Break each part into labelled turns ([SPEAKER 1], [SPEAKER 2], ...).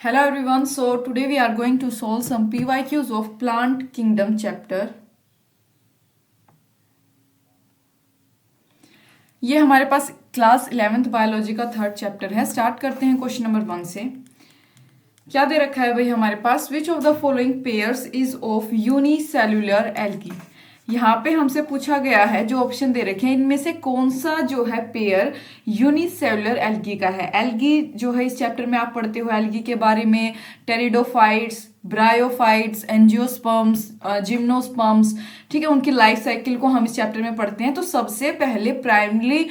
[SPEAKER 1] Hello everyone, so today we are going to solve some PYQs of Plant Kingdom chapter. ये हमारे पास class 11th biology का third chapter है. Start करते हैं question number 1 से. क्या दे रखा है भाई हमारे पास? Which of the following pairs is of unicellular algae. यहाँ पे हमसे पूछा गया है, जो ऑप्शन दे रखे हैं इनमें से कौन सा जो है पेयर यूनिसेल्युलर एल्गी का है. एल्गी जो है इस चैप्टर में आप पढ़ते हो एल्गी के बारे में, टेरिडोफाइट्स, ब्रायोफाइट्स, एंजियोस्पर्म्स, जिम्नोस्पर्म्स. ठीक है, उनकी लाइफ साइकिल को हम इस चैप्टर में पढ़ते हैं. तो सबसे पहले प्राइमरी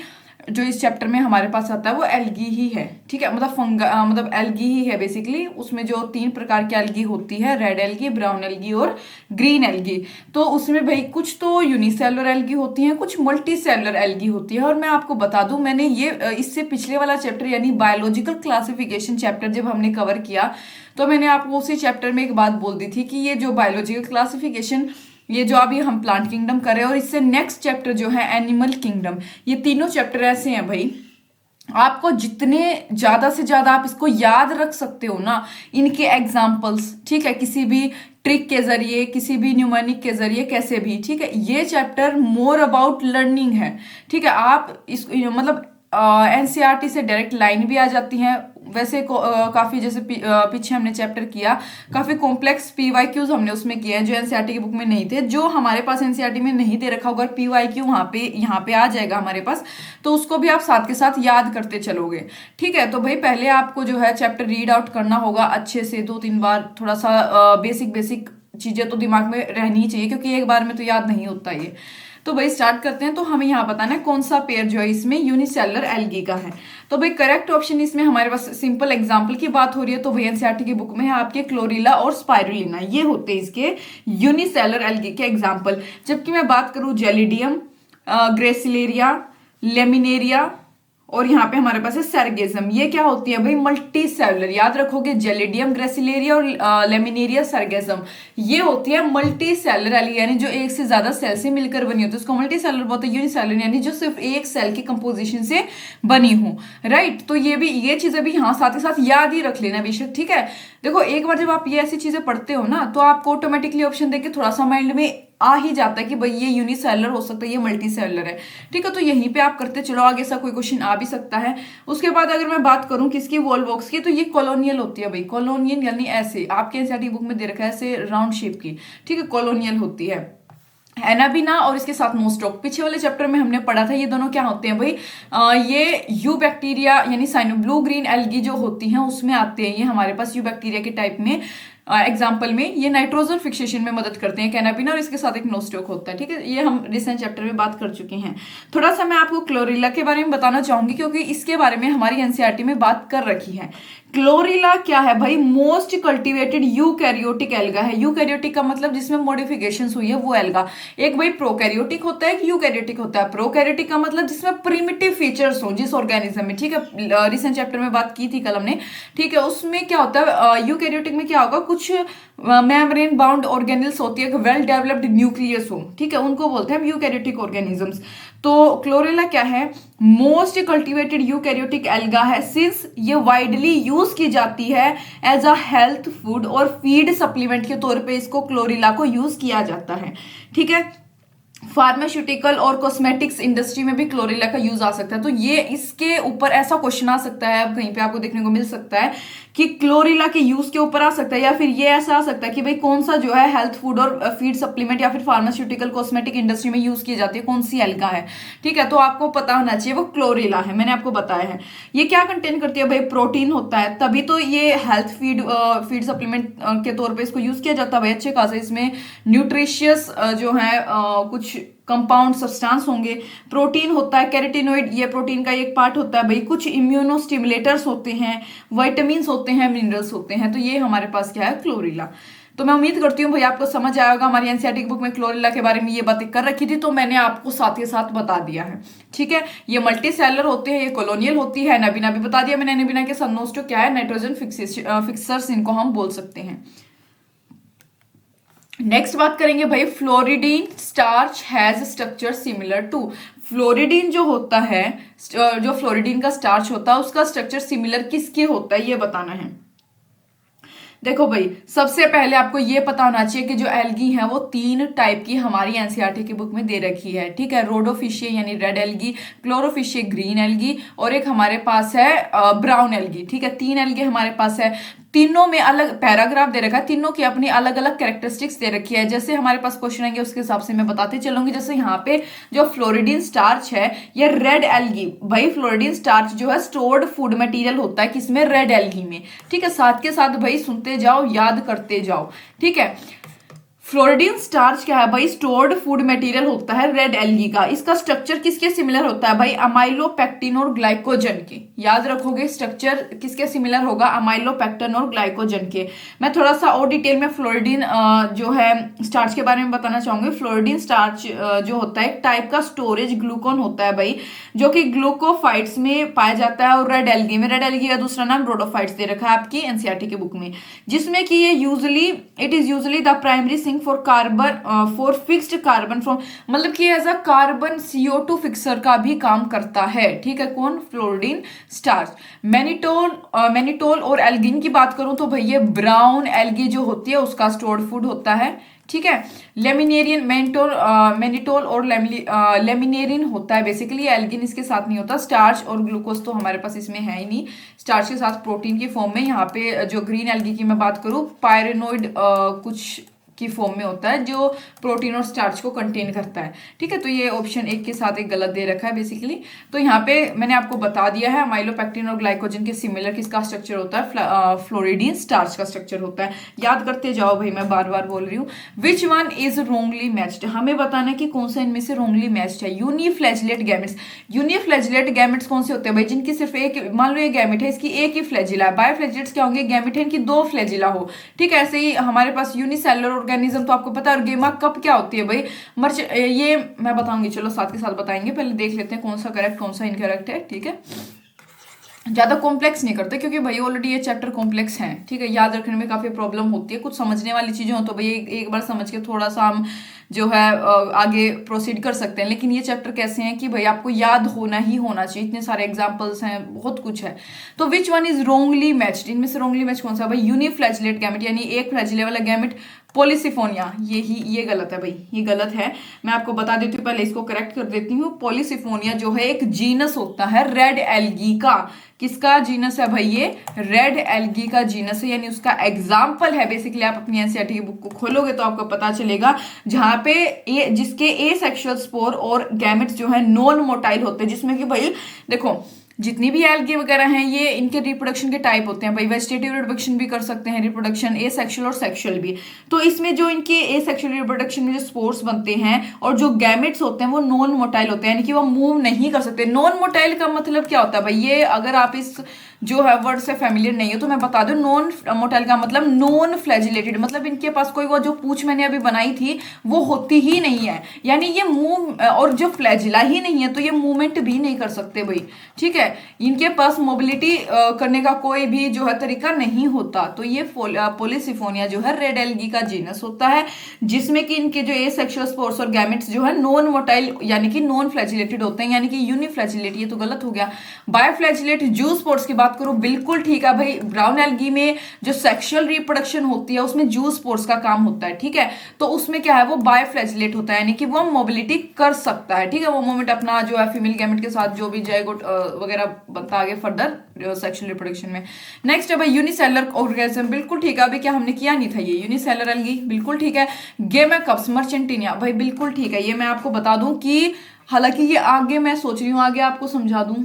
[SPEAKER 1] जो इस चैप्टर में हमारे पास आता है वो एल्गी ही है. ठीक है, मतलब एल्गी ही है बेसिकली. उसमें जो 3 प्रकार की एल्गी होती है, रेड एल्गी, ब्राउन एल्गी और ग्रीन एल्गी. तो उसमें भाई कुछ तो यूनिसेलुलर एल्गी होती हैं, कुछ मल्टी सेलुलर एल्गी होती है. और मैं आपको बता दूं, मैंने ये इससे पिछले वाला चैप्टर यानी बायोलॉजिकल क्लासिफिकेशन चैप्टर जब हमने कवर किया तो मैंने आपको उसी चैप्टर में एक बात बोल दी थी कि ये जो बायोलॉजिकल क्लासिफिकेशन, ये जो अभी हम प्लांट किंगडम कर रहे हैं और इससे नेक्स्ट चैप्टर जो है एनिमल किंगडम, ये तीनों चैप्टर ऐसे हैं भाई, आपको जितने ज्यादा से ज्यादा आप इसको याद रख सकते हो ना, इनके एग्जाम्पल्स, ठीक है, किसी भी ट्रिक के जरिए, किसी भी न्यूमेरिक के जरिए, कैसे भी. ठीक है, ये चैप्टर मोर अबाउट लर्निंग है. ठीक है, आप इसको मतलब एनसीईआरटी से डायरेक्ट लाइन भी आ जाती हैं. वैसे काफी जैसे पीछे हमने चैप्टर किया, काफी कॉम्प्लेक्स पीवाईक्यूज हमने उसमें किए हैं जो एनसीईआरटी की बुक में नहीं थे. जो हमारे पास एनसीईआरटी में नहीं दे रखा होगा पीवाईक्यू यहाँ पे आ जाएगा हमारे पास, तो उसको भी आप साथ के साथ याद करते चलोगे. ठीक है, तो भाई पहले आपको जो है चैप्टर रीड आउट करना होगा अच्छे से 2-3 बार. थोड़ा सा बेसिक चीजें तो दिमाग में रहनी चाहिए, क्योंकि एक बार में तो याद नहीं होता ये. तो भाई स्टार्ट करते हैं. तो हमें यहाँ बताना है कौन सा पेयर जो है इसमें यूनिसेलुलर एल्गी का है. तो भाई करेक्ट ऑप्शन इसमें हमारे पास, सिंपल एग्जांपल की बात हो रही है तो भाई एनसीईआरटी की बुक में है आपके क्लोरीला और स्पाइरुलिना, ये होते हैं इसके यूनिसेलुलर एल्गी के एग्जाम्पल. जबकि मैं बात करूं जेलिडियम, ग्रेसिलेरिया, लेमिनेरिया और यहाँ पे हमारे पास है सर्गेजम, ये क्या होती है भाई मल्टी सेलुलर. याद रखोगे, जेलिडियम, ग्रेसिलेरिया और लेमिनेरिया, सर्गेजम, ये होती है मल्टी सेलुलर एल्गी, यानी जो एक से ज्यादा सेल से मिलकर बनी होती है उसको मल्टी सेलुलर बोलते हैं. यूनिसेलुलर यानी जो सिर्फ एक सेल की कंपोजिशन से बनी हो. राइट, तो ये चीजें भी यहाँ साथ ही साथ याद ही रख लेना बेशक. ठीक है, देखो एक बार जब आप ये ऐसी चीजें पढ़ते हो ना तो आपको ऑटोमेटिकली ऑप्शन देख के थोड़ा सा माइंड में आ ही जाता है कि भाई ये यूनिसेलुलर हो सकता है, ये मल्टी सेलुलर है. ठीक है, तो यहीं पे आप करते चलो, आगे सा कोई क्वेश्चन आ भी सकता है. उसके बाद अगर मैं बात करूं किसकी, वॉलवॉक्स की, तो ये कॉलोनियल होती है भाई. कॉलोनियल यानी ऐसे, आपके एनसीईआरटी बुक में दे रखा है ऐसे राउंड शेप की. ठीक है, कॉलोनियल होती है. एनाबिना और इसके साथ मोस्टॉक, पीछे वाले चैप्टर में हमने पढ़ा था. ये दोनों क्या होते हैं भाई, ये यू बैक्टीरिया यानी साइनो ब्लू ग्रीन एल्गी जो होती हैं उसमें आते हैं. ये हमारे पास यू बैक्टीरिया के टाइप में एग्जाम्पल में ये नाइट्रोजन फिक्सेशन में मदद करते हैं, कैनाबिना, और इसके साथ एक नोस्टॉक होता है. ठीक है, ये हम रिसेंट चैप्टर में बात कर चुके हैं. थोड़ा सा मैं आपको क्लोरीला के बारे में बताना चाहूंगी, क्योंकि इसके बारे में हमारी एनसीईआरटी में बात कर रखी है. क्लोरीला क्या है भाई, मोस्ट कल्टिवेटेड यूकैरियोटिक एल्गा है. यूकैरियोटिक का मतलब जिसमें मॉडिफिकेशंस हुई है वो एल्गा. एक भाई प्रोकैरियोटिक होता है, एक यूकैरियोटिक होता है. प्रोकैरियोटिक का मतलब जिसमें प्रिमिटिव फीचर्स हो जिस ऑर्गेनिज्म में. ठीक है, रिसेंट चैप्टर में बात की थी कल हमने. ठीक है, उसमें क्या होता है, यूकैरियोटिक में क्या होगा, कुछ मेम्ब्रेन बाउंड ऑर्गेनिल्स होती है, वेल डेवलप्ड न्यूक्लियस हो. ठीक है, उनको बोलते हैं यूकैरियोटिक ऑर्गेनिजम्स. तो क्लोरेला क्या है, मोस्ट कल्टिवेटेड यूकैरियोटिक एल्गा है, सिंस ये वाइडली यूज की जाती है एज अ हेल्थ फूड और फीड सप्लीमेंट के तौर पे इसको क्लोरेला को यूज किया जाता है. ठीक है, फार्मास्यूटिकल और कॉस्मेटिक्स इंडस्ट्री में भी क्लोरेला का यूज आ सकता है. तो ये इसके ऊपर ऐसा क्वेश्चन आ सकता है, अब कहीं पे आपको देखने को मिल सकता है कि क्लोरेला के यूज के ऊपर आ सकता है, या फिर ये ऐसा आ सकता है कि भाई कौन सा जो है हेल्थ फूड और फीड सप्लीमेंट या फिर फार्मास्यूटिकल कॉस्मेटिक इंडस्ट्री में यूज की जाती है, कौन सी एल्गा है. ठीक है, तो आपको पता होना चाहिए वो क्लोरेला है, मैंने आपको बताया है. ये क्या कंटेन करती है भाई, प्रोटीन होता है, तभी तो ये हेल्थ फीड सप्लीमेंट के तौर पर इसको यूज किया जाता है भाई. अच्छे खासे इसमें न्यूट्रिशियस जो है कुछ कंपाउंड सब्सटेंस होंगे. प्रोटीन होता है, कैरोटीनॉइड, ये प्रोटीन का एक पार्ट होता है भाई. कुछ इम्यूनो स्टिमुलेटर्स होते हैं, विटामिन्स होते हैं, मिनरल्स होते हैं. तो ये हमारे पास क्या है, क्लोरेला. तो मैं उम्मीद करती हूँ भाई आपको समझ आया होगा. हमारी एनसीईआरटी की बुक में क्लोरेला के बारे में ये बातें कर रखी थी, तो मैंने आपको साथ ही साथ बता दिया है. ठीक है, ये मल्टी सेलुलर होते हैं, ये कॉलोनियल होती है. नबीना भी बता दिया मैंने, एनाबिना के सनोस्टो क्या है, नाइट्रोजन फिक्सर्स इनको हम बोल सकते हैं. नेक्स्ट बात करेंगे भाई, floridean starch has structure similar to. Floridean जो होता है, जो फ्लोरिडीन का स्टार्च होता है उसका स्ट्रक्चर सिमिलर किसके होता है ये बताना है. देखो भाई, सबसे पहले आपको ये पता होना चाहिए कि जो एल्गी है वो 3 टाइप की हमारी एनसीईआरटी की बुक में दे रखी है, ठीक है। रोडोफिशिये यानी रेड एल्गी, क्लोरोफिशिये ग्रीन एल्गी, और एक हमारे पास है ब्राउन एल्गी, ठीक है। 3 एल्गी हमारे पास है। तीनों में अलग पैराग्राफ दे रखा है, तीनों की अपनी अलग अलग कैरेक्टरिस्टिक्स दे रखी है। जैसे हमारे पास क्वेश्चन आएंगे उसके हिसाब से मैं बताती चलूंगी। जैसे यहाँ पे जो फ्लोरिडीन स्टार्च है, ये रेड एल्गी, भाई फ्लोरिडीन स्टार्च जो है स्टोर्ड फूड मटेरियल होता है किसमें, रेड एल्गी में, ठीक है। साथ के साथ भाई सुनते जाओ, याद करते जाओ, ठीक है। फ्लोरिडीन स्टार्च क्या है भाई, स्टोर्ड फूड मटेरियल होता है रेड एल्गी का। इसका स्ट्रक्चर किसके सिमिलर होता है भाई, अमाइलोपेक्टिन और ग्लाइकोजन के। याद रखोगे स्ट्रक्चर किसके सिमिलर होगा, अमाइलोपेक्टिन और ग्लाइकोजन के। मैं थोड़ा सा और डिटेल में फ्लोरिडीन जो है स्टार्च के बारे में बताना चाहूंगी। फ्लोरिडीन स्टार्च जो होता है एक टाइप का स्टोरेज ग्लूकोन होता है भाई, जो कि ग्लूकोफाइट्स में पाया जाता है। और रेड एल्गी में, रेड एल्गी का दूसरा नाम रोडोफाइट्स दे रखा है आपकी एनसीईआरटी की बुक में, जिसमें कि ये it is usually the primary sink for carbon for fixed carbon from, मतलब कि as a carbon CO2 fixer का भी काम करता है, ठीक है। कौन, फ्लोरिडीन स्टार्च। मैनिटोल और एल्गिन की बात करूं तो भाई ये ब्राउन एल्गी जो होती है उसका स्टोर्ड फूड होता है, ठीक है। लेमिनेरियन, मैनिटोल और लेमिनेरिन होता है बेसिकली, एल्गिन इसके साथ नहीं होता। स्टार्च और ग्लूकोज तो हमारे पास इसमें है ही नहीं, स्टार्च के साथ प्रोटीन की फॉर्म में। यहाँ पे जो ग्रीन एल्गी की मैं बात करूँ, पायरेनोइड कुछ की फॉर्म में होता है जो प्रोटीन और स्टार्च को कंटेन करता है, ठीक है। तो ये ऑप्शन 1 के साथ एक गलत दे रखा है बेसिकली। तो यहाँ पे मैंने आपको बता दिया है अमाइलोपेक्टिन और ग्लाइकोजन के सिमिलर किसका स्ट्रक्चर होता है, फ्लोरिडीन स्टार्च का स्ट्रक्चर होता है। याद करते जाओ भाई, मैं बार बार बोल रही हूँ। Which one is wrongly matched, हमें बताना है कि कौन सा इनमें से रोंगली मैच्ड है। यूनिफ्लैजिलेट गैमेट्स, यूनिफ्लैजिलेट गैमेट्स कौन से होते हैं भाई, जिनकी सिर्फ एक, मान लो ये गैमेट है, इसकी एक ही फ्लैजिला है। बायोफ्लैजिलेट्स क्या होंगे, गैमेट है इनकी 2 फ्लैजिला हो, ठीक है। ऐसे ही हमारे पास यूनिसेलुलर ऑर्गेनिज्म तो आपको पता है। और गेमा कप क्या होती है भाई, मर्च, ये मैं बताऊंगी, चलो साथ के साथ बताएंगे। पहले देख लेते हैं कौन सा करेक्ट कौन सा इनकरेक्ट है, ठीक है। ज्यादा कॉम्प्लेक्स नहीं करते क्योंकि भाई ऑलरेडी ये चैप्टर कॉम्प्लेक्स है, ठीक है। याद रखने में काफी प्रॉब्लम होती है। कुछ समझने वाली चीजें हो तो भाई एक बार समझ के थोड़ा सा हम जो है आगे प्रोसीड कर सकते हैं। लेकिन ये चैप्टर कैसे हैं कि भाई आपको याद होना ही होना चाहिए, इतने सारे एग्जांपल्स हैं, बहुत कुछ है। तो which one is wrongly matched, इनमें से रोंगली मैच कौन सा भाई, यूनिफ्लैजिलेट गैमेट यानी एक फ्लैजिले वाला गैमेट, पॉलीसिफोनिया। ये गलत है भाई, ये गलत है। मैं आपको बता देती हूँ, पहले इसको करेक्ट कर देती हूँ। पॉलीसिफोनिया जो है एक जीनस होता है रेड एल्गी का। किसका जीनस है भाई, ये रेड एल्गी का जीनस है, यानी उसका एग्जाम्पल है बेसिकली। आप अपनी एनसीईआरटी की बुक को खोलोगे तो आपको पता चलेगा, जहां पे जिसके ए सेक्सुअल स्पोर और गैमेट्स जो है नॉन मोटाइल होते हैं, जिसमें कि भाई देखो जितनी भी एल्गी वगैरह हैं ये इनके रिप्रोडक्शन के टाइप होते हैं भाई। वेजिटेटिव रिप्रोडक्शन भी कर सकते हैं, रिप्रोडक्शन ए सेक्सुअल और सेक्सुअल भी। तो इसमें जो इनके ए सेक्सुअल रिप्रोडक्शन में जो स्पोर्स बनते हैं और जो गैमेट्स होते हैं वो नॉन मोटाइल होते हैं, यानी कि वो मूव नहीं कर सकते। नॉन मोटाइल का मतलब क्या होता है भाई, ये अगर आप इस जो है वर्ड से फैमिलियर नहीं हो तो मैं बता दूं, नॉन मोटाइल का मतलब नॉन फ्लैजिलेटेड, मतलब इनके पास कोई वो जो पूंछ मैंने अभी बनाई थी वो होती ही नहीं है, यानी ये मूव, और जो फ्लैजिला ही नहीं है तो ये मूवमेंट भी नहीं कर सकते भाई, ठीक है। इनके पास मोबिलिटी करने का कोई भी जो है तरीका नहीं होता। तो ये पॉलीसिफोनिया जो है रेड एल्गी का जीनस होता है, जिसमें कि इनके जो ए सेक्सुअल स्पोर्स और गैमेट्स जो है नॉन मोटाइल यानी कि नॉन फ्लैजिलेटेड होते हैं, यानी कि यूनिफ्लैजिलेट, ये तो गलत हो गया। बायोफ्लैजिलेट जू स्पोर्स की बात करूं, बिल्कुल ठीक है भाई। ब्राउन एल्गी में जो सेक्सुअल रिप्रोडक्शन होती है उसमें जू स्पोर्स का काम होता है, ठीक है। तो उसमें क्या है, वो बायोफ्लैजिलेट होता है, यानी कि वो मोबिलिटी कर सकता है, ठीक है। वो मोमेंट अपना जो है फीमेल गैमेट के साथ जो भी जाएगोट वगैरह बनता आगे फर्दर सेक्सुअल रिप्रोडक्शन में। नेक्स्ट है भाई यूनिसेलुलर ऑर्गेनिज्म, बिल्कुल ठीक है। अभी क्या हमने किया नहीं था, ये यूनिसेलुलर एल्गी, बिल्कुल ठीक है। गेमेकप्स, मर्चेंटिनिया, भाई बिल्कुल ठीक है। ये मैं आपको बता दूं कि हालांकि ये आगे मैं सोच रही हूँ आगे आपको समझा दूं।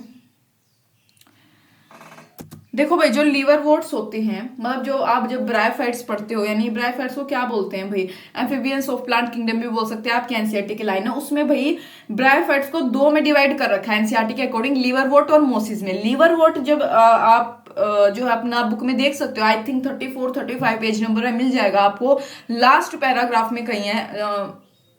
[SPEAKER 1] देखो भाई जो लीवर वोट्स होते हैं, मतलब जो आप जब ब्रायोफाइट्स पढ़ते हो, यानी ब्रायोफाइट्स को क्या बोलते हैं भाई, एम्फीबियंस ऑफ प्लांट किंगडम भी बोल सकते हैं आपके एनसीईआरटी की लाइन है। उसमें भाई ब्रायोफाइट्स को 2 में डिवाइड कर रखा है एनसीईआरटी के अकॉर्डिंग, लीवर वोट और मोसिस में। लीवर वोट जब आप जो है अपना बुक में देख सकते हो, आई थिंक 34-35 पेज नंबर में मिल जाएगा आपको, लास्ट पैराग्राफ में कहीं है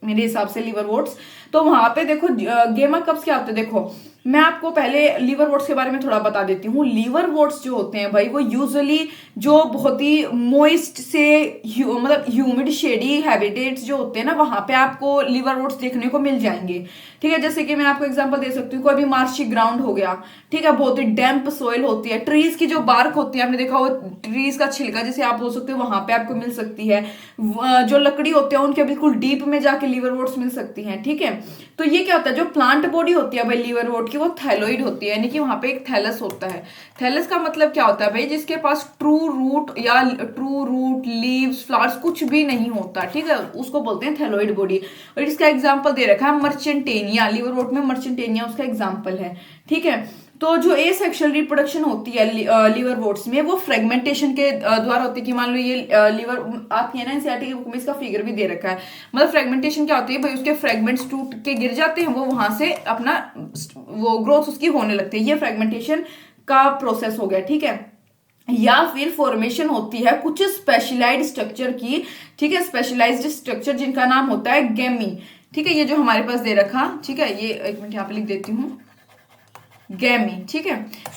[SPEAKER 1] मेरे हिसाब से लीवर वोट्स। तो वहां पे देखो गेमा कप्स क्या होते हैं, देखो मैं आपको पहले लीवर वोट्स के बारे में थोड़ा बता देती हूँ। लीवर वोट्स जो होते हैं भाई वो यूजुअली जो बहुत ही मोइस्ट से मतलब ह्यूमिड शेडी हैबिटेट्स जो होते हैं ना, वहां पे आपको लीवर वोट्स देखने को मिल जाएंगे। ठीक है, जैसे कि मैं आपको एग्जांपल दे सकती हूँ, कोई भी मार्शी ग्राउंड हो गया, ठीक है, बहुत ही डैम्प सोइल होती है, ट्रीज की जो बार्क होती है, आपने देखा हो ट्रीज का छिलका जैसे आप बोल सकते हो, वहां पे आपको मिल सकती है। जो लकड़ी होते हैं उनके बिल्कुल डीप में जाके लीवर वोट्स मिल सकती हैं। ठीक है, तो ये क्या होता है, जो प्लांट बॉडी होती है भाई लीवर वोट की, वो थैलोइड होती है, यानी कि वहां पे एक थैलस होता है। थैलस का मतलब क्या होता है भाई, जिसके पास ट्रू रूट या ट्रू रूट, लीव्स, फ्लावर्स कुछ भी नहीं होता। ठीक है, उसको बोलते हैं थैलोइड बॉडी। और इसका एग्जाम्पल दे रखा है मर्चेंटेनिया, लीवर वोट में मर्चेंटेनिया उसका एग्जाम्पल है। ठीक है, तो जो एसेक्सुअल रिप्रोडक्शन होती है लीवर वोट्स में, वो फ्रेगमेंटेशन के द्वारा होती है। कि मान लो ये लीवर आपकी है ना, एनसीईआरटी की बुक में इसका फिगर भी दे रखा है। मतलब फ्रेगमेंटेशन क्या होती है भाई, उसके फ्रेगमेंट्स टूट के गिर जाते हैं, वो वहां से अपना वो ग्रोथ उसकी होने लगती है। ये फ्रेगमेंटेशन का प्रोसेस हो गया। ठीक है, या फिर फॉर्मेशन होती है कुछ स्पेशलाइज्ड स्ट्रक्चर की। ठीक है, स्पेशलाइज्ड स्ट्रक्चर जिनका नाम होता है गैमी। ठीक है, ये जो हमारे पास दे रखा, ठीक है, ये एक मिनट यहाँ पे लिख देती हूँ, गैमी। ठीक है,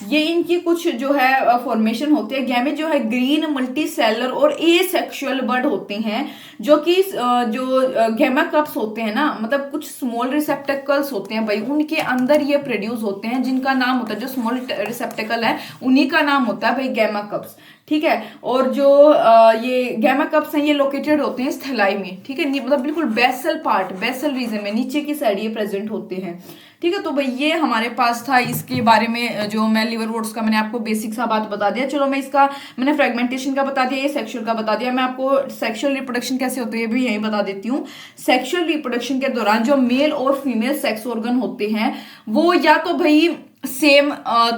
[SPEAKER 1] ये इनकी कुछ जो है फॉर्मेशन होती है। गैमी जो है ग्रीन मल्टी सेलर और एसेक्सुअल बर्ड होते हैं, जो कि जो गैमा कप्स होते हैं ना, मतलब कुछ स्मॉल रिसेप्टेकल्स होते हैं भाई, उनके अंदर ये प्रोड्यूस होते हैं, जिनका नाम होता है, जो स्मॉल रिसेप्टेकल है उन्हीं का नाम होता है भाई गैमा कप्स। ठीक है, और जो ये गैमा कप्स हैं ये लोकेटेड होते हैं स्थलाई में। ठीक है, मतलब बिल्कुल बेसल पार्ट, बेसल रीजन में नीचे की साइड ये प्रेजेंट होते हैं। ठीक है, तो भाई ये हमारे पास था इसके बारे में, जो मैं लीवर वोट्स का मैंने आपको बेसिक सा बात बता दिया। चलो मैं इसका मैंने फ्रेगमेंटेशन का बता दिया, ये सेक्सुअल का बता दिया। मैं आपको सेक्सुअल रिप्रोडक्शन कैसे होती है भी यही बता देती हूँ। सेक्सुअल रिप्रोडक्शन के दौरान जो मेल और फीमेल सेक्स ऑर्गन होते हैं, वो या तो भाई सेम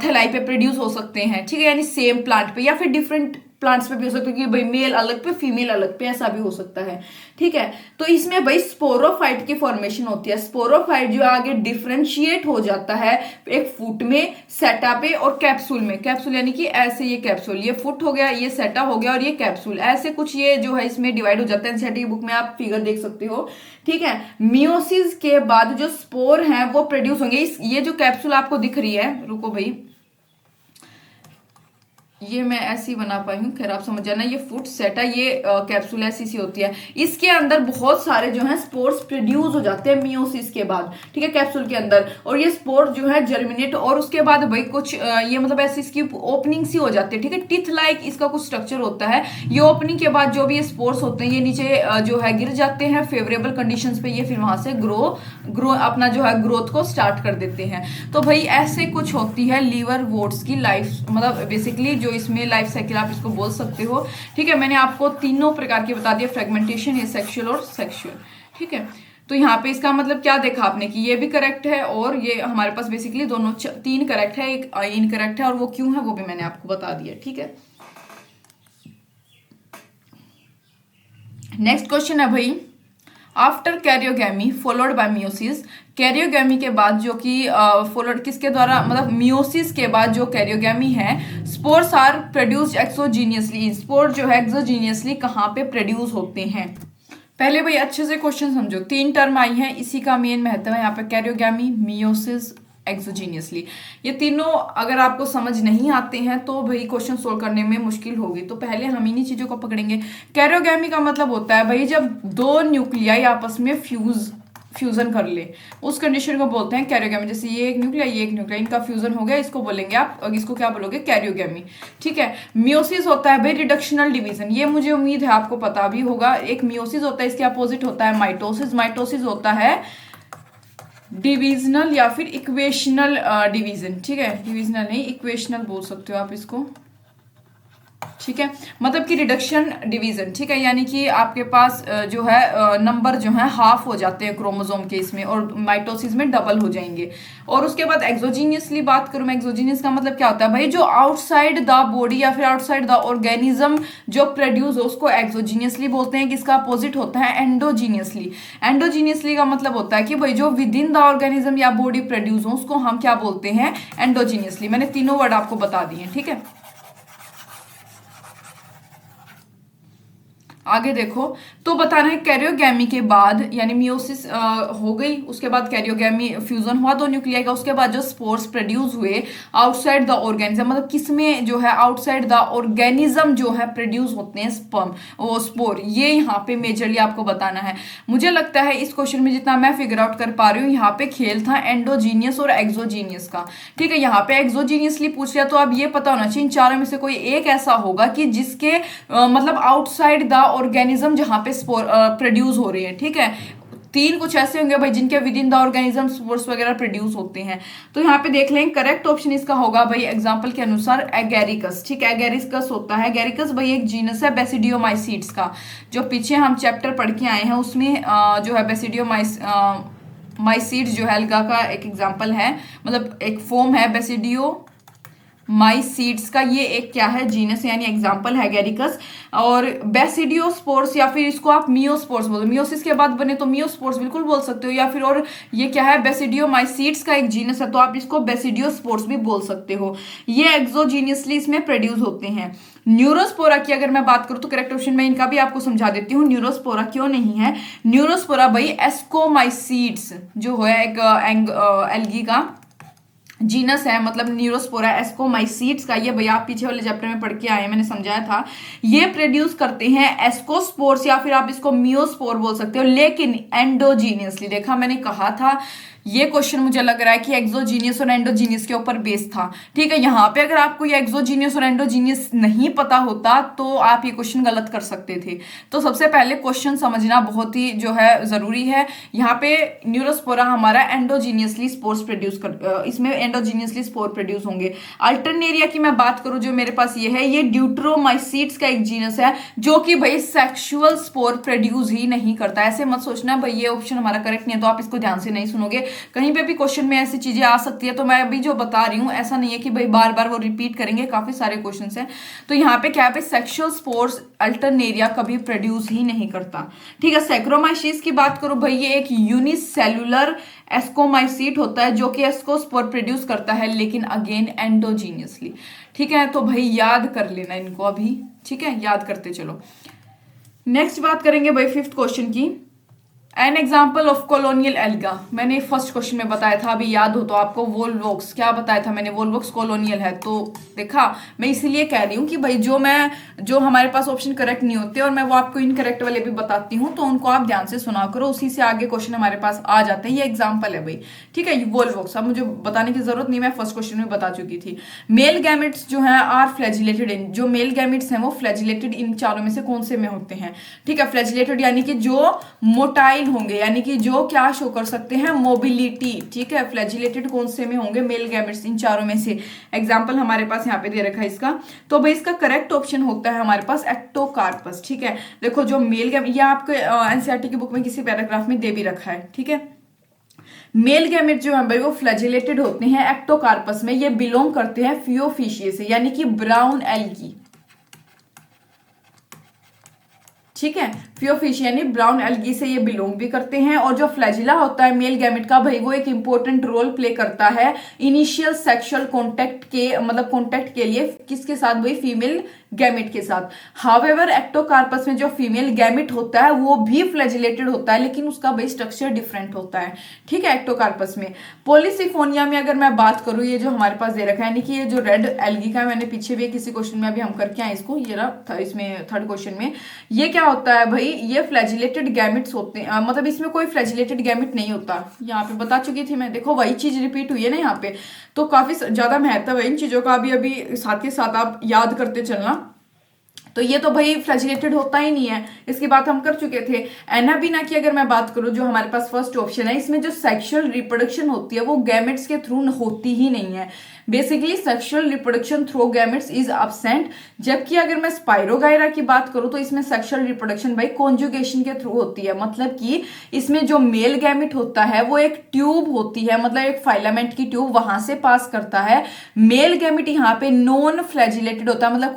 [SPEAKER 1] थैलाई पे प्रोड्यूस हो सकते हैं। ठीक है, यानी सेम प्लांट पे, या फिर डिफरेंट प्लांट्स पे भी हो सकता है कि भाई मेल अलग पे फीमेल अलग पे, ऐसा भी हो सकता है। ठीक है, तो इसमें भाई स्पोरोफाइट की फॉर्मेशन होती है। स्पोरोफाइट जो आगे डिफरेंशिएट हो जाता है एक फुट में, सेटा पे और कैप्सूल में। कैप्सूल यानी कि ऐसे, ये कैप्सूल, ये फुट हो गया, ये सेटा हो गया और ये कैप्सूल, ऐसे कुछ ये जो है इसमें डिवाइड हो जाता है। एनसीईआरटी की बुक में आप फिगर देख सकते हो। ठीक है, मियोसिस के बाद जो स्पोर हैं वो प्रोड्यूस होंगे। ये जो कैप्सूल आपको दिख रही है, रुको भाई, ये मैं ऐसी बना पाई हूँ, खैर आप समझ जाना, ये फुट सेट है, ये कैप्सूल ऐसी सी होती है। इसके अंदर बहुत सारे जो है स्पोर्स प्रोड्यूस हो जाते हैं मियोसिस के बाद। ठीक है, कैप्सूल के अंदर, और ये स्पोर जो है जर्मिनेट, और उसके बाद भाई कुछ ये मतलब ऐसी इसकी ओपनिंग सी हो जाती है। ठीक है, टिथ लाइक इसका कुछ स्ट्रक्चर होता है। ये ओपनिंग के बाद जो भी ये स्पोर्स होते हैं, ये नीचे जो है गिर जाते हैं फेवरेबल कंडीशंस पे, ये फिर वहां से ग्रो अपना जो है ग्रोथ को स्टार्ट कर देते हैं। तो भाई ऐसे कुछ होती है लीवर वोट्स की लाइफ, मतलब बेसिकली जो इसमें लाइफ साइकिल आप इसको बोल सकते हो। ठीक है, मैंने आपको तीनों प्रकार के बता दिए, फ्रेगमेंटेशन, एसेक्सुअल और सेक्सुअल। ठीक है, तो यहाँ पे इसका मतलब क्या देखा आपने कि ये भी करेक्ट है और ये हमारे पास बेसिकली दोनों तीन करेक्ट है, एक इनकरेक्ट है, और वो क्यों है वो भी मैंने आपको बता दिया। ठीक है, नेक्स्ट क्वेश्चन है भाई, after karyogamy followed by meiosis. Karyogamy के बाद जो कि फॉलोड किसके द्वारा, मतलब मियोसिस के बाद जो कैरियोगैमी है, spores are produced exogenously. Spore जो है एक्सोजीनियसली कहाँ पे प्रोड्यूस होते हैं। पहले भाई अच्छे से क्वेश्चन समझो, तीन टर्म आई हैं, इसी का मेन महत्व है यहाँ पे, कैरियोगैमी, मियोसिस, एक्सोजीनियसली। ये तीनों अगर आपको समझ नहीं आते हैं तो भाई क्वेश्चन सोल्व करने में मुश्किल होगी। तो पहले हम इन्हीं चीजों को पकड़ेंगे। कैरियोगैमी का मतलब होता है भाई जब दो न्यूक्लियाई आपस में फ्यूजन कर ले, उस कंडीशन को बोलते हैं कैरियोगैमी। जैसे ये एक न्यूक्लिया, ये एक न्यूक्लिया, इनका फ्यूजन हो गया, इसको बोलेंगे आप, इसको क्या बोलोगे, कैरियोगैमी। ठीक है, मियोसिस होता है भाई रिडक्शनल डिवीजन, ये मुझे उम्मीद है आपको पता भी होगा। एक मियोसिस होता है, इसके अपोजिट होता है माइटोसिस। माइटोसिस होता है डिविजनल या फिर इक्वेशनल डिवीजन। ठीक है, डिविजनल नहीं, इक्वेशनल बोल सकते हो आप इसको। ठीक है, मतलब कि रिडक्शन डिवीजन। ठीक है, यानी कि आपके पास जो है नंबर जो है हाफ हो जाते हैं क्रोमोसोम के इसमें, और माइटोसिस में डबल हो जाएंगे। और उसके बाद एक्सोजीनियसली बात करूं मैं, एक्सोजीनियस का मतलब क्या होता है भाई, जो आउटसाइड द बॉडी या फिर आउटसाइड द ऑर्गेनिज्म जो प्रोड्यूस हो उसको एक्सोजीनियसली बोलते हैं। किसका अपोजिट होता है, एंडोजीनियसली। एंडोजीनियसली का मतलब होता है कि भाई जो विद इन द ऑर्गेनिज्म या बॉडी प्रोड्यूस हो उसको हम क्या बोलते हैं, एंडोजीनियसली। मैंने तीनों वर्ड आपको बता दिए। ठीक है, आगे देखो, तो बताना है कैरियोगैमी के बाद यानी मियोसिस हो गई, उसके बाद कैरियोगैमी फ्यूजन हुआ दो न्यूक्लियाई का, उसके बाद जो स्पोर्स प्रोड्यूस हुए आउटसाइड द ऑर्गेनिज्म, मतलब किसमें जो है आउटसाइड द ऑर्गेनिज्म जो है प्रोड्यूस होते हैं स्पर्म वो स्पोर, ये यहाँ पे मेजरली आपको बताना है। मुझे लगता है इस क्वेश्चन में जितना मैं फिगर आउट कर पा रही हूँ, यहाँ पे खेल था एंडोजीनियस और एक्सोजीनियस का। ठीक है, यहाँ पे एक्सोजीनियसली पूछ लिया तो अब ये पता होना चाहिए इन चारों में से कोई एक ऐसा होगा कि जिसके मतलब आउटसाइड द ऑर्गेनिज्म जहां पे स्पोर प्रोड्यूस हो रही है। ठीक है, तीन कुछ ऐसे होंगे भाई जिनके with in the organism spores वगैरह प्रोड्यूस होते हैं। तो यहाँ पे देख लें, करेक्ट ऑप्शन इसका होगा भाई एग्जांपल के अनुसार एगेरिकस। ठीक है, एगेरिकस होता है, एगेरिकस भाई एक जीनस है बेसिडियोमाइसीड्स का, जो पीछे हम चैप्टर पढ़ के आए हैं उसमें जो है बेसिडियोमाइसीड्स जो है अलगा का एक एग्जाम्पल है, मतलब एक फॉर्म है बेसिडियो माइसीड्स का, ये एक क्या है जीनस यानी एग्जांपल है एगेरिकस। और बेसिडियोस्पोर्स या फिर इसको आप मियोस्पोर्स बोलो, मियोसिस के बाद बने तो मियोस्पोर्स बिल्कुल बोल सकते हो, या फिर और ये क्या है बेसिडियोमाइसीड्स का एक जीनस है तो आप इसको बेसिडियोस्पोर्स भी बोल सकते हो। ये एक्सोजीनियसली इसमें प्रोड्यूस होते हैं। न्यूरोस्पोरा की अगर मैं बात करूं तो करेक्ट ऑप्शन में इनका भी आपको समझा देती हूँ। न्यूरोस्पोरा क्यों नहीं है, न्यूरोस्पोरा भाई एस्कोमाइसीड्स जो है एक एल्गी का जीनस है, मतलब न्यूरोस्पोरा एस्कोमाइसीड्स का, ये भैया आप पीछे वाले चैप्टर में पढ़ के आए, मैंने समझाया था। ये प्रोड्यूस करते हैं एस्कोस्पोर्स या फिर आप इसको मियोस्पोर बोल सकते हो, लेकिन एंडोजीनियसली। देखा, मैंने कहा था ये क्वेश्चन मुझे लग रहा है कि एक्सोजीनियस और एंडोजीनियस के ऊपर बेस था। ठीक है, यहाँ पे अगर आपको ये एक्सोजीनियस और एंडोजीनियस नहीं पता होता तो आप ये क्वेश्चन गलत कर सकते थे। तो सबसे पहले क्वेश्चन समझना बहुत ही जो है जरूरी है। यहाँ पे न्यूरोस्पोरा हमारा एंडोजीनियसली स्पोर्स प्रोड्यूस कर, इसमें एंडोजीनियसली स्पोर प्रोड्यूस होंगे। अल्टरनेरिया की मैं बात करूं जो मेरे पास ये है, ये ड्यूट्रोमाइसीड्स का एक जीनस है जो कि भाई सेक्सुअल स्पोर प्रोड्यूस ही नहीं करता। ऐसे मत सोचना भाई ये ऑप्शन हमारा करेक्ट नहीं है तो आप इसको ध्यान से नहीं सुनोगे, कहीं पे भी क्वेश्चन में ऐसी चीजें आ सकती है। तो मैं अभी जो बता रही हूं ऐसा नहीं है कि भाई बार बार वो रिपीट करेंगे, काफी सारे क्वेश्चंस हैं। तो यहाँ पे क्या पे सेक्सुअल स्पोर्स अल्टरनेरिया कभी प्रोड्यूस ही नहीं करता। ठीक है, सैक्रोमाइसीस की बात करूं भाई, ये एक यूनिसेल्युलर एस्कोमाइसीट होता है जो कि एस्कोस्पोर प्रोड्यूस करता है, लेकिन अगेन एंडोजीनियसली। ठीक है, तो भाई याद कर लेना इनको अभी। ठीक है, याद करते चलो। नेक्स्ट बात करेंगे भाई फिफ्थ क्वेश्चन की, an example of colonial alga. मैंने फर्स्ट क्वेश्चन में बताया था, अभी याद हो तो आपको, वोल्वोक्स। क्या बताया था मैंने, वोल्वोक्स कॉलोनियल है। तो देखा, मैं इसीलिए कह रही हूँ कि भाई जो हमारे पास ऑप्शन करेक्ट नहीं होते और मैं वो आपको इनकरेक्ट वाले भी बताती हूँ, तो उनको आप ध्यान से सुना करो, उसी से आगे क्वेश्चन हमारे पास आ जाते हैं। ये एग्जाम्पल है भाई। ठीक है, वोल्वोक्स अब मुझे बताने की जरूरत नहीं, मैं फर्स्ट क्वेश्चन में बता चुकी थी। मेल गैमेट्स जो है आर फ्लैजिलेटेड इन, जो मेल गैमेट्स हैं वो फ्लैजिलेटेड इन चारों में से कौन से में होते हैं। ठीक है, फ्लैजिलेटेड यानी कि जो मोटाइल होंगे, यानी कि जो क्या शो कर सकते हैं, मोबिलिटी। ठीक है, फ्लैजिलेटेड कौन से में होंगे, मेल गैमेट्स इन चारों में से। एग्जांपल हमारे पास यहाँ पे दे रखा है इसका, तो भाई इसका करेक्ट ऑप्शन होता है हमारे पास एक्टोकार्पस। ठीक है, देखो जो मेल गैमेट, ये आपको एनसीईआरटी की बुक में किसी पैराग्राफ में दे भी रखा है। ठीक है, मेल गैमेट जो है भाई वो फ्लैजिलेटेड होते हैं एक्टोकार्पस में, ये बिलोंग करते हैं फियोफिशिये से, यानी कि ब्राउन एल्गी। ठीक है, फियोफिशिया यानी ब्राउन एल्गी से ये बिलोंग भी करते हैं। और जो फ्लैजिला होता है मेल गैमेट का भाई, वो एक इंपॉर्टेंट रोल प्ले करता है इनिशियल सेक्सुअल कॉन्टेक्ट के, मतलब कॉन्टेक्ट के लिए किसके साथ भाई, फीमेल गैमेट के साथ। हाउएवर एक्टोकार्पस में जो फीमेल गैमेट होता है वो भी फ्लैजिलेटेड होता है, लेकिन उसका भाई स्ट्रक्चर डिफरेंट होता है। ठीक है, एक्टोकार्पस में। पॉलीसिफोनिया में अगर मैं बात करूं, ये जो हमारे पास दे रखा है, यानी कि ये जो रेड एल्गी का, मैंने पीछे भी किसी क्वेश्चन में अभी हम करके आए इसको, ये रहा इसमें थर्ड क्वेश्चन में। ये क्या होता है भाई, ये फ्लैजिलेटेड गैमेट्स होते हैं, मतलब इसमें कोई फ्लैजिलेटेड गैमेट नहीं होता। यहाँ पे बता चुकी थी मैं, देखो वही चीज रिपीट हुई है ना यहाँ पे, तो काफी ज्यादा महत्व है इन चीजों का, अभी साथ ही साथ आप याद करते चलना। तो ये तो भाई फ्लैजिलेटेड होता ही नहीं है, इसकी बात हम कर चुके थे। एनाबीना की अगर मैं बात करूं, जो हमारे पास फर्स्ट ऑप्शन है, इसमें जो सेक्सुअल रिप्रोडक्शन होती है वो गैमेट्स के थ्रू होती ही नहीं है। Basically sexual reproduction through gametes is absent. जबकि अगर मैं स्पाइरोगायरा की बात करूं तो इसमें सेक्सुअल रिप्रोडक्शन भाई कॉन्जुगेशन के थ्रू होती है। मतलब कि इसमें जो मेल गैमेट होता है वो एक ट्यूब होती है, मतलब एक फाइलामेंट की ट्यूब, वहां से पास करता है। मेल गैमेट यहाँ पे नॉन फ्लैजिलेटेड होता है, मतलब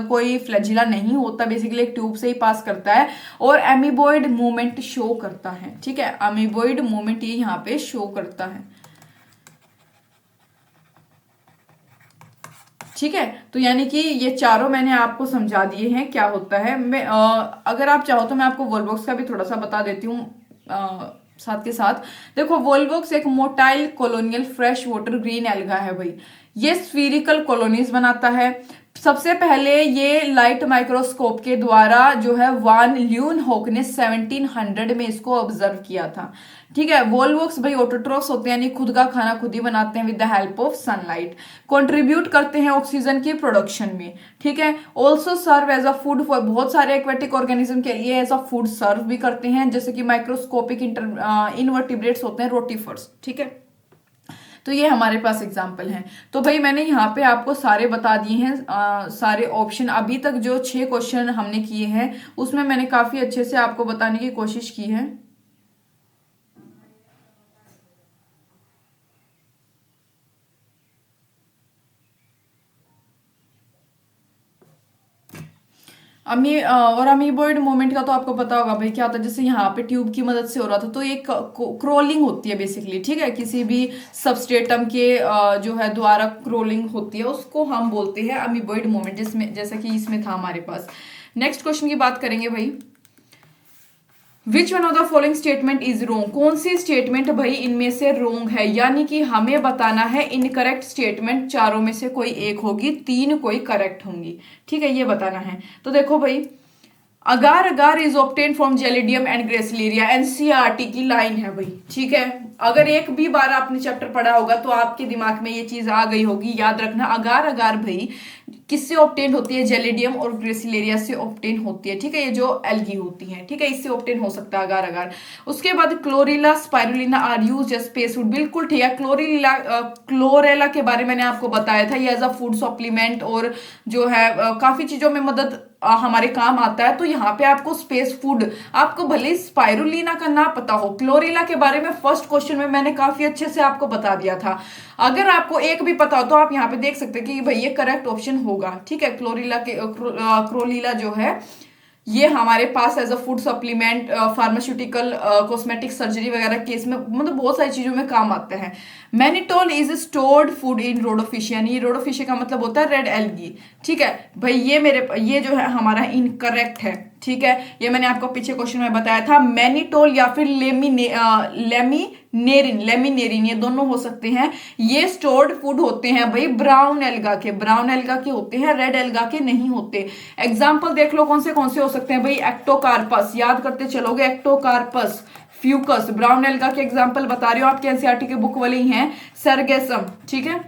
[SPEAKER 1] कोई फ्लैजिला नहीं होता, बेसिकली एक ट्यूब से ही पास करता है और एमीबॉइड मूवमेंट शो करता है। ठीक है, एमीबॉइड मूवमेंट ये यहाँ पे शो करता है। ठीक है, तो यानी कि ये चारों मैंने आपको समझा दिए हैं क्या होता है। मैं अगर आप चाहो तो मैं आपको वोल्वॉक्स का भी थोड़ा सा बता देती हूँ साथ के साथ। देखो, वोल्वॉक्स एक motile colonial fresh water green alga है भाई। ये स्फीरिकल कॉलोनीज बनाता है। सबसे पहले ये लाइट माइक्रोस्कोप के द्वारा जो है वान ल्यूनहोक ने 1700 में इसको ऑब्जर्व किया था। ठीक है, वोल्वॉक्स भाई ऑटोट्रॉफ्स होते हैं, यानी खुद का खाना खुद ही बनाते हैं with the help of sunlight. Contribute करते हैं ऑक्सीजन की प्रोडक्शन में। ठीक है, also serve as a food for बहुत सारे एक्वेटिक ऑर्गेनिज्म के लिए एज अ फूड सर्व भी करते हैं, जैसे कि माइक्रोस्कोपिक इनवर्टिब्रेट्स होते हैं, रोटीफर्स। ठीक है, तो ये हमारे पास एग्जाम्पल हैं। तो भाई मैंने यहाँ पे आपको सारे बता दिए हैं, सारे ऑप्शन। अभी तक जो 6 क्वेश्चन हमने किए हैं उसमें मैंने काफी अच्छे से आपको बताने की कोशिश की है। और अमीबॉइड मूवमेंट का तो आपको पता होगा भाई क्या होता है। जैसे यहाँ पे ट्यूब की मदद से हो रहा था, तो एक क्रोलिंग होती है बेसिकली। ठीक है, किसी भी सबस्ट्रेटम के जो है द्वारा क्रोलिंग होती है, उसको हम बोलते हैं अमीबॉइड मूवमेंट, जिसमें जैसा कि इसमें था हमारे पास। नेक्स्ट क्वेश्चन की बात करेंगे भाई, which one of the following statement is wrong. कौन सी स्टेटमेंट भाई इनमें से रोंग है, यानी कि हमें बताना है इनकरेक्ट स्टेटमेंट। चारों में से कोई एक होगी, 3 कोई करेक्ट होंगी। ठीक है, ये बताना है। तो देखो भाई, agar agar is obtain from Gelidium and Gracilaria, NCERT की लाइन है भाई। ठीक है, अगर एक भी बार आपने चैप्टर पढ़ा होगा तो आपके दिमाग में ये चीज आ गई होगी, याद रखना। अगार अगार भाई किससे ऑब्टेन होती है, जेलिडियम और ग्रेसिलेरिया से ऑब्टेन होती है। ठीक है, ये जो एल्गी होती है, ठीक है, इससे ऑब्टेन हो सकता है अगार अगार। उसके बाद chlorella spirulina are used as space food, बिल्कुल ठीक है। क्लोरेला के बारे में मैंने आपको बताया था, ये एज अ फूड सप्लीमेंट और जो है काफी चीजों में मदद हमारे काम आता है। तो यहाँ पे आपको स्पेस फूड, आपको भले स्पाइरुलिना का ना पता हो, क्लोरेला के बारे में फर्स्ट क्वेश्चन में मैंने काफी अच्छे से आपको बता दिया था। अगर आपको एक भी पता हो तो आप यहाँ पे देख सकते हैं कि भाई ये करेक्ट ऑप्शन होगा। ठीक है, क्लोरीला जो है ये हमारे पास as a food supplement, pharmaceutical, cosmetic surgery वगैरह केस में, मतलब बहुत सारी चीजों में काम आते हैं। Mannitol is stored food in Rhodophyceae, यानी रोडोफिशिया का मतलब होता है रेड एल्गी। ठीक है भाई, ये जो है हमारा इनकरेक्ट है। ठीक है, ये मैंने आपको पीछे क्वेश्चन में बताया था। मैनिटोल या फिर लेमिनेरिन ये दोनों हो सकते हैं। ये स्टोर्ड फूड होते हैं भाई ब्राउन एल्गा के होते हैं, रेड एल्गा के नहीं होते। एग्जाम्पल देख लो कौन से हो सकते हैं भाई। एक्टोकार्पस, याद करते चलोगे, एक्टोकार्पस, फ्यूकस, ब्राउन एल्गा के एग्जाम्पल बता रही हो, आपके एनसीईआरटी के बुक वाले ही हैं। सरगेसम, ठीक है,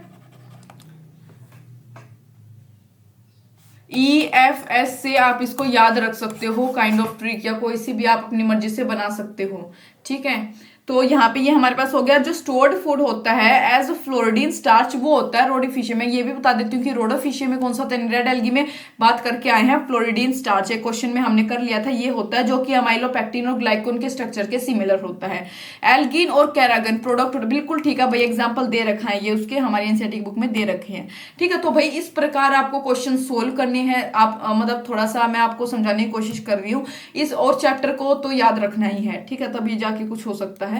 [SPEAKER 1] EFS से आप इसको याद रख सकते हो, काइंड ऑफ ट्रिक, या कोई सी भी आप अपनी मर्जी से बना सकते हो। ठीक है, तो यहाँ पे ये हमारे पास हो गया। जो स्टोर्ड फूड होता है एज फ्लोरिडीन स्टार्च, वो होता है रोडोफिशिया में। ये भी बता देती हूँ कि रोडोफिशिया में कौन सा होता है, रेड एल्गी में बात करके आए हैं फ्लोरिडीन स्टार्च। एक क्वेश्चन में हमने कर लिया था, ये होता है जो कि अमाइलोपेक्टिन और ग्लाइकोन के स्ट्रक्चर के सिमिलर होता है। एल्गिन और कैरागन प्रोडक्ट, बिल्कुल ठीक है भाई, एग्जाम्पल दे रखा है ये, उसके हमारी एनसीईआरटी बुक में दे रखे हैं। ठीक है, तो भाई इस प्रकार आपको क्वेश्चन सोल्व करने हैं। आप मतलब थोड़ा सा मैं आपको समझाने की कोशिश कर रही हूँ, इस और चैप्टर को तो याद रखना ही है। ठीक है, तभी जाके कुछ हो सकता है।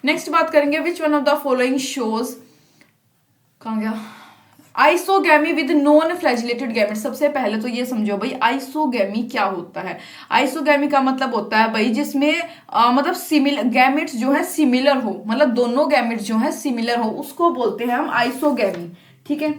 [SPEAKER 1] नेक्स्ट बात करेंगे, विच one of the following shows, कहां गया, isogamy with non flagellated gamete. सबसे पहले तो ये समझो भाई, आइसोगैमी क्या होता है। आइसोगैमी का मतलब होता है भाई जिसमें मतलब सिमिलर गैमेट्स जो है सिमिलर हो, मतलब दोनों गैमेट्स जो है सिमिलर हो, उसको बोलते हैं हम आइसोगैमी। ठीक है,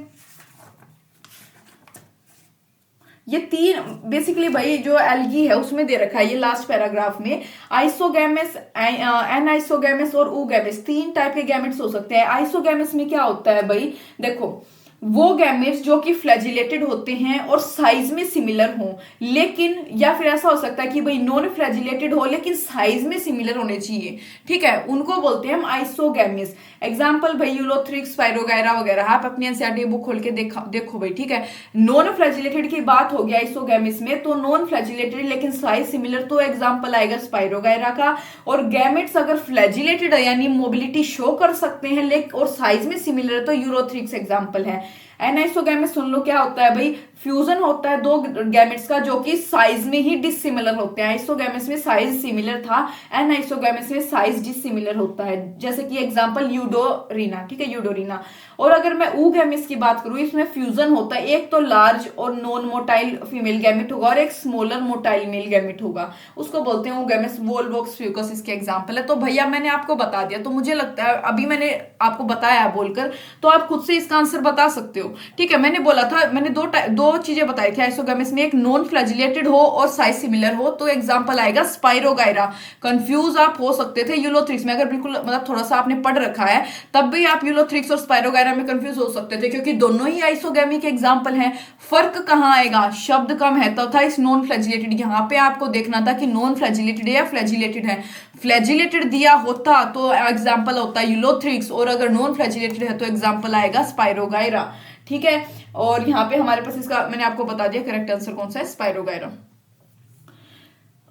[SPEAKER 1] ये 3 बेसिकली भाई जो एल्गी है उसमें दे रखा है, ये लास्ट पैराग्राफ में। आइसोगैमेस, एनाइसोगैमेस और ooगैमेस, 3 टाइप के गैमेट्स हो सकते हैं। आइसोगैमेस में क्या होता है भाई, देखो वो गैमेट्स जो कि फ्लैजिलेटेड होते हैं और साइज में सिमिलर हो, लेकिन या फिर ऐसा हो सकता है कि भाई नॉन फ्लैजिलेटेड हो लेकिन साइज में सिमिलर होने चाहिए। ठीक है, उनको बोलते हैं हम आइसोगैमेस। एग्जांपल भाई यूलोथ्रिक्स, स्पाइरोगायरा वगैरह, आप अपनी एनसीईआरटी बुक खोल के देखो भाई। ठीक है, नॉन फ्लैजिलेटेड की बात हो गया आइसोगैमेस में, तो नॉन फ्लैजिलेटेड लेकिन साइज सिमिलर, तो एग्जांपल आएगा स्पाइरोगायरा का। और गैमेट्स अगर फ्लैजिलेटेड है यानी मोबिलिटी शो कर सकते हैं लेकिन और साइज में सिमिलर है, तो यूलोथ्रिक्स एग्जांपल है। एनाइसोगैमेट सुन लो क्या होता है भाई, फ्यूजन होता है दो गैमेट्स का जो कि साइज में ही डिसिमिलर होते हैं। आइसोगैमेट्स में साइज सिमिलर था, एनाइसोगैमेट्स में साइज डिसिमिलर होता है। जैसे कि एग्जांपल यूडोरीना, ठीक है, यूडोरीना। और अगर मैं ऊगैमेट्स की बात करूं, इसमें फ्यूजन होता है, एक तो लार्ज और नॉन मोटाइल फीमेल गैमेट होगा और एक स्मॉलर मोटाइल मेल गैमेट होगा, उसको बोलते हैं ऊगैमेट्स। वोल्वोक्स फ्यूकस इसके एग्जांपल है। तो भैया मैंने आपको बता दिया, तो मुझे लगता है अभी मैंने आपको बताया बोलकर, तो आप खुद से इसका आंसर बता सकते हो। ठीक है, मैंने बोला था, मैंने दो चीजें बताई थी आइसोगैमेट्स में, एक नॉन फ्लैजिलेटेड हो और साइज सिमिलर हो, तो एग्जांपल आएगा स्पाइरोगायरा। कंफ्यूज आप हो सकते थे यूलोथ्रिक्स में, अगर बिल्कुल मतलब थोड़ा सा आपने पढ़ रखा है तब भी आप यूलोथ्रिक्स और स्पाइरोगायरा में कंफ्यूज हो सकते थे, क्योंकि दोनों ही आइसोगैमी के एग्जांपल हैं। फर्क कहां आएगा, शब्द कम है तथा इस नॉन फ्लैजिलेटेड, यहां पे आपको देखना था कि नॉन फ्लैजिलेटेड है या फ्लैजिलेटेड है। फ्लैजिलेटेड दिया होता तो एग्जांपल होता यूलोथ्रिक्स, और अगर नॉन फ्लैजिलेटेड है तो एग्जांपल आएगा स्पाइरोगायरा। ठीक है, और यहाँ पे हमारे पास इसका मैंने आपको बता दिया करेक्ट आंसर कौन सा है, स्पाइरोगायरा।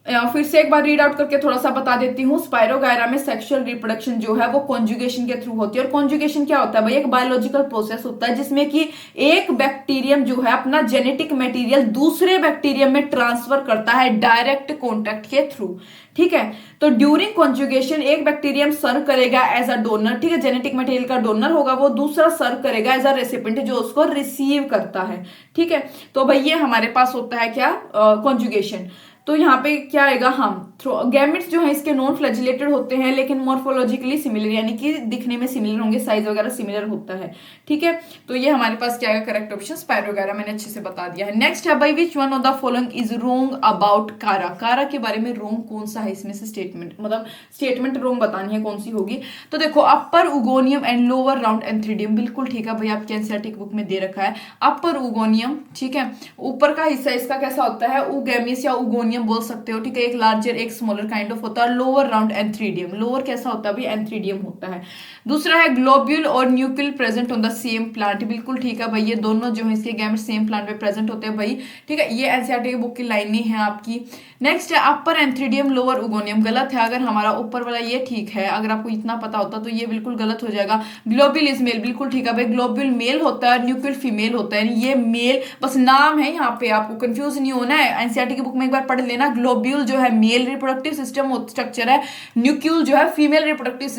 [SPEAKER 1] फिर से एक बार रीड आउट करके थोड़ा सा बता देती हूँ। स्पाइरोगायरा में सेक्सुअल रिप्रोडक्शन जो है वो कॉन्जुगेशन के थ्रू होती है। और कॉन्जुगेशन क्या होता है भाई, एक बायोलॉजिकल प्रोसेस होता है जिसमें कि एक बैक्टीरियम जो है अपना जेनेटिक मटेरियल दूसरे बैक्टीरियम में ट्रांसफर करता है डायरेक्ट कॉन्टैक्ट के थ्रू। ठीक है, तो ड्यूरिंग कॉन्जुगेशन एक बैक्टीरियम सर्व करेगा एज अ डोनर, ठीक है, जेनेटिक मटेरियल का डोनर होगा वो, दूसरा सर्व करेगा एज अ रेसिपिएंट जो उसको रिसीव करता है। ठीक है, तो भाई ये हमारे पास होता है क्या, कॉन्जुगेशन। तो यहाँ पे क्या आएगा, हम गैमेट्स जो है इसके नॉन फ्लैजिलेटेड होते हैं लेकिन मॉर्फोलॉजिकली सिमिलर, यानी कि दिखने में सिमिलर होंगे, साइज वगैरह सिमिलर होता है। ठीक है, तो ये हमारे पास क्या आएगा करेक्ट ऑप्शन, स्पाइरोगायरा, मैंने अच्छे से बता दिया है। नेक्स्ट है भाई, which one of the following is wrong about कारा। कारा के बारे में रोंग कौन सा है इसमें से, स्टेटमेंट मतलब स्टेटमेंट रोंग बतानी है कौन सी होगी। तो देखो, upper oogonium and lower round antheridium, बिल्कुल ठीक है भाई, आपके एनसीईआरटी बुक में दे रखा है अपर उगोनियम। ठीक है, ऊपर का हिस्सा इसका कैसा होता है, उगेमिस या उगोनियम बोल सकते हो। ठीक है, एक लार्जर एक स्मॉलर काइंड ऑफ होता है। लोअर राउंड एंथ्रीडियम, लोअर कैसा होता है भाई, एंथ्रीडियम होता है। दूसरा है ग्लोब्यूल और nucule present on the same plant, बिल्कुल ठीक है भाई, ये दोनों जो है इसके गैमेट सेम प्लांट में प्रेजेंट होते हैं भाई। ठीक है, ये एनसीईआरटी की बुक की लाइन ही है आपकी। नेक्स्ट है अपर एंथ्रीडियम लोअर उगोनियम, गलत है, अगर हमारा ऊपर वाला ये ठीक है, अगर आपको इतना पता होता तो ये बिल्कुल गलत हो जाएगा। ग्लोब्यूल इज मेल, बिल्कुल ठीक है भाई, ग्लोब्यूल मेल होता है, न्यूक्लियल फीमेल होता है। ये मेल बस नाम है, यहाँ पे आपको कंफ्यूज नहीं होना है, एनसीईआरटी की बुक में एक बार पढ़ लेना। ग्लोब्यूल जो है मेल रिप्रोडक्टिव सिस्टम स्ट्रक्चर है, न्यूक्लियल जो है फीमेल रिप्रोडक्टिव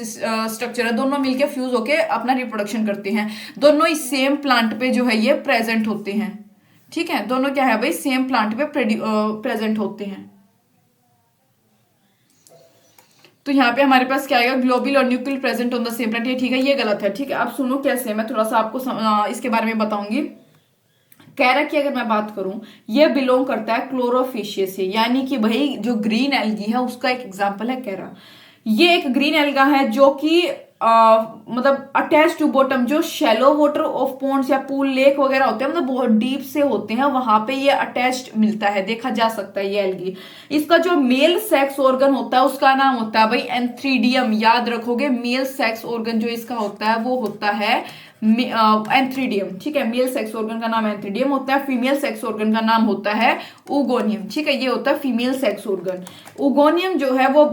[SPEAKER 1] स्ट्रक्चर है, दोनों मिलकर फ्यूज होकर अपना रिप्रोडक्शन करते हैं। दोनों ही सेम प्लांट पे जो है ये प्रेजेंट होते हैं। ठीक है, दोनों क्या है भाई, सेम प्लांट पे प्रेजेंट होते हैं। तो यहाँ पे हमारे पास क्या आएगा, ग्लोब्यूल और nucule present on the same plant, ये ठीक है, ये गलत है। ठीक है, आप सुनो कैसे, मैं थोड़ा सा आपको इसके बारे में बताऊंगी। कैरा की अगर मैं बात करूं, ये बिलोंग करता है क्लोरोफिशिया से, यानी कि भाई जो ग्रीन एल्गी है उसका एक एग्जांपल है कैरा। ये एक ग्रीन एल्गा है जो कि मतलब अटैच टू बॉटम, जो शैलो वाटर ऑफ पॉन्ड्स या पूल लेक वगैरह होते हैं, मतलब बहुत डीप से होते हैं, वहां पे ये अटैच्ड मिलता है, देखा जा सकता है ये एल्गी। इसका जो मेल सेक्स ऑर्गन होता है उसका नाम होता है भाई एंथ्रीडियम, याद रखोगे, मेल सेक्स ऑर्गन जो इसका होता है वो होता है एंथ्रीडियम। ठीक है, मेल सेक्स ऑर्गन का नाम एंथ्रीडियम होता है, फीमेल सेक्स ऑर्गन का नाम होता है उगोनियम। ठीक है, ये होता है फीमेल सेक्स ऑर्गन। उगोनियम जो है वो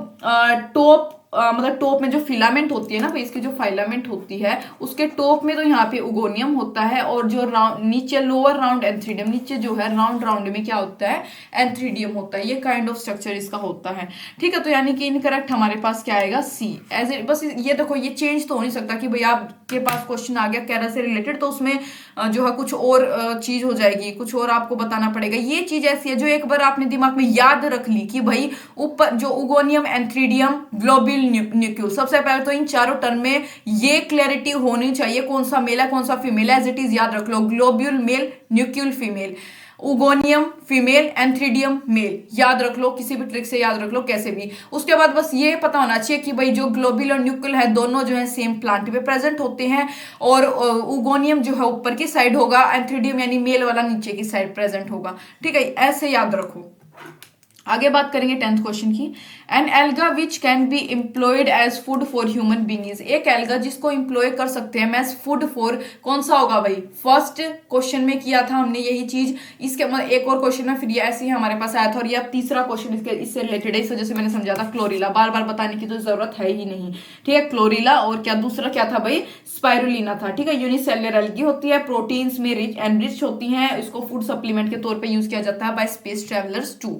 [SPEAKER 1] टॉप मतलब टॉप में जो फिलामेंट होती है ना भाई, इसकी जो फिलामेंट होती है उसके टॉप में तो यहाँ पे उगोनियम होता है, और जो नीचे लोअर राउंड एंथ्रीडियम, नीचे जो है राउंड में क्या होता है, एंथ्रीडियम होता है। ये काइंड ऑफ स्ट्रक्चर इसका होता है। ठीक है, तो यानी कि इनकरेक्ट हमारे पास क्या आएगा, सी एज ए। बस ये देखो, ये चेंज तो हो नहीं सकता कि भाई आपके पास क्वेश्चन आ गया कैरा से रिलेटेड तो उसमें जो है कुछ और चीज हो जाएगी, कुछ और आपको बताना पड़ेगा। ये चीज ऐसी है जो एक बार आपने दिमाग में याद रख ली कि भाई ऊपर जो उगोनियम, एंथ्रीडियम, ग्लोब्यूल, न्यूक्लियल, सबसे पहले तो इन चारों टर्म में ये क्लैरिटी होनी चाहिए कौन सा मेल है कौन सा फीमेल है। एज इट इज याद रख लो, globule male, nucule female, oogonium female, antheridium male, याद रख लो, किसी भी ट्रिक से याद रख लो, कैसे भी। उसके बाद बस ये पता होना चाहिए कि भाई जो ग्लोब्यूल और न्यूक्लियल है दोनों जो है सेम प्लांट पे प्रेजेंट होते हैं, और उगोनियम जो है ऊपर की साइड होगा, एंथ्रीडियम यानी मेल वाला नीचे की साइड प्रेजेंट होगा। ठीक है, ऐसे याद रखो। आगे बात करेंगे 10th क्वेश्चन की। An alga which can be employed as food for human beings, एक एल्गा जिसको एम्प्लॉय कर सकते हैं एज फूड फॉर, कौन सा होगा भाई? फर्स्ट क्वेश्चन में किया था हमने यही चीज, इसके एक और क्वेश्चन में फिर ये ऐसे ही हमारे पास आया था, और ये अब तीसरा क्वेश्चन इससे रिलेटेड है, इस वजह से मैंने समझा था क्लोरीला, बार बार बताने की तो जरूरत है ही नहीं, ठीक है। क्लोरीला और क्या दूसरा क्या था भाई? स्पाइरुलिना था, ठीक है। यूनिसेलुलर एल्गी होती है, प्रोटीन्स में एनरिच होती हैं, इसको फूड सप्लीमेंट के तौर पे यूज किया जाता है by space travellers too.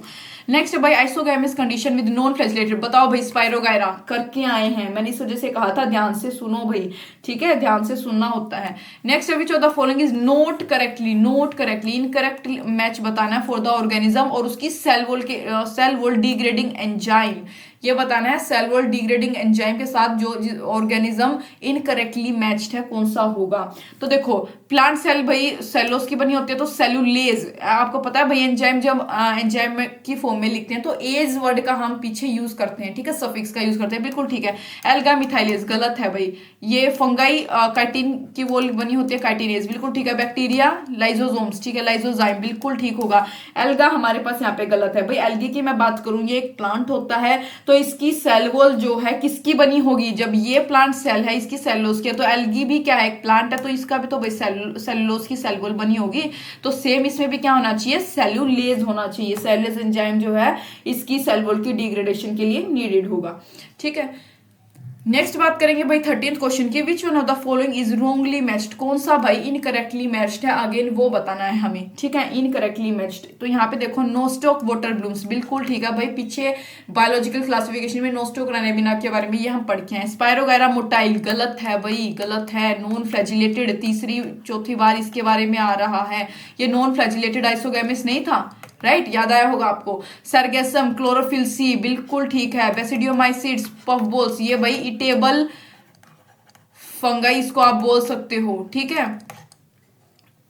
[SPEAKER 1] Next भाई isogamous condition with non flagellated, बताओ भाई स्पाइरोगायरा करके आए हैं, मैंने इस वजह से कहा था ध्यान से सुनो भाई, ठीक है, ध्यान से सुनना होता है। Next which of the following is note correctly, note correctly incorrect match बताना है फॉर द ऑर्गेनिज्म, और उसकी सेल वॉल डिग्रेडिंग एंजाइम, ये बताना है सेल वॉल डिग्रेडिंग एंजाइम के साथ जो ऑर्गेनिज्म इनकरेक्टली मैच्ड है कौन सा होगा। तो देखो प्लांट सेल भाई सेलोस की बनी होती है, तो सेलुलेज, आपको पता है भाई एंजाइम जब एंजाइम की फॉर्म में लिखते हैं तो एज वर्ड का हम पीछे यूज करते हैं, ठीक है, सफिक्स का यूज करते हैं, बिल्कुल ठीक है। एल्गा मिथाइलेज गलत है भाई, ये फंगाई काइटिन की वो बनी होती है काइटिनेज, बिल्कुल ठीक है। बैक्टीरिया लाइजोसोम्स, ठीक है, लाइजोजाइम बिल्कुल ठीक होगा। एल्गा हमारे पास यहाँ पे गलत है भाई। एल्गी की मैं बात करूं, ये एक प्लांट होता है, तो इसकी सेल वॉल जो है किसकी बनी होगी? जब ये प्लांट सेल है इसकी सेलुलोज की है, तो एल्गी भी क्या है? एक प्लांट है, तो इसका भी तो भाई सेलुलोज की सेल वॉल बनी होगी, तो सेम इसमें भी क्या होना चाहिए? सेलुलेज होना चाहिए। सेलुलेज एंजाइम जो है इसकी सेल वॉल की डिग्रेडेशन के लिए नीडेड होगा, ठीक है। नेक्स्ट बात करेंगे भाई 13th क्वेश्चन की, which one of the following is wrongly matched, कौन सा भाई इनकरेक्टली मैच्ड है? अगेन वो बताना है हमें, ठीक है, इनकरेक्टली मैच्ड। तो यहाँ पे देखो नोस्टॉक वाटर ब्लूम्स, बिल्कुल ठीक है भाई, पीछे बायोलॉजिकल क्लासिफिकेशन में नोस्टॉक रेनेबिना के बारे में ये हम पढ़ के हैं। स्पायरोगायरा मोटाइल गलत है भाई, गलत है। नॉन फ्लैजिलेटेड तीसरी चौथी बार इसके बारे में आ रहा है, ये नॉन फ्लैजिलेटेड आइसोगैमिस नहीं था, राइट, याद आया होगा आपको। सरगेसम क्लोरोफिल सी बिल्कुल ठीक है। बेसिडियोमाइसिड्स पफ बोल्स, ये भाई इटेबल फंगाई इसको आप बोल सकते हो, ठीक है।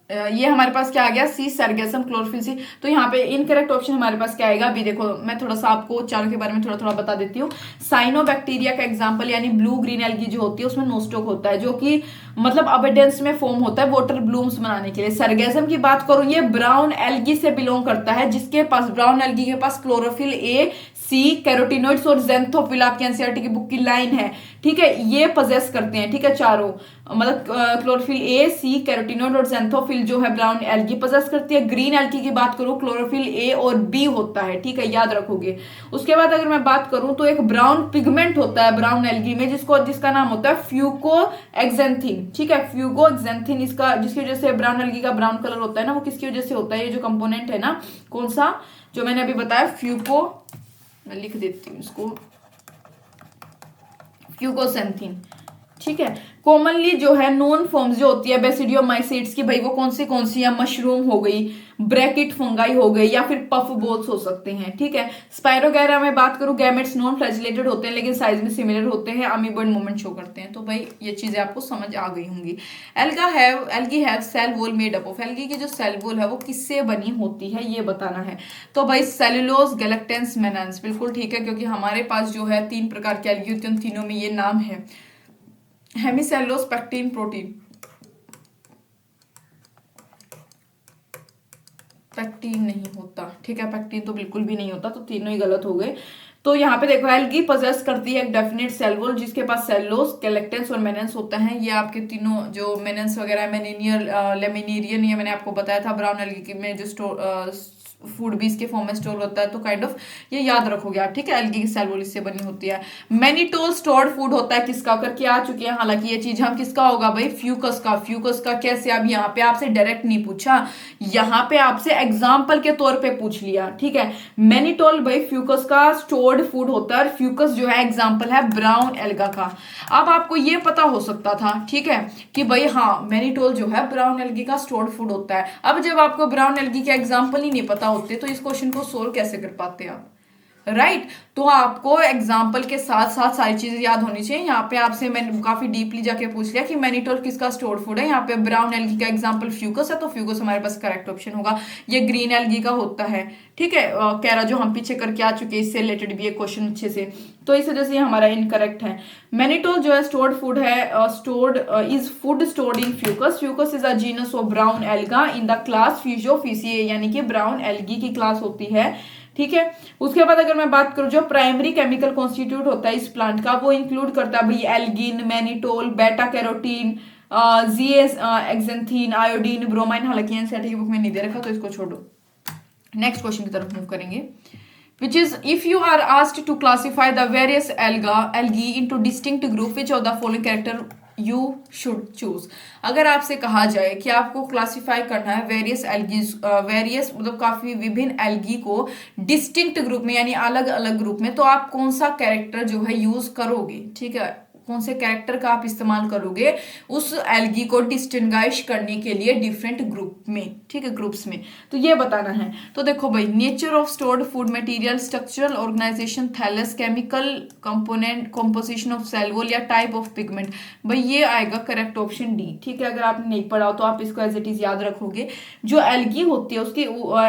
[SPEAKER 1] ये हमारे पास क्या आ गया? सी सरगेसम क्लोरोफिल सी। तो यहाँ पे इनकरेक्ट ऑप्शन हमारे पास क्या आएगा? अभी देखो मैं थोड़ा सा आपको चारों के बारे में थोड़ा थोड़ा बता देती हूँ। साइनोबैक्टीरिया का एग्जांपल यानी ब्लू ग्रीन एल्गी जो होती है उसमें नोस्टॉक होता है, जो कि मतलब अबेंडेंस में फॉर्म होता है वाटर ब्लूम्स बनाने के लिए। सरगेसम की बात करूं, ये ब्राउन एल्गी से बिलोंग करता है, जिसके पास ब्राउन एल्गी के पास क्लोरोफिल ए सी कैरोटिनोइड्स और जेंथोफिल, आपकी एनसीईआरटी की बुक की लाइन है, ठीक है, ये पजेस करते हैं, ठीक है, चारों मतलब क्लोरोफिल ए सी कैरोटिनोइड और जेंथोफिल जो है ब्राउन एल्गी पजेस करती है। ग्रीन एल्गी की बात करूं क्लोरोफिल ए और बी होता है, ठीक है, याद रखोगे। उसके बाद अगर मैं बात करूं तो एक ब्राउन पिगमेंट होता है ब्राउन एल्गी में, जिसका नाम होता है फ्यूको एक्जेंथिन, ठीक है, फ्यूगो एक्जेंथिन, इसका जिसकी वजह से ब्राउन एल्गी का ब्राउन कलर होता है ना, वो किसकी वजह से होता है? ये जो कंपोनेंट है ना, कौन सा जो मैंने अभी बताया फ्यूको, मैं लिख देती हूँ इसको, फ्यूकोसेंथिन, ठीक है। कॉमनली जो है नोन फॉर्म्स जो होती है बेसिडियोमाइसिड्स की, भाई वो कौन सी है? मशरूम हो गई, ब्रैकेट फंगाई हो गई, या फिर पफ बोल्स हो सकते हैं, ठीक है। स्पायरोगैरा में बात करूं, गैमेट्स नॉन फ्लैजिलेटेड होते हैं लेकिन साइज में सिमिलर होते हैं, अमीबॉइड मूवमेंट शो करते हैं। तो भाई ये चीजें आपको समझ आ गई होंगी। Algae have cell wall made up of, algae की जो सेल वॉल है वो किससे बनी होती है ये बताना है। तो भाई सेलुलोज गैलेक्टेंस मेनांस, बिल्कुल ठीक है, क्योंकि हमारे पास जो है 3 प्रकार की एल्गी होती है, उन तीनों में ये नाम है। हेमिसेलुलोज पेक्टिन प्रोटीन, पेक्टिन नहीं होता, ठीक है, पेक्टिन तो बिल्कुल भी नहीं होता, तो तीनों ही गलत हो गए। तो यहाँ पे देखो एल्गी पोजेस करती है एक डेफिनेट सेल वॉल जिसके पास सेलुलोज गैलेक्टेंस और मेनेंस होता है। ये आपके तीनों जो मेनेंस वगैरह मेनिनियर लेमिनेरियन, ये मैंने आपको बताया था, ब्राउन एल्गी में जो फूड भी इसके फॉर्म में स्टोर होता है, तो काइंड ऑफ ये याद रखोगे आप, ठीक है। एल्गी की सेल वॉल इससे बनी होती है। मैनिटोल स्टोर्ड फूड होता है किसका? करके आ चुके हैं हालांकि ये चीज, हम किसका होगा भाई? फ्यूकस का। फ्यूकस का कैसे? अब यहाँ पे आपसे डायरेक्ट नहीं पूछा, यहाँ पे आपसे एग्जाम्पल के तौर पे पूछ लिया, ठीक है। मैनिटोल भाई फ्यूकस का स्टोर्ड फूड होता है, और फ्यूकस जो है एग्जाम्पल है ब्राउन एल्गा का। अब आपको ये पता हो सकता था, ठीक है, कि भाई हाँ मैनिटोल जो है ब्राउन एल्गी का स्टोर्ड फूड होता है। अब जब आपको ब्राउन एल्गी के एग्जाम्पल ही नहीं पता होते तो इस क्वेश्चन को सोल्व कैसे कर पाते आप? राइट तो आपको एग्जाम्पल के साथ साथ सारी चीजें याद होनी चाहिए। यहाँ पे आपसे मैंने काफी डीपली जाके पूछ लिया कि मैनिटोल किसका स्टोर्ड फूड है। यहाँ पे ब्राउन एल्गी का एग्जाम्पल फ्यूकस है, तो फ्यूकस हमारे पास करेक्ट ऑप्शन होगा। ये ग्रीन एल्गी का होता है, ठीक है, कैरा जो हम पीछे करके आ चुके हैं, इससे रिलेटेड भी एक क्वेश्चन अच्छे से। तो इस वजह से ये हमारा इनकरेक्ट है। मैनिटोल जो है स्टोर्ड फूड है, stored is food stored in Fucus. Fucus is a genus of brown alga in the class Phaeophyceae, यानी कि ब्राउन एल्गी की क्लास होती है, ठीक है। उसके बाद अगर मैं बात करूं जो प्राइमरी केमिकल कॉन्स्टिट्यूट होता है इस प्लांट का, वो इंक्लूड करता है भाई एल्गिन, मैनिटोल, बेटा कैरोटीन, जीएस एक्जेंथीन, आयोडीन, ब्रोमाइन। हालांकि एनसीईआरटी की बुक में नहीं दे रखा तो इसको छोड़ो, नेक्स्ट क्वेश्चन की तरफ मूव करेंगे। Which is, if you are asked to classify the various algae into distinct group, which of the following character you should choose? अगर आपसे कहा जाए कि आपको क्लासिफाई करना है वेरियस एल्गीज, वेरियस मतलब काफी विभिन्न एल्गी को डिस्टिंक्ट ग्रुप में यानी अलग अलग ग्रुप में, तो आप कौन सा कैरेक्टर जो है यूज करोगे, ठीक है, कौन से कैरेक्टर का आप इस्तेमाल करोगे उस एल्गी को डिस्टिंग्विश करने के लिए डिफरेंट ग्रुप में, ठीक है, ग्रुप्स में, तो ये बताना है। तो देखो भाई, nature of stored food material, structural organisation, thallus, chemical component, composition of cell wall या टाइप ऑफ पिगमेंट, भाई ये आएगा करेक्ट ऑप्शन डी, ठीक है। अगर आपने नहीं पढ़ा हो तो आप इसको एज इट इज याद रखोगे। जो एल्गी होती है उसकी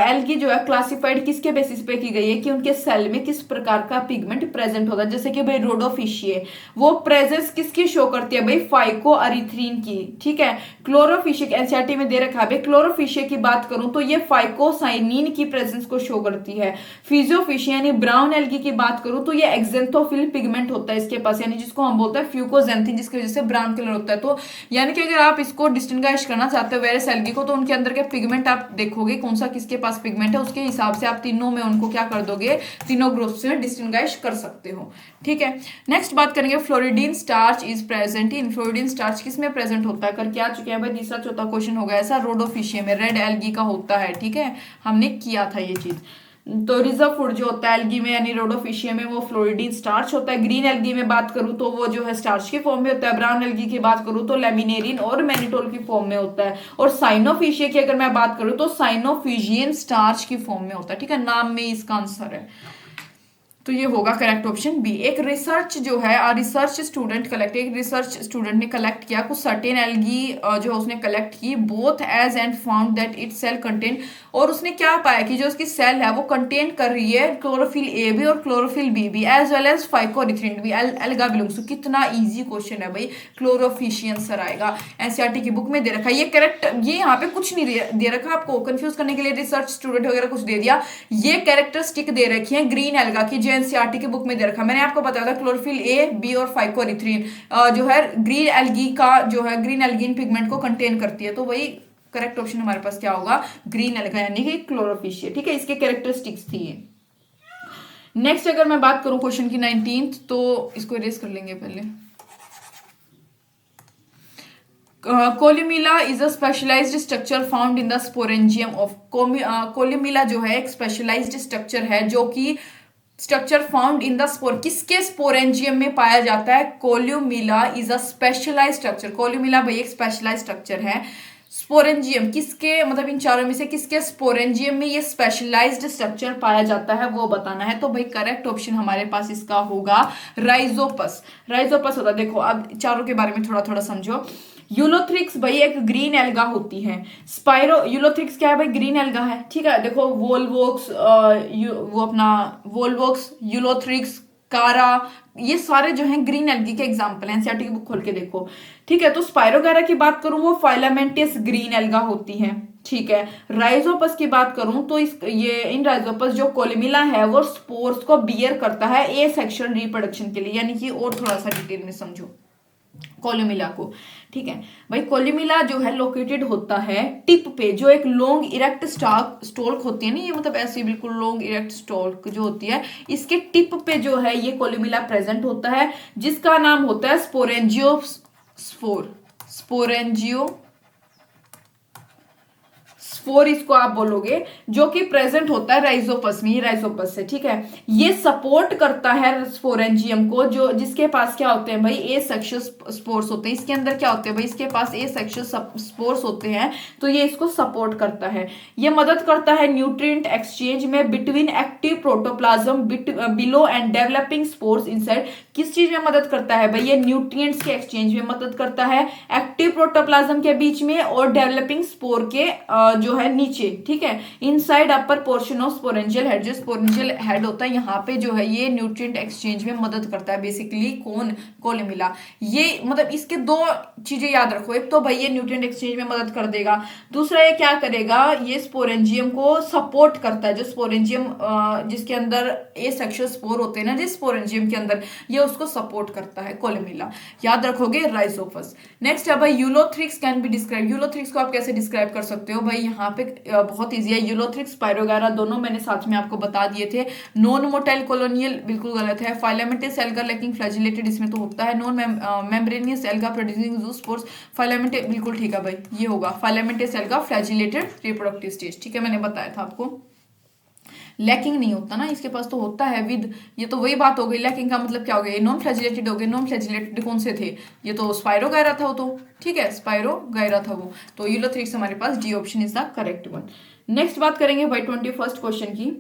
[SPEAKER 1] एल्गी जो है क्लासिफाइड किसके बेसिस पे की गई है कि उनके सेल में किस प्रकार का पिगमेंट प्रेजेंट होता है। जैसे कि भाई रोडोफिशिये, वो प्रेजेंस किसकी शो करती है भाई, फाइको अरिथ्रीन की, ठीक है। क्लोरोफिशिक एनसीईआरटी में दे रखा है भाई, क्लोरोफिशिया की बात करूं तो ये फाइकोसाइनिन की प्रेजेंस को शो करती है। फिजियोफिशिया यानी ब्राउन एल्गी की बात करूं तो ये एक्जेंथोफिल पिगमेंट होता है इसके पास, यानी जिसको हम बोलते हैं फ्यूकोजेंथिन, जिसकी वजह से ब्राउन कलर होता है। तो यानी कि अगर आप इसको डिस्टिंग्विश करना चाहते हो वेरियस एल्गी को, तो उनके अंदर के पिगमेंट आप देखोगे कौन सा किसके पास पिगमेंट है, उसके हिसाब से आप तीनों में उनको क्या कर दोगे, तीनों ग्रुप्स में डिस्टिंग्विश कर सकते हो, ठीक है। नेक्स्ट बात करेंगे floridean starch is present in, floridean starch किस में प्रेजेंट होता है, करके आ चुके हैं भाई, तीसरा चौथा क्वेश्चन होगा ऐसा, रोडोफिशिया में रेड एल्गी का होता है, ठीक है, हमने किया था ये चीज। तो रिजर्व फूड जो होता है एल्गी में यानी रोडोफिशिया में वो फ्लोरिडीन स्टार्च होता है। ग्रीन एल्गी में बात करूं तो वो जो है स्टार्च की फॉर्म में होता है। ब्राउन एल्गी की बात करूं तो लेमिनेरिन और मैनिटोल की फॉर्म में होता है। और साइनोफिशिया की अगर मैं बात करूं तो साइनोफिजियन स्टार्च की फॉर्म में होता है, ठीक है, नाम में इसका आंसर है, तो ये होगा करेक्ट ऑप्शन बी। एक रिसर्च जो है रिसर्च स्टूडेंट कलेक्ट, एक रिसर्च स्टूडेंट ने कलेक्ट किया कुछ सर्टेन एल्गी जो उसने कलेक्ट की, both as and found that it cell contain, और उसने क्या पाया कि जो उसकी सेल है वो कंटेन कर रही है क्लोरोफिल ए भी और क्लोरोफिल बी भी, एज वेल एज फाइकोरिथ्रिन भी, एल्गा बिलोंग्स टू। कितना इजी क्वेश्चन है भाई, क्लोरोफिशियन सर आएगा, एनसीईआरटी की बुक में दे रखा है ये करेक्ट। ये यहाँ पे कुछ नहीं दे रखा आपको कंफ्यूज करने के लिए, रिसर्च स्टूडेंट वगैरह कुछ दे दिया, ये कैरेक्टरिस्टिक दे रखी है ग्रीन एल्गा की, एनसीईआरटी की बुक में दे रखा। मैंने आपको बताया था क्लोरोफिल ए बी और फाइकोरिथ्रिन जो है ग्रीन एल्गी का जो है ग्रीन एल्गिन पिगमेंट को कंटेन करती है, तो वही करेक्ट ऑप्शन हमारे पास क्या होगा, ग्रीन एल्गा यानी कि क्लोरोफिशिया, ठीक है, इसके कैरेक्टरिस्टिक्स थी ये। नेक्स्ट अगर मैं बात करूं क्वेश्चन की 19th, तो इसको इरेज कर लेंगे पहले। Columella is a specialised structure found in the sporangium of, columella जो है एक स्पेशलाइज्ड स्ट्रक्चर है जो कि structure found in the spore, किसके स्पोरेंजियम में पाया जाता है, columella is a specialised structure. Columella भाई एक स्पेशलाइज्ड स्ट्रक्चर है। स्पोरेंजियम किसके, मतलब इन चारों में से किसके स्पोरेंजियम में ये स्पेशलाइज्ड स्ट्रक्चर पाया जाता है वो बताना है। तो भाई करेक्ट ऑप्शन हमारे पास इसका होगा राइजोपस, राइजोपस होता है। देखो अब चारों के बारे में थोड़ा थोड़ा समझो। यूलोथ्रिक्स भाई एक ग्रीन एल्गा होती है। स्पाइरो यूलोथ्रिक्स क्या है भाई, ग्रीन एल्गा है, ठीक है। देखो वोल्वोक्स वो अपना वोल्वोक्स, यूलोथ्रिक्स, कारा, ये सारे जो हैं ग्रीन एल्गी के एग्जांपल हैं, एनसीईआरटी की बुक खोल के देखो, ठीक है। तो स्पाइरोगैरा की बात करूं वो फाइलामेंटियस ग्रीन एल्गा होती है, ठीक है। राइजोपस की बात करूं तो ये इन राइजोपस जो कोल्यूमिला है वो स्पोर्स को बियर करता है ए सेक्शुअल रिप्रोडक्शन के लिए, यानी कि और थोड़ा सा डिटेल में समझो कोल्यूमिला को, ठीक है भाई। कोल्यूमिला जो है लोकेटेड होता है टिप पे, जो एक लॉन्ग इरेक्ट स्टॉल्क होती है ना, ये मतलब ऐसे बिल्कुल लॉन्ग इरेक्ट स्टॉल्क जो होती है, इसके टिप पे जो है ये कोल्यूमिला प्रेजेंट होता है, जिसका नाम होता है स्पोरेंजियोस्पोर, स्पोर इसको आप बोलोगे, जो कि प्रेजेंट होता है राइजोपस में, ये राइजोपस है, ठीक है। ये सपोर्ट करता है स्पोरेंजियम को, जो जिसके पास क्या होते हैं भाई ए सेक्शुअल स्पोर्स होते हैं। इसके अंदर क्या होते हैं भाई, इसके पास ए सेक्शुअल स्पोर्स होते हैं, तो ये इसको सपोर्ट करता है। ये मदद करता है न्यूट्रिएंट एक्सचेंज में between active protoplasm below and developing spores inside. किस चीज में मदद करता है भाई, ये न्यूट्रिएंट्स के एक्सचेंज में मदद करता है, एक्टिव प्रोटोप्लाज्म के बीच में और डेवलपिंग स्पोर के जो है नीचे, ठीक है, inside upper portion of sporangial head, जो स्पोरेंजियल हेड होता है यहाँ पे जो है ये न्यूट्रिएंट एक्सचेंज में मदद करता है बेसिकली, कौन, कोलुमेला। ये मतलब इसके दो चीजें याद रखो, एक तो भाई ये न्यूट्रिएंट एक्सचेंज में मदद कर देगा, दूसरा ये क्या करेगा, ये स्पोरेंजियम को सपोर्ट करता है, जो स्पोरेंजियम जिसके अंदर एसेक्सुअल स्पोर होते हैं ना जिस स्पोरेंजियम के अंदर, ये उसको सपोर्ट करता है, कोलुमेला, याद रखोगे राइजोफस। नेक्स्ट है भाई Ulothrix can be describe, Ulothrix को आप कैसे डिस्क्राइब कर सकते हो भाई, यहाँ पे बहुत ईजी है, यूलोथ्रिक्स पायरोगारा दोनों मैंने साथ में आपको बता दिए थे। नॉन मोटाइल कॉलोनियल बिल्कुल गलत है, फाइलामेंटस एल्गा लेकिन फ्लैजिलेटेड इसमें तो होता है, non membranous alga producing zoospores, filamentous बिल्कुल ठीक है भाई, ये होगा filamentous alga flagellated reproductive stage, ठीक है, मैंने बताया था आपको। लैकिंग नहीं होता ना इसके पास, तो होता है विद, ये तो वही बात हो गई, लैकिंग का मतलब क्या हो गया, नॉन फ्लैजिलेटेड हो गए, नॉन फ्लैजिलेटेड कौन से थे, ये तो स्पाइरोगायरा था वो तो, ठीक है, स्पाइरोगायरा था वो, तो यूलोथ्रिक्स हमारे पास D option is the correct one. Next बात करेंगे भाई 21st क्वेश्चन की,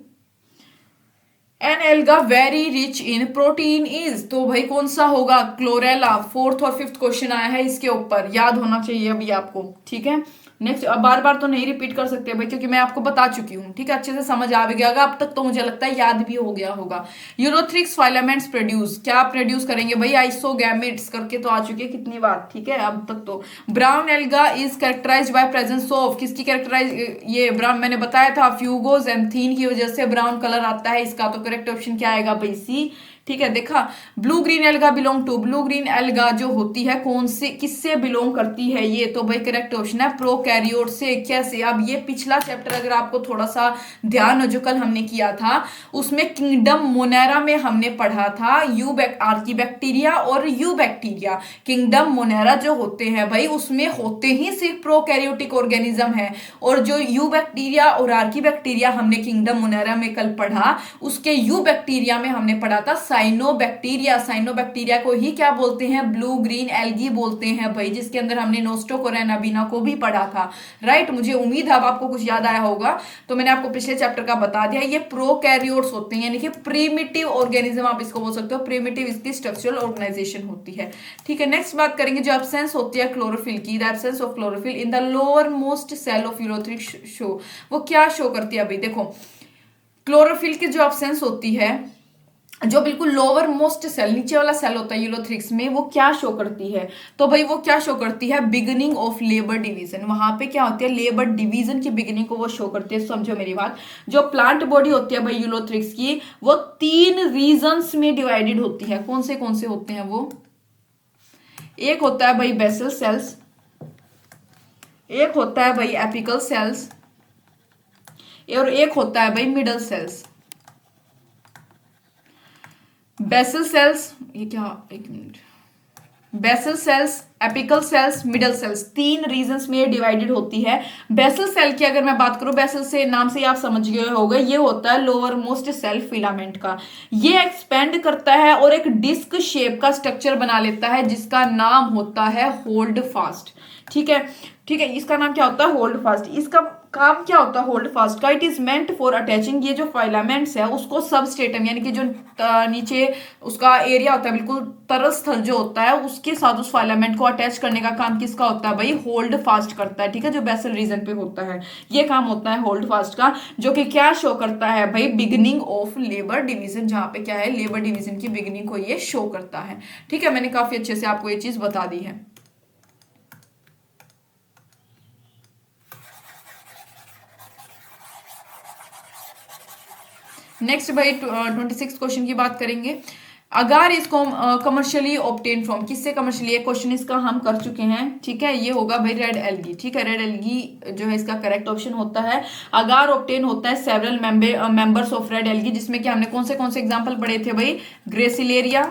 [SPEAKER 1] an alga very rich in protein is, तो भाई कौन सा होगा, क्लोरेला, 4th और 5th क्वेश्चन आया है इसके ऊपर, याद होना चाहिए अभी आपको, ठीक है। नेक्स्ट, अब बार बार तो नहीं रिपीट कर सकते भाई क्योंकि मैं आपको बता चुकी हूँ, ठीक है, अच्छे से समझ आ भी गया होगा अब तक, तो मुझे लगता है याद भी हो गया होगा। यूलोथ्रिक्स फाइलामेंट्स प्रोड्यूस, क्या प्रोड्यूस करेंगे भाई, आइसोगैमेट्स करके तो आ चुके हैं कितनी बार, ठीक है, अब तक तो। Brown alga is characterize by presence of, किसकी कैरेक्टराइज, ये ब्राउन मैंने बताया था फ्यूगोजेंथीन की वजह से ब्राउन कलर आता है, इसका तो करेक्ट ऑप्शन क्या आएगा भाई, सी, ठीक है। देखा, blue green alga belong to, blue green alga जो होती है कौन से, किससे बिलोंग करती है, ये तो भाई करेक्ट ऑप्शन है प्रोकैरियोट से। कैसे, अब ये पिछला चैप्टर अगर आपको थोड़ा सा ध्यान हो जो कल हमने किया था, उसमें किंगडम मोनेरा में हमने पढ़ा था आर्की बैक्टीरिया और यू बैक्टीरिया। किंगडम मोनेरा जो होते हैं भाई उसमें होते ही सिर्फ प्रोकैरियोटिक ऑर्गेनिज्म है, और जो यू बैक्टीरिया और आर्की बैक्टीरिया हमने किंगडम मोनेरा में कल पढ़ा, उसके यू बैक्टीरिया में हमने पढ़ा था साइनोबैक्टीरिया। साइनोबैक्टीरिया को ही क्या बोलते हैं, ब्लू ग्रीन एल्गी बोलते हैं भाई, जिसके अंदर हमने नोस्टोकोरेनाबिना को भी पढ़ा था, राइट। मुझे उम्मीद है अब आपको कुछ याद आया होगा, तो मैंने आपको पिछले चैप्टर का बता दिया, ये प्रोकैरियोट्स होते हैं, यानी कि प्रीमिटिव ऑर्गेनिज्म आप इसको बोल सकते हो, प्रीमिटिव इसकी स्ट्रक्चरल ऑर्गेनाइजेशन होती है, ठीक है। नेक्स्ट बात करेंगे जो एब्सेंस होती है क्लोरोफिल की, the absence of chlorophyll in the lowermost cell of ulothrix show, वो क्या शो करती है भाई, देखो क्लोरोफिल की जो एब्सेंस होती है, जो बिल्कुल लोअर मोस्ट सेल, नीचे वाला सेल होता है यूलोथ्रिक्स में, वो क्या शो करती है, तो भाई वो क्या शो करती है, बिगिनिंग ऑफ लेबर डिवीजन, वहां पे क्या होती है, लेबर डिवीजन की बिगिनिंग को वो शो करती है। समझो मेरी बात, जो प्लांट बॉडी होती है भाई यूलोथ्रिक्स की, वो 3 रीजन्स में डिवाइडेड होती है, कौन से होते हैं वो, एक होता है भाई बेसल सेल्स, एक होता है भाई एपिकल सेल्स, और एक होता है भाई मिडल सेल्स। बेसल सेल्स, ये क्या, एक minute, basal cells, apical cells, middle cells, 3 regions में डिवाइडेड होती है। बेसल सेल की अगर मैं बात करूं, बेसल से नाम से आप समझ गए होंगे, ये होता है लोअर मोस्ट सेल फिलामेंट का, ये एक्सपेंड करता है और एक डिस्क शेप का स्ट्रक्चर बना लेता है जिसका नाम होता है होल्ड फास्ट, ठीक है, ठीक है, इसका नाम क्या होता है, होल्ड फास्ट। इसका काम क्या होता है होल्ड फास्ट का, it is meant for attaching, ये जो फाइलामेंट्स है उसको सबस्ट्रेटम, यानी कि जो नीचे उसका एरिया होता है बिल्कुल तरल स्थल जो होता है उसके साथ उस फाइलामेंट को अटैच करने का काम किसका होता है भाई, होल्ड फास्ट करता है, ठीक है, जो बेसल रीजन पे होता है ये काम होता है होल्ड फास्ट का, जो कि क्या शो करता है भाई, बिगिनिंग ऑफ लेबर डिवीजन, जहां पे क्या है लेबर डिवीजन की बिगिनिंग को ये शो करता है, ठीक है। मैंने काफी अच्छे से आपको ये चीज बता दी है। नेक्स्ट भाई 26 क्वेश्चन की बात करेंगे, अगार इसको कमर्शियली ऑब्टेन फ्रॉम, किससे कमर्शियली, क्वेश्चन इसका हम कर चुके हैं, ठीक है, ये होगा भाई रेड एल्गी, ठीक है, रेड एल्गी जो है इसका करेक्ट ऑप्शन होता है। अगार ऑब्टेन होता है several members of red algae, जिसमें कि हमने कौन से एग्जांपल पढ़े थे भाई, ग्रेसिलेरिया,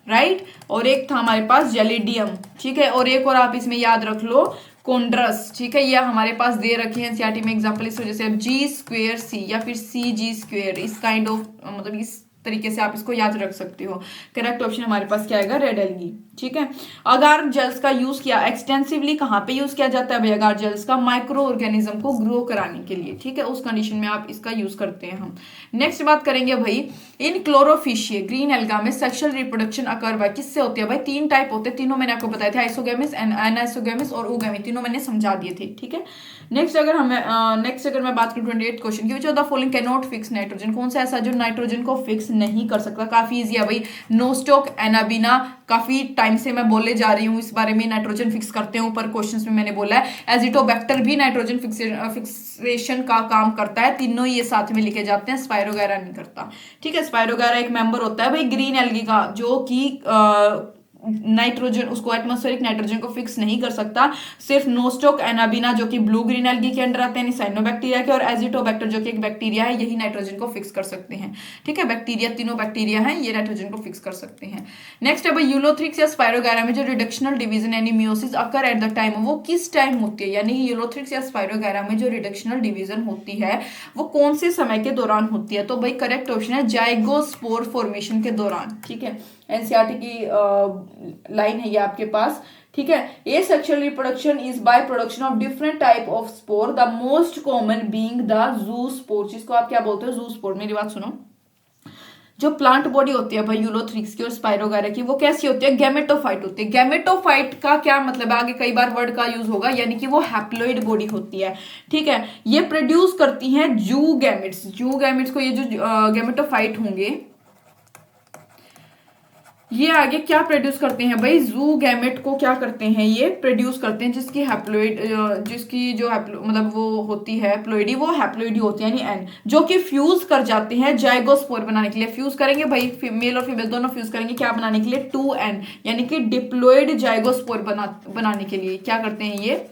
[SPEAKER 1] राइट, और एक था हमारे पास जेलिडियम, ठीक है, और एक और आप इसमें याद रख लो कोंड्रस, ठीक है, ये हमारे पास दे रखे हैं एनसीईआरटी में एग्जांपल, इस वजह से अब G² C या फिर CG², इस काइंड ऑफ मतलब इस तरीके से आप इसको याद रख सकते हो। करेक्ट ऑप्शन हमारे पास क्या आएगा, रेड एल्गी। ठीक है, अगार जेल्स का यूज किया एक्सटेंसिवली कहाँ पे यूज किया जाता है भाई, अगार जेल्स का माइक्रो ऑर्गेनिज्म को ग्रो कराने के लिए। ठीक है, उस कंडीशन में आप इसका यूज करते हैं हम। नेक्स्ट बात करेंगे भाई, इन क्लोरोफिशिये ग्रीन एल्गा में सेक्सुअल रिप्रोडक्शन अकर हुआ किससे होती है भाई, 3 टाइप होते हैं, तीनों मैंने आपको बताए थे, आइसोगेमिस, एनाइसोगेमिस और ओगेमी, तीनों मैंने समझा दिए थे। ठीक है, नेक्स्ट अगर मैं बात करूं 28 क्वेश्चन की, विच of the following can not fix nitrogen, कौन सा ऐसा जो नाइट्रोजन को फिक्स नहीं कर सकता। काफी इजी है भाई, नोस्टॉक, एनाबिना, काफी टाइम से मैं बोले जा रही हूँ इस बारे में, नाइट्रोजन फिक्स करते हैं, ऊपर क्वेश्चंस में मैंने बोला है। एजिटोबैक्टर भी नाइट्रोजन फिक्सेशन का काम करता है, तीनों ये साथ में लिखे जाते हैं, स्पाइरोगैरा नहीं करता। ठीक है, स्पाइरोगैरा एक मेंबर होता है भाई ग्रीन एल्गी का, जो कि नाइट्रोजन, उसको एटमॉस्फेरिक नाइट्रोजन को फिक्स नहीं कर सकता। सिर्फ नोस्टॉक, एनाबिना जो कि ब्लू ग्रीन एल्गी के अंडर आते हैं, साइनोबैक्टीरिया के, और एजिटोबैक्टर जो कि एक बैक्टीरिया है, यही नाइट्रोजन को फिक्स कर सकते हैं। ठीक है, बैक्टीरिया, तीनों बैक्टीरिया हैं, ये नाइट्रोजन को फिक्स कर सकते हैं। नेक्स्ट है भाई, यूलोथ्रिक्स या स्पाइरोगैरा में जो रिडक्शनल डिवीजन यानी meiosis occur at the time, वो किस टाइम होती है, यानी कि यूलोथ्रिक्स या स्पाइरोगैरा में जो रिडक्शनल डिवीजन होती है वो कौन से समय के दौरान होती है, तो भाई करेक्ट ऑप्शन है जाइगोस्पोर फॉर्मेशन के दौरान। ठीक है, एनसीईआरटी की लाइन है ये आपके पास। ठीक है, ए sexual reproduction is by production of different type of spore, the most common being the zoospore, जिसको आप क्या बोलते हो, जूस्पोर। मेरी बात सुनो, जो प्लांट बॉडी होती है भाई यूलोथ्रिक्स की और स्पाइरोगैरा की, वो कैसी होती है, गैमेटोफाइट होती है। गैमेटोफाइट का क्या मतलब है, आगे कई बार वर्ड का यूज होगा, यानी कि वो हैप्लॉइड बॉडी होती है। ठीक है, ये प्रोड्यूस करती हैं जूगैमेट्स। जूगैमेट्स को, ये जो गैमेटोफाइट होंगे, ये आगे क्या प्रोड्यूस करते हैं भाई, जू गैमेट को क्या करते हैं, ये प्रोड्यूस करते हैं, जिसकी हैप्लॉइड, जिसकी जो मतलब वो होती है प्लॉइडी, वो हैप्लॉइडी होती है, यानी एन, जो कि फ्यूज कर जाते हैं जाइगोस्पोर बनाने के लिए। फ्यूज करेंगे भाई, मेल और फीमेल दोनों फ्यूज करेंगे, क्या बनाने के लिए, 2n, यानी कि डिप्लॉइड जाइगोस्पोर बनाने के लिए क्या करते हैं, ये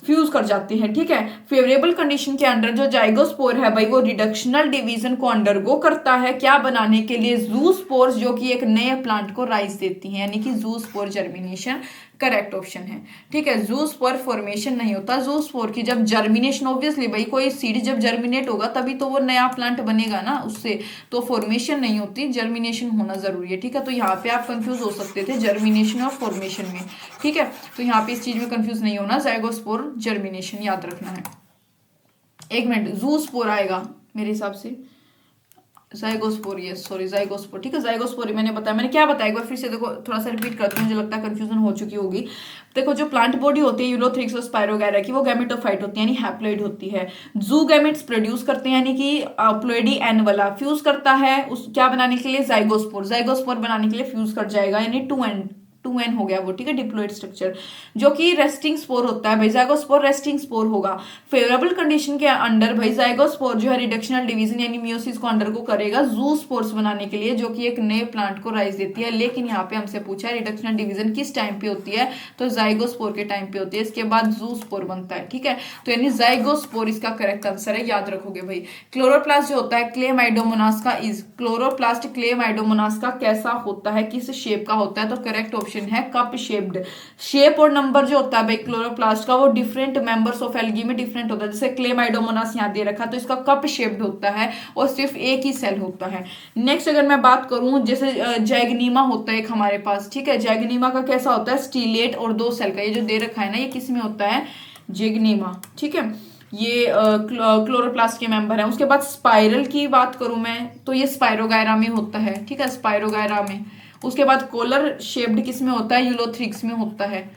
[SPEAKER 1] फ्यूज कर जाते हैं। ठीक है, फेवरेबल कंडीशन के अंडर जो जाइगोस्पोर है भाई, वो रिडक्शनल डिवीजन को अंडरगो करता है, क्या बनाने के लिए, जूस्पोर्स, जो कि एक नए प्लांट को राइज देती हैं, यानी कि जूस्पोर जर्मिनेशन करेक्ट ऑप्शन है। ठीक है, जूस्पोर फॉर्मेशन नहीं होता, जूस्पोर की जब जर्मिनेशन, ऑब्वियसली भाई कोई सीड जब जर्मिनेट होगा तभी तो वो नया प्लांट बनेगा ना, उससे तो फॉर्मेशन नहीं होती, जर्मिनेशन होना जरूरी है। ठीक है, तो यहाँ पे आप कंफ्यूज हो सकते थे जर्मिनेशन और फॉर्मेशन में। ठीक है, तो यहाँ पे इस चीज में कंफ्यूज नहीं होना, जाइगोस्पोर जर्मिनेशन याद रखना है। एक मिनट, जूस्पोर आएगा मेरे हिसाब से, जाइगोस्पोर, यस सॉरी जाइगोस्पोर। ठीक है, जाइगोस्पोर मैंने बताया, मैंने क्या बताया एक बार फिर से देखो, थोड़ा सा रिपीट करती हूँ, मुझे लगता है कंफ्यूजन हो चुकी होगी। देखो, जो प्लांट बॉडी होती है यूलोथ्रिक्स और स्पाइरोगैरा की, वो गैमेटोफाइट होती है, यानी हैप्लॉइड होती है। जूगैमेट्स प्रोड्यूस करते हैं, यानी कि प्लॉइडी एन वाला फ्यूज करता है उस क्या बनाने के लिए, जाइगोस्पोर। जाइगोस्पोर बनाने के लिए फ्यूज कर जाएगा, यानी 2n हो गया वो। ठीक है, डिप्लॉइड स्ट्रक्चर, जो कि रेस्टिंग स्पोर होता है भाई, जाइगोस्पोर रेस्टिंग स्पोर होगा। फेवरेबल कंडीशन के अंडर भाई जाइगोस्पोर जो है रिडक्शनल डिवीजन यानी मियोसिस को अंडर को करेगा जूस्पोर्स बनाने के लिए, जो कि एक नए प्लांट को राइज देती है। लेकिन यहाँ पे हमसे पूछा है रिडक्शनल डिवीजन किस टाइम पे होती है, तो जाइगोस्पोर के टाइम पे होती है, इसके बाद जूस्पोर बनता है। ठीक है, तो यानी जाइगोस्पोर इसका करेक्ट आंसर है, याद रखोगे भाई। क्लोरोप्लास्ट जो होता है क्लेमाइडोमोनास का, इज क्लोरोप्लास्ट क्लेमाइडोमोनास का कैसा होता है, किस शेप का होता है, तो करेक्ट ऑप्शन है कप शेप्ड। शेप और नंबर जो होता है भाई क्लोरोप्लास्ट का, वो डिफरेंट मेंबर्स ऑफ एल्गी में डिफरेंट होता है। जैसे क्लेमाइडोमोनास यहाँ दे रखा, तो इसका कप शेप्ड होता है और सिर्फ एक ही सेल होता है। नेक्स्ट अगर मैं बात करूं, जैसे जैगनीमा होता है एक हमारे पास। ठीक है, जैगनीमा का कैसा होता है, स्टीलेट और 2 सेल का, ये जो दे रखा है ना, ये किस में होता है, जैगनीमा। ठीक है, ये क्लोरोप्लास्ट के मेंबर है। उसके बाद स्पाइरल की बात करूं मैं, तो ये स्पाइरोगैरा में होता है। ठीक है, स्पाइरोगैरा में। उसके बाद कोलर शेप्ड किस में होता है, यूलोथ्रिक्स में होता है।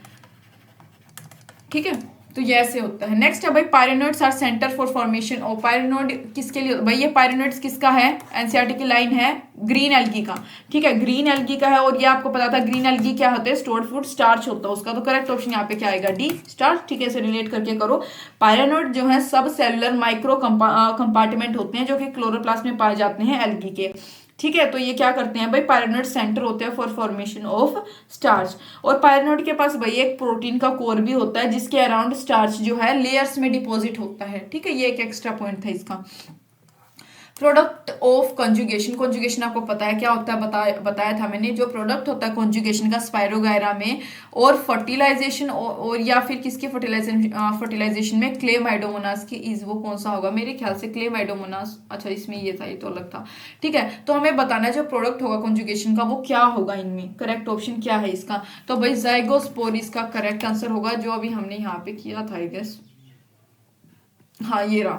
[SPEAKER 1] ठीक है, तो ये ऐसे होता है। नेक्स्ट है भाई pyrenoids are centre for formation of, pyrenoid किसके लिए भाई, ये पायरेनोइड्स किसका है, एनसीईआरटी की लाइन है ग्रीन एल्गी का। ठीक है, ग्रीन एल्गी का है, और ये आपको पता था ग्रीन एल्गी क्या होता है, स्टोर्ड फूड स्टार्च होता है उसका, तो करेक्ट ऑप्शन यहाँ पे क्या आएगा, डी स्टार्च। ठीक है, इसे रिलेट करके करो। पायरेनोइड जो है सब सेलुलर माइक्रो कंपार्टमेंट होते हैं, जो कि क्लोरोप्लास्ट में पाए जाते हैं एल्गी के। ठीक है, तो ये क्या करते हैं भाई, पायरेनोइड सेंटर होते हैं फॉर फॉर्मेशन ऑफ स्टार्च। और पायरेनोइड के पास भाई एक प्रोटीन का कोर भी होता है, जिसके अराउंड स्टार्च जो है लेयर्स में डिपॉजिट होता है। ठीक है, ये एक एक्स्ट्रा पॉइंट था इसका। प्रोडक्ट ऑफ कंजुगेशन, कंजुगेशन आपको पता है क्या होता है, बताया था मैंने। जो प्रोडक्ट होता है कंजुगेशन का स्पायरोगायरा में और फर्टिलाइजेशन और या फिर किसकी फर्टिलाइजेशन में क्लेमाइडोमोनास की इज, वो कौन सा होगा? मेरे ख्याल से क्लेमाइडोमोनास। अच्छा इसमें ये था, ये तो अलग था। ठीक है, तो हमें बताना है जो प्रोडक्ट होगा कंजुगेशन का वो क्या होगा इनमें, करेक्ट ऑप्शन क्या है इसका? तो भाई जाइगोस्पोर इसका करेक्ट आंसर होगा, जो अभी हमने यहाँ पे किया था आई गेस। हाँ ये रहा।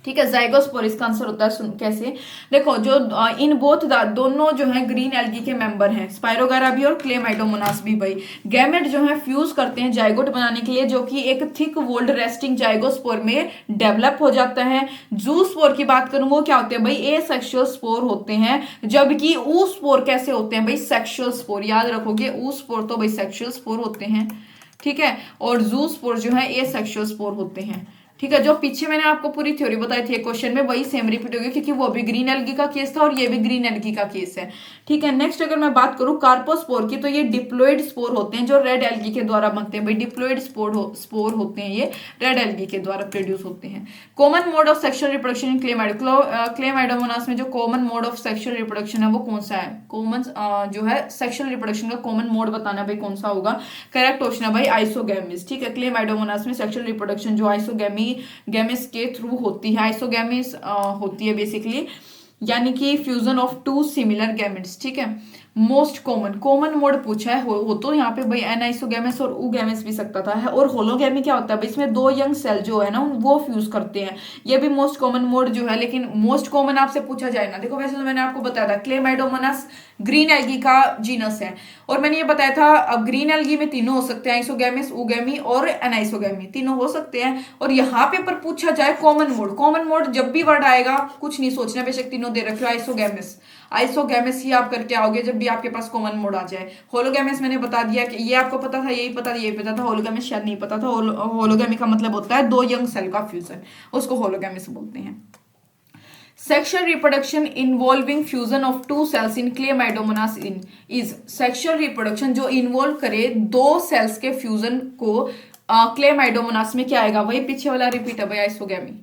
[SPEAKER 1] ठीक है, जाइगोस्पोर इसका आंसर होता है। सुन कैसे, देखो जो इन बोथ दोनों जो है ग्रीन एल्गी के मेंबर हैं, स्पायरोगारा भी और क्लेमाइडोमोनास भी। भाई गैमेट जो है फ्यूज करते हैं जाइगोट बनाने के लिए, जो कि एक थिक वोल्ड रेस्टिंग जाइगोस्पोर में डेवलप हो जाता है। जू स्पोर की बात करूं, वो क्या होते हैं भाई? ए सेक्सुअल स्पोर होते हैं। जबकि ऊ स्पोर कैसे होते हैं भाई? सेक्सुअल स्पोर, याद रखोगे। ऊ स्पोर तो भाई सेक्सुअल स्पोर होते हैं, ठीक है, और जू स्पोर जो है ए सेक्सुअल स्पोर होते हैं। ठीक है, जो पीछे मैंने आपको पूरी थ्योरी बताई थी क्वेश्चन में, वही सेम रिपीट होगी, क्योंकि वो भी ग्रीन एल्गी का केस था और ये भी ग्रीन एल्गी का केस है। ठीक है, नेक्स्ट अगर मैं बात करूं कार्पोस्पोर की, तो ये डिप्लॉइड स्पोर होते हैं जो रेड एल्गी के द्वारा बनते हैं। भाई डिप्लॉइड स्पोर होते हैं, ये रेड एल्गी के द्वारा प्रोड्यूस होते हैं। Common mode of sexual reproduction in Chlamydomonas में जो common mode of sexual reproduction है वो कौन सा है? कॉमन जो है सेक्सुअल रिप्रोडक्शन का कॉमन मोड बताना भाई कौन सा होगा? करेक्ट ऑप्शन है भाई आइसोगैमिस। ठीक है, क्लेमाइडोमोनास में सेक्सुअल रिप्रोडक्शन जो गैमेस के थ्रू होती है, आइसोगैमिस होती है बेसिकली, यानी कि fusion of two similar gametes. ठीक है, मोस्ट कॉमन मोड पूछा है, हो तो यहाँ पे भाई एनाइसोगैमेस और ऊगैमेस भी सकता था है। और होलोगैमी क्या होता है भाई? इसमें दो यंग सेल जो है ना वो फ्यूज करते हैं, ये भी मोस्ट कॉमन मोड जो है। लेकिन मोस्ट कॉमन आपसे पूछा जाए ना, देखो वैसे तो मैंने आपको बताया था क्लेमाइडोमोनास ग्रीन एल्गी का जीनस है, और मैंने ये बताया था अब ग्रीन एल्गी में तीनों हो सकते हैं, आइसोगैमिस, ऊगैमी और एनाइसोगैमी, तीनों हो सकते हैं। और यहाँ पे पर पूछा जाए कॉमन मोड जब भी वर्ड आएगा कुछ नहीं सोचना, बेशक तीनों दे रखे हो आइसोगैमिस ही आप करके आओगे जब भी आपके पास कॉमन मोड आ जाए। होलोगैमिस मैंने बता दिया कि ये आपको पता था, यही पता था। होलोगैमिस शायद नहीं पता था। होलोगैमी का मतलब होता है दो यंग सेल का फ्यूजन, उसको होलोगैमिस बोलते हैं। Sexual reproduction involving fusion of two cells in chlamydomonas is, sexual reproduction जो इन्वॉल्व करे दो सेल्स के फ्यूजन को क्लेमाइडोमोनास में क्या आएगा? वही पीछे वाला रिपीट है भाई, isogamy.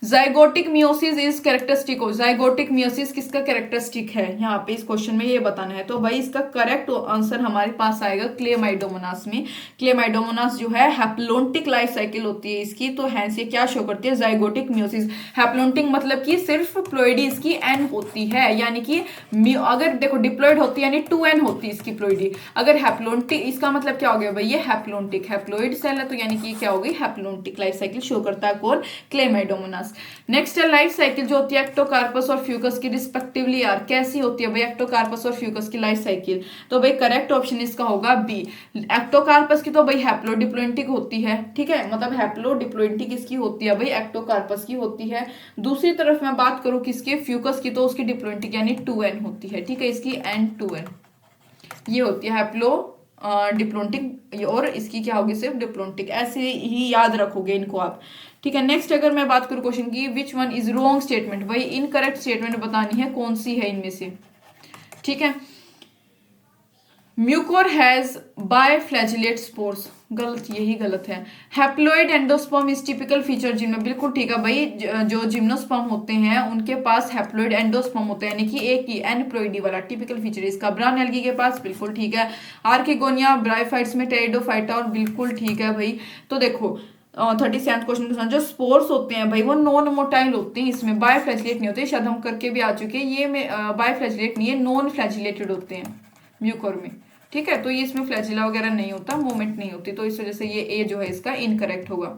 [SPEAKER 1] Zygotic meiosis is characteristic of, zygotic meiosis किसका कैरेक्टरिस्टिक है यहाँ पे इस क्वेश्चन में ये बताना है। तो भाई इसका करेक्ट आंसर हमारे पास आएगा क्लेमाइडोमोनास में। क्लेमाइडोमोनास जो है हैप्लोन्टिक लाइफ साइकिल होती है इसकी, तो हैंस ये क्या शो करती है? Zygotic meiosis. हैप्लोन्टिक मतलब कि सिर्फ प्लोइडी इसकी एन होती है, यानी कि अगर देखो डिप्लॉइड होती है यानी 2n होती है इसकी प्लोइडी। अगर हैप्लोन्टिक, इसका मतलब क्या हो गया भाई? ये हैप्लोन्टिक, हैप्लोइड सेल है, तो यानी कि क्या हो गई? हैप्लोन्टिक लाइफ साइकिल शो करता है कौन? क्लेमाइडोमोनास। नेक्स्ट है लाइफ साइकिल जो होती है एक्टोकार्पस और फ्यूकस की रिस्पेक्टिवली यार, कैसी होती है भाई एक्टोकार्पस और फ्यूकस की लाइफ साइकिल? तो भाई करेक्ट ऑप्शन इसका होगा बी। एक्टोकार्पस की तो भाई हैप्लोडिप्लोइंटिक होती है, ठीक है, मतलब हैप्लोडिप्लोइंटिक इसकी होती है भाई, एक्टोकार्पस की होती है। दूसरी तरफ मैं बात करूं किसकी? फ्यूकस की, तो उसकी डिप्लोइंटिक यानी 2n होती है, ठीक है, इसकी n2n ये होती है हैप्लो डिप्लोन्टिक, और इसकी क्या होगी? सिर्फ डिप्लोन्टिक। ऐसे ही याद रखोगे इनको आप, ठीक है। नेक्स्ट अगर मैं बात करूं क्वेश्चन की, which one is wrong statement, भाई इनकरेक्ट स्टेटमेंट बतानी है कौन सी है इनमें से, ठीक है। म्यूकोर हैज बायफ्लैजिलेट स्पोर्स, गलत, यही गलत है। Haploid endosperm is typical feature gymno, बिल्कुल ठीक है भाई, जो जिम्नोस्पर्म होते हैं उनके पास हैप्लोइड एंडोस्पर्म होते हैं, यानी कि एक ही एनप्लोइडी वाला टिपिकल फीचर इसका। ब्राउन एल्गी के पास, बिल्कुल ठीक है। आर्किगोनिया ब्रायोफाइट्स में टेरिडोफाइटा, और बिल्कुल ठीक है भाई। तो देखो 37 क्वेश्चन के साथ जो स्पोर्स होते हैं भाई वो नॉन मोटाइल होते हैं, इसमें बायफ्लैजिलेट नहीं होते, शायद हम करके भी आ चुके हैं। ये में बायफ्लैजिलेट नहीं है, नॉन फ्लैजिलेटेड होते हैं म्यूकोर में, ठीक है। तो ये इसमें फ्लैजिला वगैरह नहीं होता, मूवमेंट नहीं होती, तो इस वजह से ये ए जो है इसका इनकरेक्ट होगा।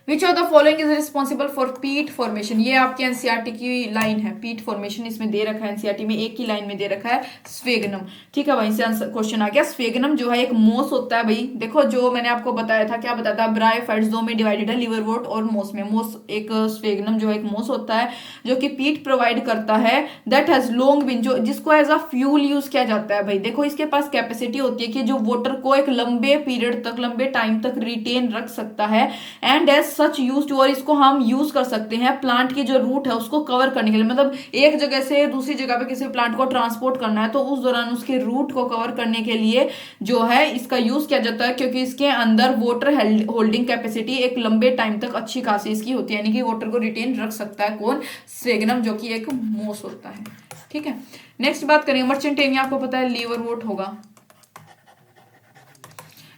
[SPEAKER 1] विच of the following is responsible for पीट फॉर्मेशन, ये आपकी एनसीईआरटी की लाइन है। पीट फॉर्मेशन इसमें दे रखा है एनसीईआरटी में, एक ही लाइन में दे रखा है स्फेगनम, ठीक है, वहीं से क्वेश्चन आ गया। स्फेगनम जो है एक मोस होता है भाई, देखो जो मैंने आपको बताया था, क्या बताया था? ब्रायोफाइट्स दो में डिवाइडेड है, लिवरवोर्ट और मोस में। मोस एक, स्फेगनम जो एक मोस होता है जो कि पीट प्रोवाइड करता है, दैट हैज लॉन्ग बीन, जो जिसको एज अ फ्यूल यूज किया जाता है भाई। देखो इसके पास कैपेसिटी होती है कि जो वाटर को एक लंबे पीरियड तक, लंबे टाइम तक रिटेन रख सकता है, एंड एज सच यूज्ड, और इसको हम यूज कर सकते हैं प्लांट की जो रूट है उसको कवर करने के लिए। मतलब एक जगह से दूसरी जगह पे किसी प्लांट को ट्रांसपोर्ट करना है तो उस दौरान उसके रूट को कवर करने के लिए जो है इसका यूज किया जाता है, क्योंकि इसके अंदर वाटर होल्डिंग कैपेसिटी एक लंबे टाइम तक अच्छी खासी इसकी होती है, यानी कि वाटर को रिटेन रख सकता है कौन, स्फेगनम, जो कि एक मोस होता है। ठीक है, नेक्स्ट बात करेंगे मर्चेंटेनिया, आपको पता है लीवरवोर्ट होगा।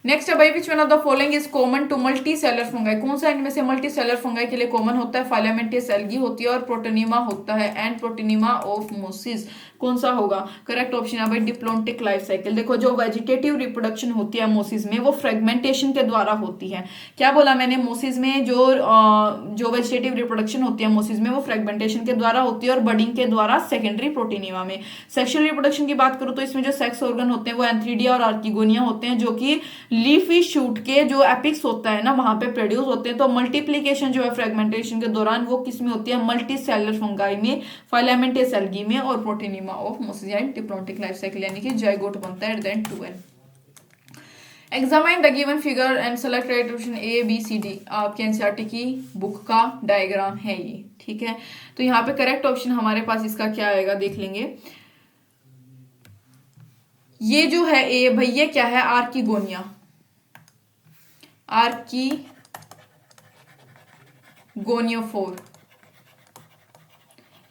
[SPEAKER 1] नेक्स्ट है भाई, which one of the following is common to multicellular fungi, कौन सा इनमें से मल्टी सेलर फंगाई के लिए कॉमन होता है? फाइलामेंटियस एल्गी होती है और प्रोटोनिमा होता है, एंड प्रोटोनिमा ऑफ मोसिस कौन सा होगा? करेक्ट ऑप्शन है भाई डिप्लोन्टिक लाइफ साइकिल। देखो जो वेजिटेटिव रिप्रोडक्शन होती है मोसिस में वो फ्रेगमेंटेशन के द्वारा होती है। क्या बोला मैंने? मोसिस में जो वेजिटेटिव रिप्रोडक्शन होती है मोसिस में वो फ्रेगमेंटेशन के द्वारा होती है और बडिंग के द्वारा सेकेंडरी प्रोटीनिमा में। सेक्सुअल रिप्रोडक्शन की बात करूं तो इसमें जो सेक्स ऑर्गन होते हैं वो एंथ्रीडिया और आर्किगोनिया होते हैं, जो कि लीफी शूट के जो एपिक्स होता है ना वहां पे प्रोड्यूस होते हैं। तो मल्टीप्लीकेशन जो है फ्रेगमेंटेशन के दौरान वो किस में होती है? मल्टी सेलर फंगाई में, फाइलामेंटियस एल्गी में और प्रोटीनिमा ऑफ मोसिस, यानी डिप्लोन्टिक लाइफ साइकिल, यानी कि जाइगोट बनता है at the end 2n। Examine the given figure and select right option A B C D, आपके एनसीईआरटी की बुक का डायग्राम है ये। ठीक है, तो यहाँ पे करेक्ट ऑप्शन हमारे पास इसका क्या आएगा देख लेंगे। ये जो है ए भाई, ये क्या है? आर्किगोनिया, आर्किगोनियोफोर।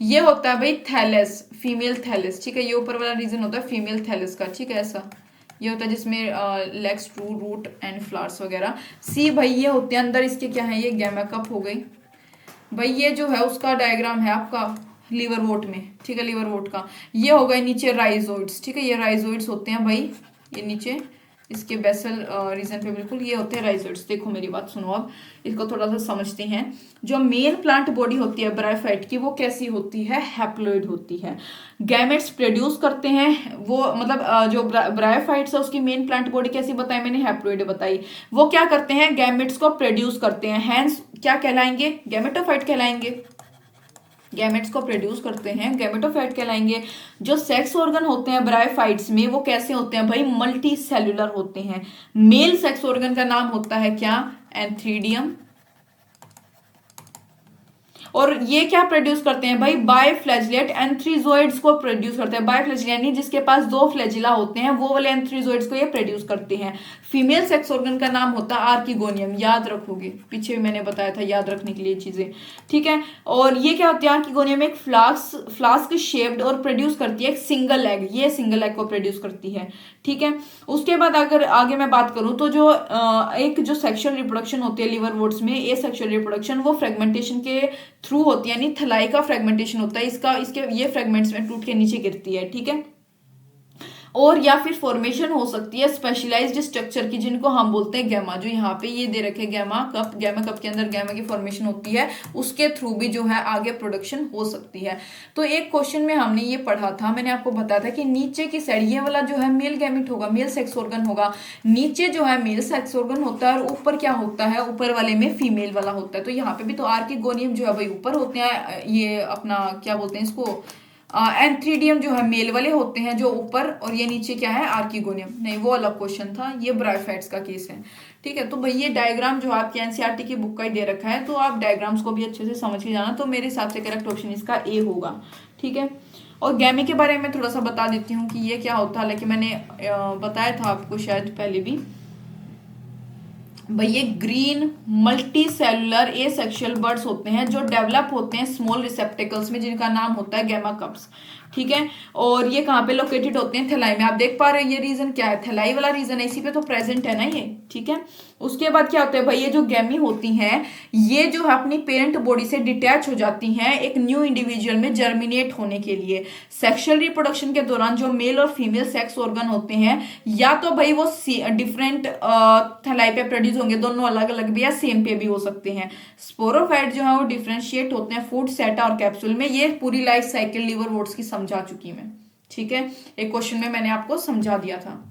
[SPEAKER 1] ये होता है भाई थैलस, फीमेल थैलस। ठीक है, ये ऊपर वाला रीजन होता है फीमेल थैलस का। ठीक है, ऐसा ये होता है जिसमें legs, true, root and flowers वगैरह। सी भाई ये होते हैं अंदर इसके क्या है? ये गैमा कप हो गई भाई। ये जो है उसका डायग्राम है आपका लीवरवोर्ट में। ठीक है, लीवरवोर्ट का ये हो गए नीचे राइजोइड्स। ठीक है, ये राइजोइड्स होते हैं भाई, ये नीचे इसके बेसल रीजन पे बिल्कुल ये होते हैं राइजोइड्स। देखो मेरी बात सुनो, अब इसको थोड़ा सा समझते हैं। जो मेल प्लांट बॉडी होती है ब्रायोफाइट की वो कैसी होती है? हैप्लोइड होती है। गैमेट्स प्रोड्यूस करते हैं वो, मतलब जो ब्रायोफाइट्स है उसकी मेन प्लांट बॉडी कैसी बताई मैंने? हैप्लोइड बताई। वो क्या करते हैं? गैमेट्स को प्रोड्यूस करते हैं, हैंस क्या कहलाएंगे? गैमेटोफाइट कहलाएंगे। गैमेट्स को प्रोड्यूस करते हैं, गैमेटोफाइट कहलाएंगे। जो सेक्स ऑर्गन होते हैं ब्रायोफाइट्स में वो कैसे होते हैं भाई? मल्टी सेल्यूलर होते हैं। मेल सेक्स ऑर्गन का नाम होता है क्या? एंथ्रीडियम। और ये क्या प्रोड्यूस करते हैं भाई? बायफ्लैजिलेट एंथ्रीजोइड्स को प्रोड्यूस करते हैं। बायफ्लैजिलेट यानी जिसके पास 2 फ्लैजिला होते हैं वो वाले एंथ्रीजोइड्स को ये प्रोड्यूस करते हैं। फीमेल सेक्स ऑर्गन का नाम होता है आर्किगोनियम, याद रखोगे, पीछे भी मैंने बताया था याद रखने के लिए चीजें। ठीक है, और ये क्या होती है? आर्किगोनियम एक फ्लास्क शेप्ड और प्रोड्यूस करती है एक सिंगल एग, ये सिंगल एग को प्रोड्यूस करती है। ठीक है, उसके बाद अगर आगे मैं बात करूं तो जो एक जो सेक्सुअल रिप्रोडक्शन होती है लीवरवोर्ट्स में, ये सेक्सुअल रिप्रोडक्शन वो फ्रेगमेंटेशन के थ्रू होती है, यानी थलाई का फ्रेगमेंटेशन होता है इसके ये फ्रेगमेंट्स में टूट के नीचे गिरती है। ठीक है, और या फिर फॉर्मेशन हो सकती है स्पेशलाइज्ड स्ट्रक्चर की, जिनको हम बोलते हैं गैमा। जो यहाँ पे ये दे रखे गैमा कप के अंदर गैमा की फॉर्मेशन होती है, उसके थ्रू भी जो है आगे प्रोडक्शन हो सकती है। तो एक क्वेश्चन में हमने ये पढ़ा था, मैंने आपको बताया था कि नीचे की साइड ये वाला जो है मेल गैमेट होगा, मेल सेक्स ऑर्गन होगा, नीचे जो है मेल सेक्स ऑर्गन होता है और ऊपर क्या होता है? ऊपर वाले में फीमेल वाला होता है। तो यहाँ पे भी तो आर्किगोनियम जो है भाई ऊपर होते हैं, ये अपना क्या बोलते हैं इसको, एंथ्रीडियम जो है मेल वाले होते हैं जो ऊपर, और ये नीचे क्या है? आर्किगोनियम। नहीं, वो अलग क्वेश्चन था, ये ब्रायोफाइट्स का केस है। ठीक है, तो भाई ये डायग्राम जो आपके एनसीईआरटी की बुक का ही दे रखा है, तो आप डायग्राम्स को भी अच्छे से समझ के जाना। तो मेरे हिसाब से करेक्ट ऑप्शन इसका ए होगा। ठीक है, और गैमे के बारे में थोड़ा सा बता देती हूँ कि ये क्या होता है, हालांकि मैंने बताया था आपको शायद पहले भी। भाई ये green multi cellular asexual birds होते हैं जो डेवलप होते हैं स्मॉल रिसेप्टिकल्स में, जिनका नाम होता है गैमा कप्स। ठीक है, और ये कहाँ पे लोकेटेड होते हैं? थैलाई में। आप देख पा रहे हो ये रीजन क्या है? थैलाई वाला रीजन है, इसी पे तो प्रेजेंट है ना ये। ठीक है, उसके बाद क्या होता है भाई? ये जो गैमी होती हैं ये जो है अपनी पेरेंट बॉडी से डिटैच हो जाती हैं एक न्यू इंडिविजुअल में जर्मिनेट होने के लिए। सेक्सुअल रिप्रोडक्शन के दौरान जो मेल और फीमेल सेक्स ऑर्गन होते हैं या तो भाई वो डिफरेंट थैलाई पे प्रोड्यूस होंगे, दोनों अलग अलग भी या सेम पे भी हो सकते हैं। स्पोरोफाइट जो है वो डिफरेंशिएट होते हैं फूड, सेटा और कैप्सूल में। ये पूरी लाइफ साइकिल लीवरवोर्ट्स की समझा चुकी मैं। ठीक है, एक क्वेश्चन में मैंने आपको समझा दिया था।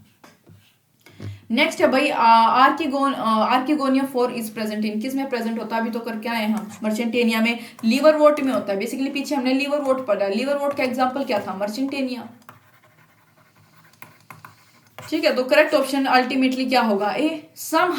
[SPEAKER 1] नेक्स्ट है भाई आर्किगोनिया 4 इज प्रेजेंट इन, किस में प्रेजेंट होता है? अभी तो करके आए हम मर्चेंटेनिया में, लीवरवोर्ट में होता है। बेसिकली पीछे हमने लीवरवोर्ट पढ़ा, लीवरवोर्ट का एग्जांपल क्या था? मर्चेंटेनिया। ठीक है, तो करेक्ट ऑप्शन अल्टीमेटली क्या होगा? A, some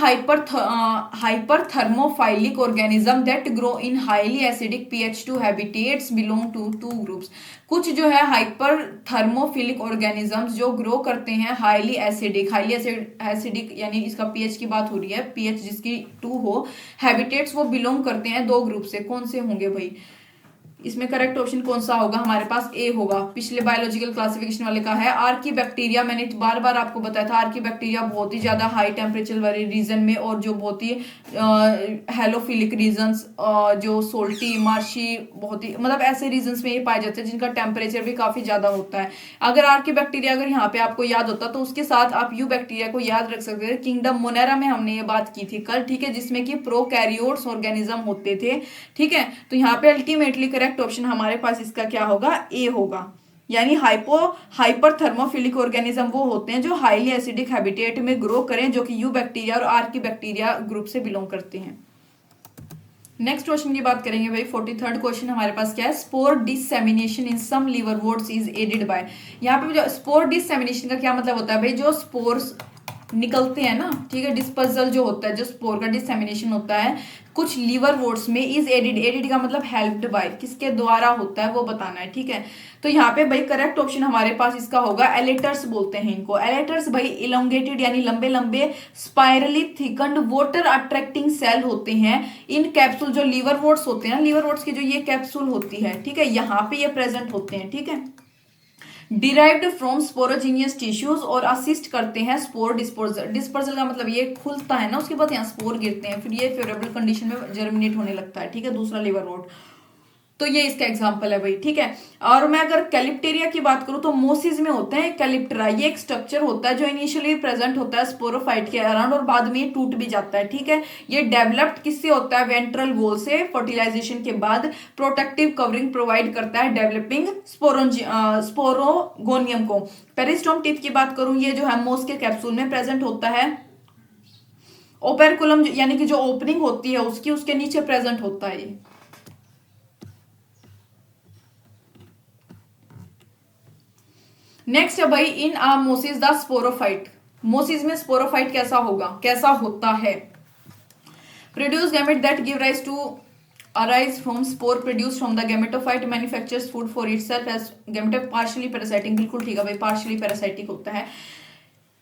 [SPEAKER 1] hyperthermophilic organism that grow in highly acidic pH2 habitats belong to two groups. कुछ जो है हाइपर थर्मोफिलिक ऑर्गेनिजम्स जो ग्रो करते हैं हाईली एसिडिक यानी इसका पीएच की बात हो रही है, पीएच जिसकी 2 हो, हैबिटेट्स वो बिलोंग करते हैं 2 ग्रुप से। कौन से होंगे भाई? इसमें करेक्ट ऑप्शन कौन सा होगा? हमारे पास ए होगा। पिछले बायोलॉजिकल क्लासिफिकेशन वाले का है आर्की बैक्टीरिया। मैंने बार बार आपको बताया था आर्की बैक्टीरिया बहुत ही ज्यादा हाई टेम्परेचर वाले रीजन में और जो बहुत ही हेलोफिलिक रीजन्स, जो सोल्टी मार्शी, बहुत ही मतलब ऐसे रीजन्स में ये पाए जाते हैं जिनका टेम्परेचर भी काफी ज्यादा होता है। अगर आर्की बैक्टीरिया अगर यहाँ पे आपको याद होता तो उसके साथ आप यू बैक्टीरिया को याद रख सकते थे। किंगडम मोनेरा में हमने ये बात की थी कल, ठीक है, जिसमें कि प्रोकैरियोट्स ऑर्गेनिज्म होते थे। ठीक है, तो यहाँ पे अल्टीमेटली करेक्ट ऑप्शन हमारे पास इसका क्या होगा? ए होगा। यानी हाइपर थर्मोफिलिक ऑर्गेनिज्म वो होते हैं जो हाईली एसिडिक हैबिटेट में ग्रो करें, जो कि यू बैक्टीरिया और आर्की बैक्टीरिया ग्रुप से बिलोंग करते हैं। नेक्स्ट क्वेश्चन की बात करेंगे भाई। 43rd क्वेश्चन हमारे पास क्या है? Spore dissemination in some liverworts is aided by. यहाँ पे जो स्पोर डिसेमिनेशन का क्या मतलब होता है भाई? जो स्पोर्स निकलते हैं ना, ठीक है, डिस्पर्सल जो होता है, जो स्पोर का डिसेमिनेशन होता है कुछ लीवर वोर्ड्स में इज एडिड का मतलब हेल्प्ड बाय, किसके द्वारा होता है वो बताना है। ठीक है, तो यहाँ पे भाई करेक्ट ऑप्शन हमारे पास इसका होगा एलेटर्स बोलते हैं इनको। एलेटर्स भाई इलोंगेटेड यानी लंबे लंबे स्पाइरली थिकन्ड वाटर अट्रैक्टिंग सेल होते हैं इन कैप्सूल। जो लीवर वोर्ड्स होते हैं ना, लीवर वोर्ड्स की जो ये कैप्सूल होती है, ठीक है, यहाँ पे ये प्रेजेंट होते हैं। ठीक है, डिराइव्ड फ्रॉम स्पोरोजीनियस टिश्यूज और असिस्ट करते हैं स्पोर डिस्पर्सल। डिस्पर्सल का मतलब ये खुलता है ना, उसके बाद यहाँ स्पोर गिरते हैं, फिर ये फेवरेबल कंडीशन में जर्मिनेट होने लगता है। ठीक है, दूसरा लीवर वोर्ड, तो ये इसका एग्जांपल है भाई। ठीक है, और मैं अगर कैलिप्टेरिया की बात करूं तो मोसिस में होते हैं कैलिप्टेरा। ये एक स्ट्रक्चर होता है जो इनिशियली प्रेजेंट होता है स्पोरोफाइट के अराउंड और बाद में ये टूट भी जाता है। ठीक है, ये डेवलप्ड किससे होता है? वेंट्रल वॉल से फर्टिलाइजेशन के बाद प्रोटेक्टिव कवरिंग प्रोवाइड करता है डेवलपिंग स्पोरोगोनियम को। पेरिस्टोम टिप की बात करूं, ये जो है मोस के कैप्सूल में प्रेजेंट होता है। ओपेरकुलम यानी कि जो ओपनिंग होती है उसकी, उसके नीचे प्रेजेंट होता है ये। नेक्स्ट है भाई इन आ मोसिस द स्पोरोफाइट। मोसिस में स्पोरोफाइट कैसा होगा, कैसा होता है? Produce gamete that give rise to arise from spore produce from the gametophyte manufactures food for itself as gameto partially parasitic. बिल्कुल ठीक है भाई, पार्शियली पैरासाइटिक होता है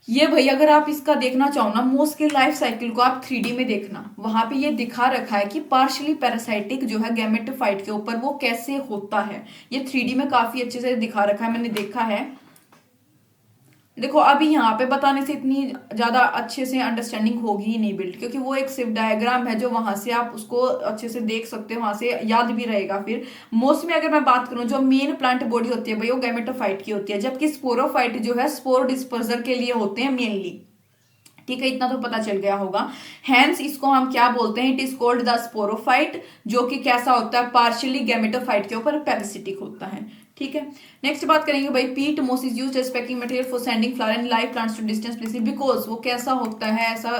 [SPEAKER 1] ये भाई। अगर आप इसका देखना चाहो ना, मोस के लाइफ साइकिल को आप 3D में देखना, वहां पे ये दिखा रखा है कि पार्शियली पैरासाइटिक जो है गैमेटोफाइट के ऊपर वो कैसे होता है। ये 3D में काफी अच्छे से दिखा रखा है, मैंने देखा है। देखो अभी यहाँ पे बताने से इतनी ज्यादा अच्छे से अंडरस्टैंडिंग होगी ही नहीं बिल्ड, क्योंकि वो एक सिर्फ डायग्राम है जो वहां से आप उसको अच्छे से देख सकते हो, वहां से याद भी रहेगा। फिर मोस्ट में अगर मैं बात करूं, जो मेन प्लांट बॉडी होती है भाई वो गैमेटोफाइट की होती है, जबकि स्पोरोफाइट जो है स्पोर डिस्पर्जर के लिए होते हैं मेनली। ठीक है, इतना तो पता चल गया होगा। हैंस इसको हम क्या बोलते हैं? It is called the sporophyte, जो कि कैसा होता है? पार्शियली गैमेटोफाइट के ऊपर पैरासिटिक होता है। ठीक है, नेक्स्ट बात करेंगे भाई peat moss is used as packing material for sending flower and live plants to distance places. Because वो कैसा होता है? ऐसा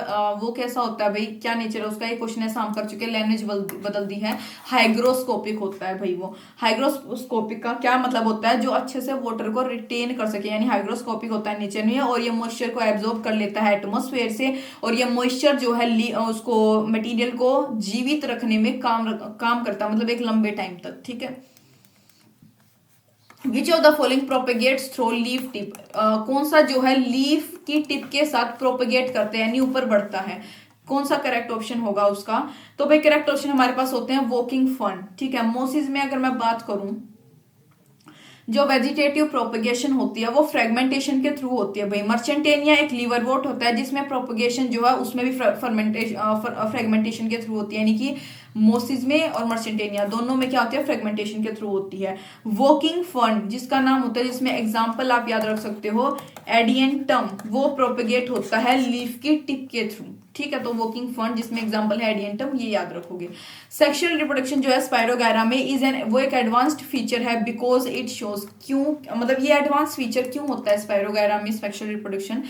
[SPEAKER 1] वो कैसा होता है भाई, क्या नेचर है उसका? ये क्वेश्चन ऐसा हम कर चुके हैं, लैंग्वेज बदल दी है। हाइग्रोस्कोपिक होता है भाई वो। हाइग्रोस्कोपिक का क्या मतलब होता है? जो अच्छे से वाटर को रिटेन कर सके, यानी हाइग्रोस्कोपिक होता है नेचर में, और ये मॉइस्चर को एब्जॉर्ब कर लेता है एटमोस्फेयर से, और ये मॉइस्चर जो है उसको मटेरियल को जीवित रखने में काम करता है, मतलब एक लंबे टाइम तक। ठीक है, which of the following propagates through leaf tip. कौन सा जो है लीफ की टिप के साथ प्रोपेगेट करते हैं यानी ऊपर बढ़ता है? कौन सा करेक्ट ऑप्शन होगा उसका? तो भाई करेक्ट ऑप्शन हमारे पास होते हैं वॉकिंग फर्न। ठीक है, मोसिस में अगर मैं बात करूं, जो वेजिटेटिव प्रोपेगेशन होती है वो फ्रेगमेंटेशन के थ्रू होती है भाई। मर्चेंटेनिया एक लीवरवोर्ट होता है जिसमें प्रोपेगेशन जो है उसमें भी फ्रेगमेंटेशन के थ्रू होती है, यानी कि मोसिस में और मर्चेंटेनिया दोनों में क्या होती है? फ्रेगमेंटेशन के थ्रू होती है। वॉकिंग फर्न जिसका नाम होता है, जिसमें एग्जाम्पल आप याद रख सकते हो एडियंटम, वो प्रोपेगेट होता है लीफ की टिप के थ्रू। ठीक है, तो वॉकिंग फर्न जिसमें एग्जांपल है एडियंटम, ये याद रखोगे। सेक्सुअल रिप्रोडक्शन जो है स्पाइरोगायरा में इज एन वो एक एडवांस्ड फीचर है बिकॉज इट शोज। क्यों मतलब ये एडवांस फीचर क्यों होता है स्पाइरोगायरा में सेक्सुअल रिप्रोडक्शन?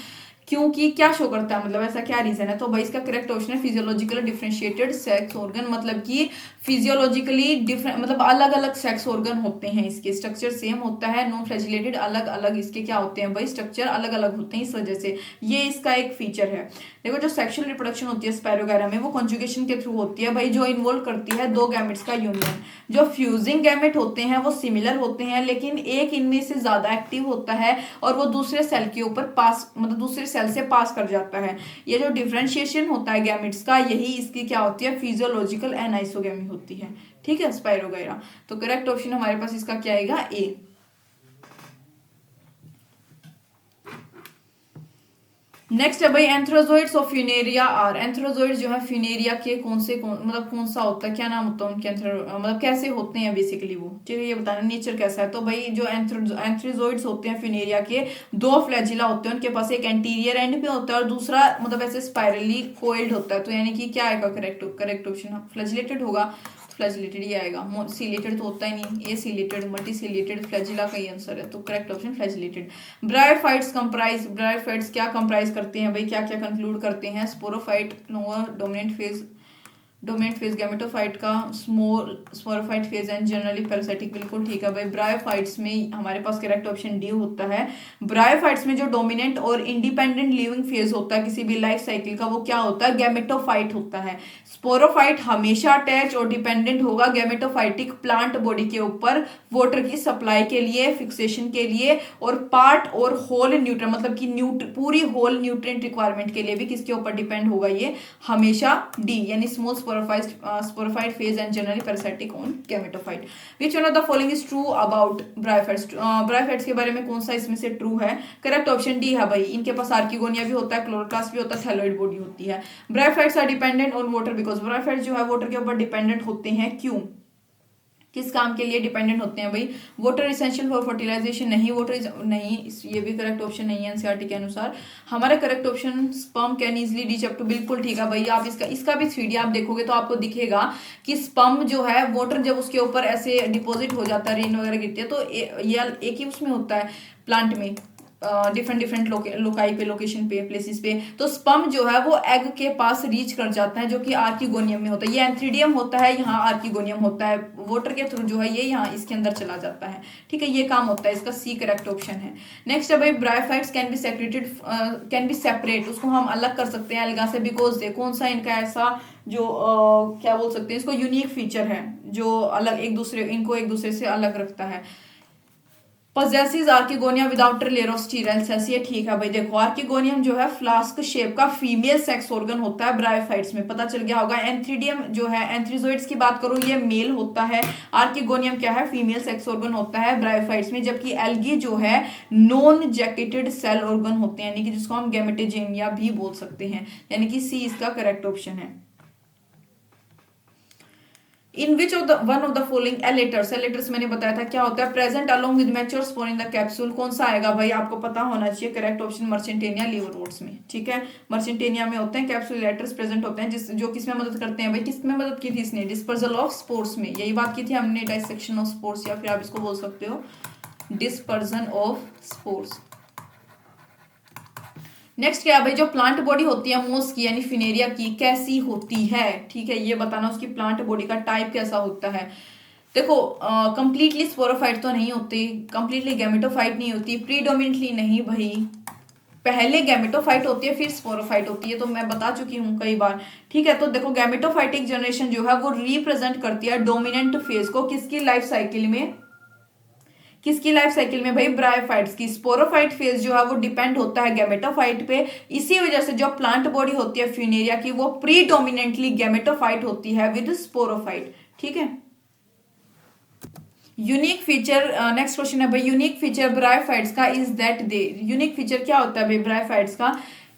[SPEAKER 1] क्योंकि क्या शो करता है, मतलब ऐसा क्या रीजन है? तो भाई इसका करेक्ट ऑप्शन है फिजियोलॉजिकली डिफरेंशिएटेड सेक्स ऑर्गन, मतलब कि फिजियोलॉजिकली डिफरेंट, मतलब अलग अलग सेक्स ऑर्गन होते हैं, इसके स्ट्रक्चर सेम होता है, नॉन फ्लैजिलेटेड अलग अलग इसके क्या होते हैं भाई, स्ट्रक्चर अलग अलग होते हैं, इस वजह से ये इसका एक फीचर है। देखो जो सेक्सुअल रिप्रोडक्शन होती है स्पायरोगैरा में, वो कॉन्जुगेशन के थ्रू होती है भाई, जो इन्वॉल्व करती है दो गैमेट्स का यूनियन। जो फ्यूजिंग गैमेट होते हैं वो सिमिलर होते हैं, लेकिन एक इनमें से ज्यादा एक्टिव होता है और वो दूसरे सेल के ऊपर पास, मतलब दूसरे सेल से पास कर जाता है। ये जो डिफरेंशिएशन होता है गैमेट्स का, यही इसकी क्या होती है, फिजियोलॉजिकल एनाइसोगेमी होती है। ठीक है, स्पायरोगैरा। तो करेक्ट ऑप्शन हमारे पास इसका क्या आएगा, ए। नेक्स्ट है भाई एंथ्रोजोइड्स ऑफ फ्यूनेरिया आर। एंथ्रोजोइड्स जो है फ्यूनेरिया के मतलब कौन सा होता है, क्या नाम होता है उनके, मतलब कैसे होते हैं बेसिकली वो, ठीक है, ये बताना नेचर कैसा है। तो भाई जो एंथ्रोजोइड्स होते हैं फ्यूनेरिया के, दो फ्लैजिला होते हैं उनके पास, एक एंटीरियर एंड पे होता है और दूसरा मतलब ऐसे स्पाइरली कोइल्ड होता है। तो यानी कि क्या आएगा करेक्ट ऑप्शन, फ्लैजिलेटेड होगा, फ्लैजिलेटेड ही आएगा, सीलेटेड तो होता ही नहीं, a ciliated multi ciliated flagella का ही आंसर है, तो correct option flagellated. Bryophytes comprise, bryophytes क्या कंप्राइज करते हैं भाई, क्या क्या कंक्लूड करते हैं, sporophyte, lower dominant phase gametophyte का, small sporophyte phase and generally parasitic, बिल्कुल ठीक है भाई। ब्रायोफाइट्स में हमारे पास करेक्ट ऑप्शन डी होता है। ब्रायोफाइट्स में जो डोमिनेंट और इंडिपेंडेंट लिविंग फेज होता है किसी भी लाइफ साइकिल का, वो क्या होता है, गैमेटोफाइट होता है। स्पोरोफाइट हमेशा अटैच और डिपेंडेंट होगा गैमेटोफाइटिक प्लांट बॉडी के ऊपर, वाटर की सप्लाई के लिए, फिक्सेशन के लिए, और पार्ट और होल न्यूट्रिएंट, मतलब कि पूरी होल न्यूट्रिएंट रिक्वायरमेंट के लिए भी किसके ऊपर डिपेंड होगा ये, हमेशा डी, यानी small sporophyte phase and generally parasitic on gametophyte. Which one of the following is true about bryophytes. Bryophytes के बारे में कौन सा इसमें से ट्रू है, करेक्ट ऑप्शन डी है भाई। इनके पास आर्किगोनिया भी होता है, क्लोरोप्लास्ट भी होता है, थैलोइड बॉडी होती है। Bryophytes are dependent on water because, bryophytes जो है वाटर के ऊपर डिपेंडेंट होते हैं, क्यों, किस काम के लिए डिपेंडेंट होते हैं भाई, वाटर इसेंशियल फॉर फर्टिलाइजेशन, नहीं वाटर नहीं, ये भी करेक्ट ऑप्शन नहीं है एनसीईआरटी के अनुसार। हमारा correct option sperm can easily reach up to, बिल्कुल ठीक है भाई। आप इसका भी थ्री आप देखोगे तो आपको दिखेगा कि स्पर्म जो है वाटर जब उसके ऊपर ऐसे डिपॉजिट हो जाता है, रेन वगैरह गिरती है, तो ये एक ही उसमें होता है प्लांट में, डिफरेंट लोकाई पे, लोकेशन पे, प्लेसेस पे। तो स्पर्म जो है वो एग के पास रीच कर जाता है, जो कि आर्किगोनियम में होता है, ये एंथ्रीडियम होता है, यहाँ आर्किगोनियम होता है, वाटर के थ्रू जो है ये यहाँ इसके अंदर चला जाता है। ठीक है, ये काम होता है इसका, सी करेक्ट ऑप्शन है। नेक्स्ट है भाई bryophytes can be secreted, can be separate, उसको हम अलग कर सकते हैं अलगा से, बिकॉज दे कौन सा इनका ऐसा जो क्या बोल सकते हैं इसको, यूनिक फीचर है जो अलग इनको एक दूसरे से अलग रखता है। possesses archegonia without layer of sterile cells, ये ठीक है भाई। देखो आर्किगोनियम जो है फ्लास्क शेप का फीमेल सेक्स ऑर्गन होता है ब्रायोफाइट्स में, पता चल गया होगा। एंथ्रीडियम जो है, एंथ्रीजोइड्स की बात करूं, ये मेल होता है, आर्किगोनियम क्या है, फीमेल सेक्स ऑर्गन होता है ब्रायोफाइट्स में। जबकि एल्गी जो है नॉन जैकेटेड सेल ऑर्गन होते हैं, यानी कि जिसको हम गैमेटोजेनिया भी बोल सकते हैं, यानी कि सी इसका करेक्ट ऑप्शन है। In which of the one of the following elaters मैंने बताया था क्या होता है, present along with mature spore in the capsule, कौन सा आएगा भाई, आपको पता होना चाहिए। करेक्ट ऑप्शन मर्चेंटेनिया लीवरवुड्स में, ठीक है, मर्चेंटेनिया में होते हैं कैप्सुलेटर्स प्रेजेंट होते हैं, जो किसमें मदद करते हैं भाई, किसमें मदद की थी इसने, डिस्पर्जल ऑफ स्पोर्स में, यही बात की थी हमने, डाइसेक्शन ऑफ स्पोर्स, या फिर आप इसको बोल सकते हो डिस्पर्जन ऑफ स्पोर्स। नेक्स्ट क्या है भाई, जो प्लांट बॉडी होती है मोस की यानी फिनेरिया की, कैसी होती है, ठीक है, ये बताना उसकी प्लांट बॉडी का टाइप कैसा होता है। देखो कंप्लीटली स्पोरोफाइट तो नहीं होती, कंप्लीटली गैमेटोफाइट नहीं होती, प्रीडोमिनेंटली नहीं भाई, पहले गैमेटोफाइट होती है फिर स्पोरोफाइट होती है, तो मैं बता चुकी हूँ कई बार। ठीक है, तो देखो गैमेटोफाइटिक जनरेशन जो है वो रिप्रेजेंट करती है डोमिनेंट फेज को, किसकी लाइफ साइकिल में, किसकी लाइफ साइकिल में भाई, ब्रायोफाइट्स की। स्पोरोफाइट फेज जो है वो डिपेंड होता है गैमेटोफाइट पे, इसी वजह से जो प्लांट बॉडी होती है फ्यूनेरिया की वो प्रीडोमिनेंटली गैमेटोफाइट होती है विद स्पोरोफाइट। ठीक है, यूनिक फीचर, नेक्स्ट क्वेश्चन है भाई, यूनिक फीचर ब्रायोफाइट्स का is that they, unique feature क्या होता है भाई ब्रायोफाइट्स का,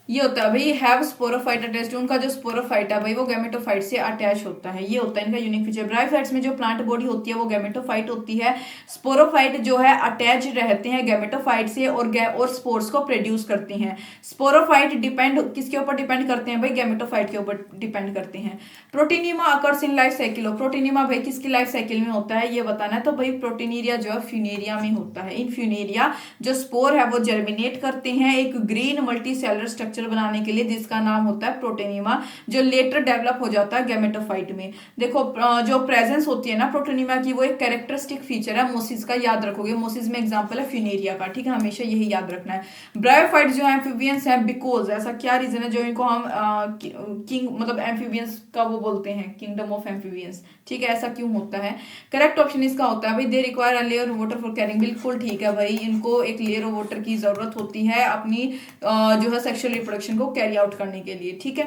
[SPEAKER 1] ये होता है भाई हैव स्पोरोफाइट अटैच्ड, उनका जो स्पोरोफाइट है भाई वो गैमेटोफाइट से अटैच होता है, ये होता है इनका यूनिक फीचर। ब्रायोफाइट्स में जो प्लांट बॉडी होती है वो गैमेटोफाइट होती है, स्पोरोफाइट जो है अटैच रहते हैं गैमेटोफाइट से और स्पोर्स को प्रोड्यूस करते हैं। स्पोरोफाइट डिपेंड किसके ऊपर डिपेंड करते हैं भाई, गैमेटोफाइट के ऊपर डिपेंड करते हैं। प्रोटीनिमा अकर्स इन लाइफ साइकिल, प्रोटीनिमा भाई किसकी लाइफ साइकिल में होता है ये बताना है, तो भाई प्रोटीनेरिया जो है फ्यूनेरिया में होता है। इन फ्यूनेरिया जो स्पोर है वो जर्मिनेट करते हैं एक ग्रीन मल्टी सेलर स्ट्रक्चर बनाने के लिए जिसका नाम होता है प्रोटेनिमा, जो लेटर डेवलप हो जाता है गैमेटोफाइट में। देखो जो प्रेजेंस होती है ना प्रोटोनिमा की वो एक कैरेक्टरिस्टिक फीचर है मोसिस का, याद रखोगे मोसिस में एग्जांपल है फ्यूनेरिया का, ठीक है हमेशा यही याद रखना है। ब्रायोफाइट जो एम्फीबियंस है बिकॉज ऐसा क्या रीजन है जो इनको हम किंग मतलब एम्फीबियंस का वो बोलते हैं किंगडम ऑफ एम्फीबियंस, ठीक है ऐसा क्यों होता है। करेक्ट ऑप्शन इसका होता है भाई they require a layer of water for carrying, बिल्कुल ठीक है भाई, इनको एक लेयर ऑफ वाटर की जरूरत होती है अपनी जो है सेक्सुअल रिप्रोडक्शन को कैरी आउट करने के लिए, ठीक है।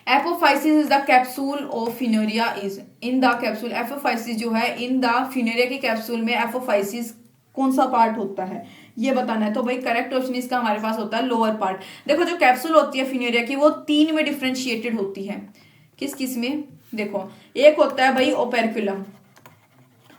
[SPEAKER 1] Apophysis is the capsule of Funaria is in the capsule, apophysis जो है इन द फिनेरिया की कैप्सूल में एपोफाइसिस कौन सा पार्ट होता है ये बताना है, तो भाई करेक्ट ऑप्शन इसका हमारे पास होता है लोअर पार्ट। देखो जो कैप्सूल होती है फिनेरिया की वो 3 में डिफ्रेंशिएटेड होती है, किस किस में, देखो एक होता है भाई ओपेरकुलम,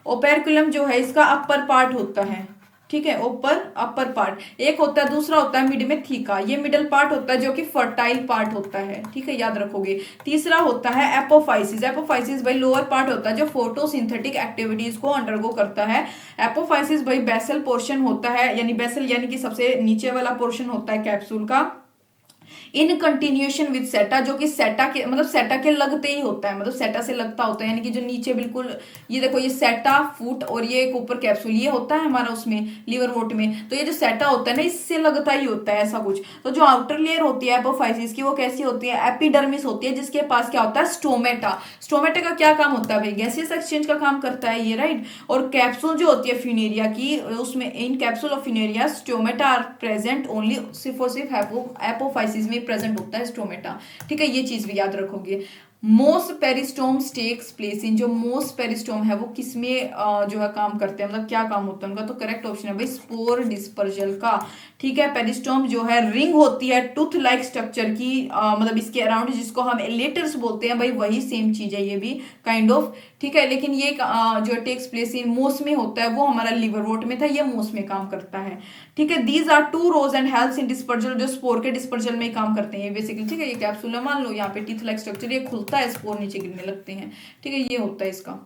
[SPEAKER 1] ओपेरकुलम जो है इसका अपर पार्ट होता है, ठीक है ऊपर अपर पार्ट, एक होता है दूसरा होता है मिड में थीका, ये मिडल पार्ट होता है जो कि फर्टाइल पार्ट होता है, ठीक है याद रखोगे। तीसरा होता है एपोफाइसिस, एपोफाइसिस भाई लोअर पार्ट होता है जो फोटोसिंथेटिक एक्टिविटीज को अंडरगो करता है। एपोफाइसिस भाई बेसल पोर्शन होता है, यानी बेसल यानी कि सबसे नीचे वाला पोर्शन होता है कैप्सूल का, इन कंटिन्यूएशन विद सेटा, जो कि सेटा के मतलब सेटा के लगते ही होता है, मतलब सेटा से लगता होता है, यानी कि जो नीचे बिल्कुल ये देखो ये सेटा फूट और ये एक ऊपर कैप्सूल ये होता है हमारा उसमें लीवर वोट में, तो ये जो सेटा होता है ना इससे लगता ही होता है ऐसा कुछ। तो जो आउटर लेयर होती है एपोफाइसिस की वो कैसी होती है, एपिडर्मिस होती है जिसके पास क्या होता है स्टोमेटा, स्टोमेटा का क्या काम होता है भाई गैसियस एक्सचेंज का काम करता है ये, राइट। और कैप्सूल जो होती है फिनेरिया की उसमें in capsule of Funaria stomata are present only, सिर्फ और सिर्फ एपोफाइसिस में प्रेजेंट होता है स्टोमेटा, ठीक है ये चीज भी याद रखोगे। मोस्ट पेरिस्टोम्स टेक्स प्लेस इन, जो मोस्ट पेरिस्टोम है वो किसमें जो है काम करते हैं, मतलब क्या काम होता है उनका, तो करेक्ट ऑप्शन है भाई स्पोर डिस्पर्जल का, ठीक है। पेरिस्टोम जो है रिंग होती है टूथ लाइक स्ट्रक्चर की मतलब इसके अराउंड जिसको हम एलेटर्स बोलते हैं भाई वही सेम चीज है ये भी काइंड ऑफ, ठीक है। लेकिन ये जो टेक्स प्लेस इन मोस में होता है वो हमारा लिवर वोट में था, ये मोस में काम करता है, ठीक है। These are two rows and helps in dispersal, जो स्पोर के डिस्पर्जल में काम करते हैं ये बेसिकली, ठीक है। ये कैप्सूल मान लो यहाँ पे टीथ लाइक स्ट्रक्चर ये खुलता है स्पोर नीचे गिरने लगते हैं, ठीक है ये होता है इसका।